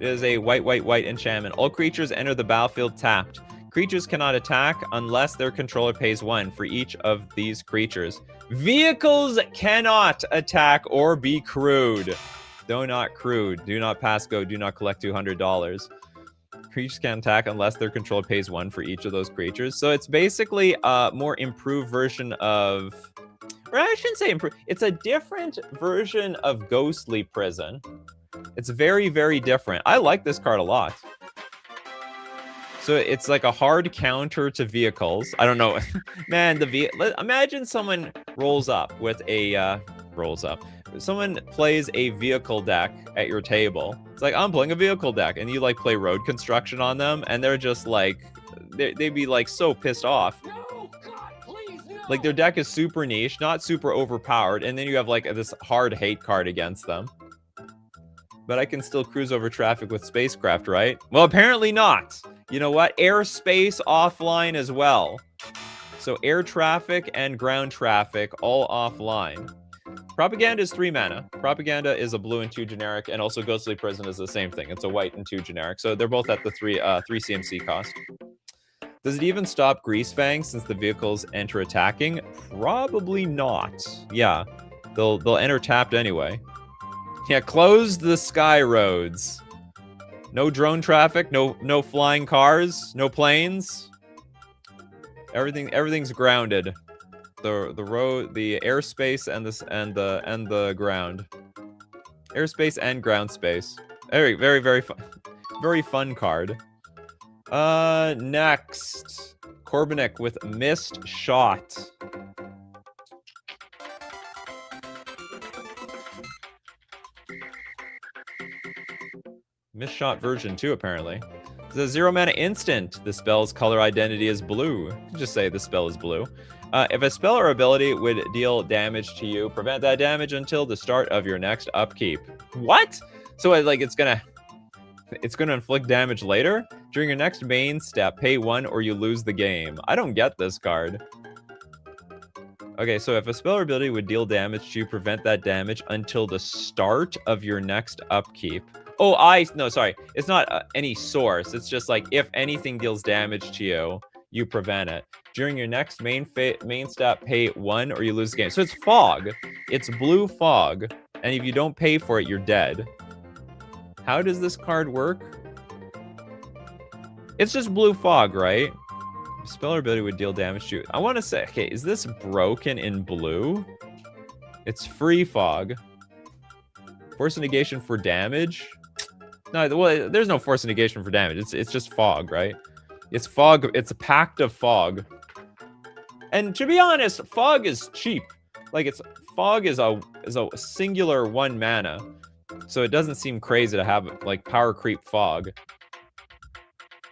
Speaker 1: It is a white enchantment. All creatures enter the battlefield tapped. Creatures cannot attack unless their controller pays 1 for each of these creatures. Vehicles cannot attack or be crewed. Though not crewed. Do not pass go. Do not collect $200. Creatures can attack unless their controller pays 1 for each of those creatures. So it's basically a more improved version of... Or I shouldn't say improved. It's a different version of Ghostly Prison. It's very, very different. I like this card a lot. So it's like a hard counter to vehicles. I don't know. Man, imagine someone rolls up with a... Someone plays a vehicle deck at your table. It's like, I'm playing a vehicle deck. And you, like, play Road Construction on them. And they're just, like... They'd be, like, so pissed off. No, God, please, no. Like, their deck is super niche, not super overpowered. And then you have, like, this hard hate card against them. But I can still cruise over traffic with spacecraft, right? Well, apparently not. You know what? Airspace offline as well. So air traffic and ground traffic all offline. Propaganda is 3 mana. Propaganda is a blue and 2 generic, and also Ghostly Prison is the same thing. It's a white and 2 generic. So they're both at the 3 CMC cost. Does it even stop Greasefang since the vehicles enter attacking? Probably not. Yeah, they'll enter tapped anyway. Yeah, close the sky roads. No drone traffic, no flying cars, no planes. Everything's grounded. The road, the airspace, and the ground. Airspace and ground space. Very fun. Very fun card. Next. Corbinek with Missed Shot. Missed Shot version 2, apparently. It's a 0 mana instant. The spell's color identity is blue. You can just say the spell is blue. If a spell or ability would deal damage to you, prevent that damage until the start of your next upkeep. What? So like it's gonna inflict damage later? During your next main step, pay 1 or you lose the game. I don't get this card. Okay, so if a spell or ability would deal damage to you, prevent that damage until the start of your next upkeep. Oh, no, sorry. It's not any source. It's just like if anything deals damage to you, you prevent it. During your next main step, pay 1 or you lose the game. So it's fog. It's blue fog. And if you don't pay for it, you're dead. How does this card work? It's just blue fog, right? Spell or ability would deal damage to you. I want to say, okay, is this broken in blue? It's free fog. Force of negation for damage? No, well, there's no force of negation for damage. It's just fog, right? It's fog. It's a pact of fog. And to be honest, fog is cheap. Like fog is a singular 1 mana. So it doesn't seem crazy to have like power creep fog.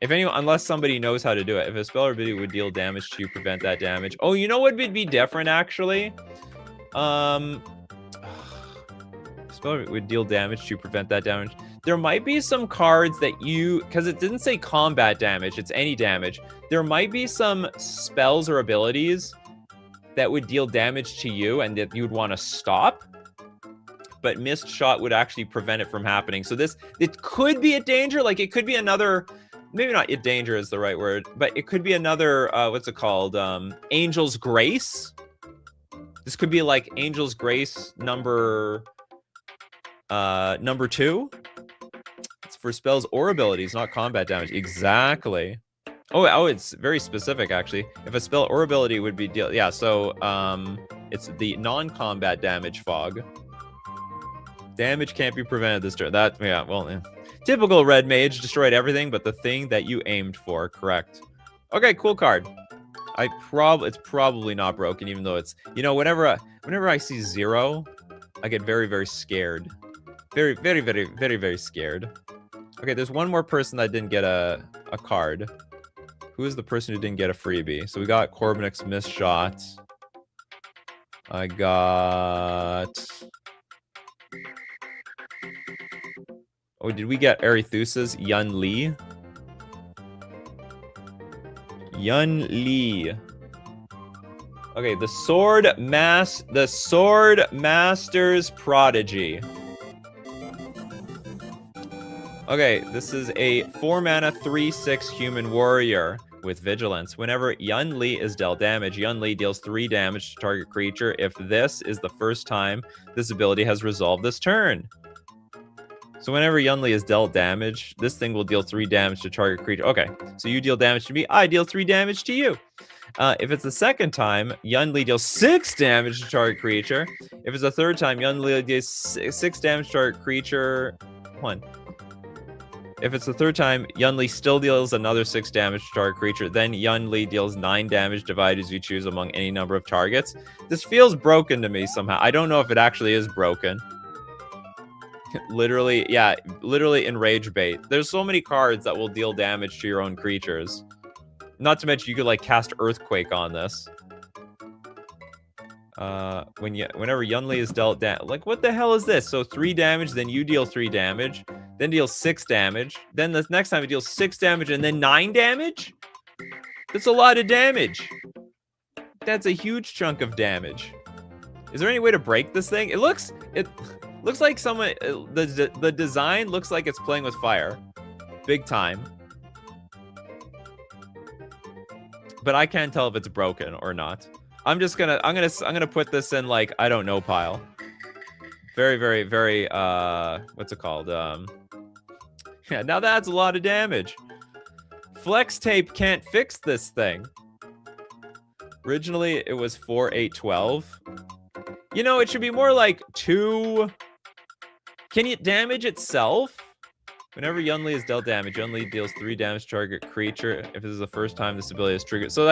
Speaker 1: If anyone, unless somebody knows how to do it, if a spell or ability would deal damage to you, prevent that damage. Oh, you know what would be different actually? Spell would deal damage to prevent that damage. There might be some cards that you, because it didn't say combat damage, it's any damage. There might be some spells or abilities that would deal damage to you and that you would want to stop. But Missed Shot would actually prevent it from happening. So it could be a danger. Like it could be another, maybe not danger is the right word, but it could be another, what's it called? Angel's Grace. This could be like Angel's Grace number 2. for spells or abilities, not combat damage. Exactly. Oh, it's very specific, actually. If a spell or ability would be deal... Yeah, so, it's the non-combat damage fog. Damage can't be prevented this turn. That, yeah, well, yeah. Typical red mage, destroyed everything but the thing that you aimed for. Correct. Okay, cool card. It's probably not broken, even though it's... You know, whenever I see 0, I get very, very scared. Very, very, very, very, very scared. Okay, there's one more person that didn't get a card. Who is the person who didn't get a freebie? So we got Corbinick's missed shot. I got... Oh, did we get Arethusa's Yun Lee? Yun Lee. Okay, the Sword Master's Prodigy. Okay, this is a 4-mana 3/6 human warrior with vigilance. Whenever Yun Li is dealt damage, Yun Li deals 3 damage to target creature if this is the first time this ability has resolved this turn. So whenever Yun Li is dealt damage, this thing will deal 3 damage to target creature. Okay, so you deal damage to me, I deal 3 damage to you. If it's the second time, Yun Li deals 6 damage to target creature. If it's the third time, Yun Li deals 6 damage to target creature. If it's the third time, Yun Li still deals another 6 damage to target creature. Then Yun Li deals 9 damage divided as you choose among any number of targets. This feels broken to me somehow. I don't know if it actually is broken. Literally, yeah, literally enrage bait. There's so many cards that will deal damage to your own creatures. Not to mention you could like cast Earthquake on this. Whenever Yun Li is dealt damage, like what the hell is this? So 3 damage, then you deal 3 damage, then deal 6 damage, then the next time it deals 6 damage and then 9 damage? That's a lot of damage. That's a huge chunk of damage. Is there any way to break this thing? It looks like someone, the design looks like it's playing with fire. Big time. But I can't tell if it's broken or not. I'm gonna put this in like, I don't know pile. Very, very, very, what's it called? Yeah, now that's a lot of damage. Flex tape can't fix this thing. Originally, it was 4, 8, 12. You know, it should be more like 2. Can it damage itself? Whenever Yun Li is dealt damage, Yun Li deals 3 damage to target creature if this is the first time this ability is triggered. So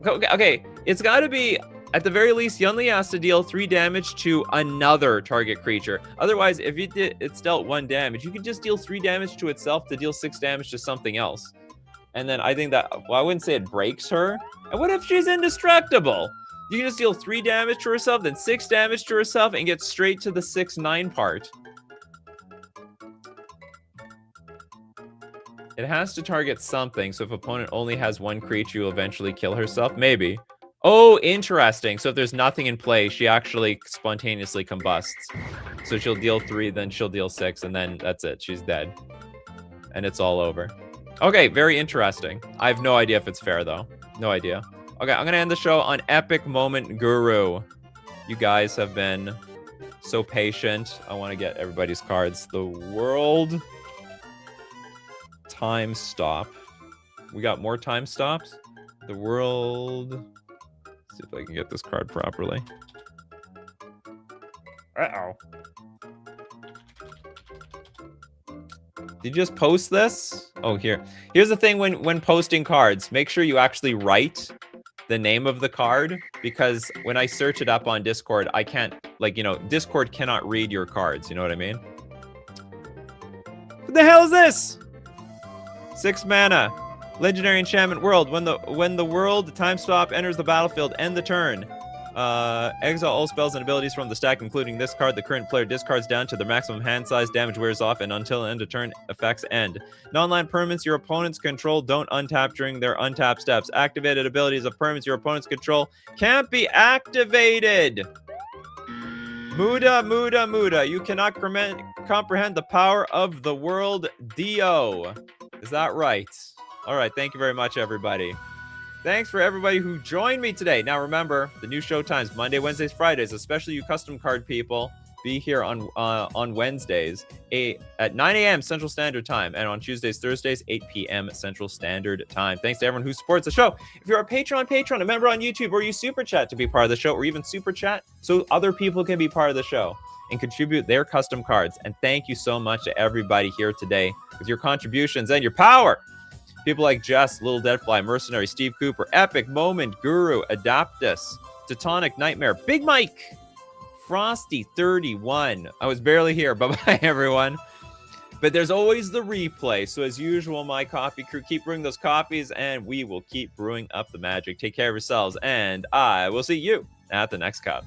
Speaker 1: okay, it's got to be, at the very least, Yun Li has to deal 3 damage to another target creature. Otherwise, if it's dealt 1 damage, you can just deal 3 damage to itself to deal 6 damage to something else. And then I think that, well, I wouldn't say it breaks her. And what if she's indestructible? You can just deal 3 damage to herself, then 6 damage to herself, and get straight to the 6/9 part. It has to target something, so if opponent only has 1 creature, you'll eventually kill herself. Maybe. Oh, interesting. So if there's nothing in play, she actually spontaneously combusts. So she'll deal 3, then she'll deal 6, and then that's it. She's dead. And it's all over. Okay, very interesting. I have no idea if it's fair, though. No idea. Okay, I'm going to end the show on Epic Moment Guru. You guys have been so patient. I want to get everybody's cards. The World Time Stop. We got more time stops? The World... Let's see if I can get this card properly. Uh-oh. Did you just post this? Oh, here. Here's the thing when posting cards. Make sure you actually write the name of the card, because when I search it up on Discord, I can't, like, you know, Discord cannot read your cards. You know what I mean? What the hell is this? 6 mana. Legendary Enchantment World. When the world time stop enters the battlefield, end the turn. Exile all spells and abilities from the stack, including this card. The current player discards down to their maximum hand size. Damage wears off, and until end of turn, effects end. Non-land permanents your opponents control don't untap during their untap steps. Activated abilities of permanents your opponents control can't be activated. Muda, Muda, Muda. You cannot comprehend the power of the world, Dio. Is that right? All right, thank you very much, everybody. Thanks for everybody who joined me today. Now remember, the new show times, Monday, Wednesdays, Fridays, especially you custom card people. be here on Wednesdays at 9 a.m. Central Standard Time, and on Tuesdays, Thursdays, 8 p.m. Central Standard Time. Thanks to everyone who supports the show. If you're a patron, a member on YouTube, or you super chat to be part of the show, or even super chat so other people can be part of the show and contribute their custom cards. And thank you so much to everybody here today with your contributions and your power. People like Jess, Little Deadfly, Mercenary, Steve Cooper, Epic, Moment, Guru, Adaptus, Teutonic Nightmare, Big Mike, Frosty 31. I was barely here. Bye-bye, everyone. But there's always the replay. So as usual, my coffee crew, keep brewing those coffees, and we will keep brewing up the magic. Take care of yourselves, and I will see you at the next cup.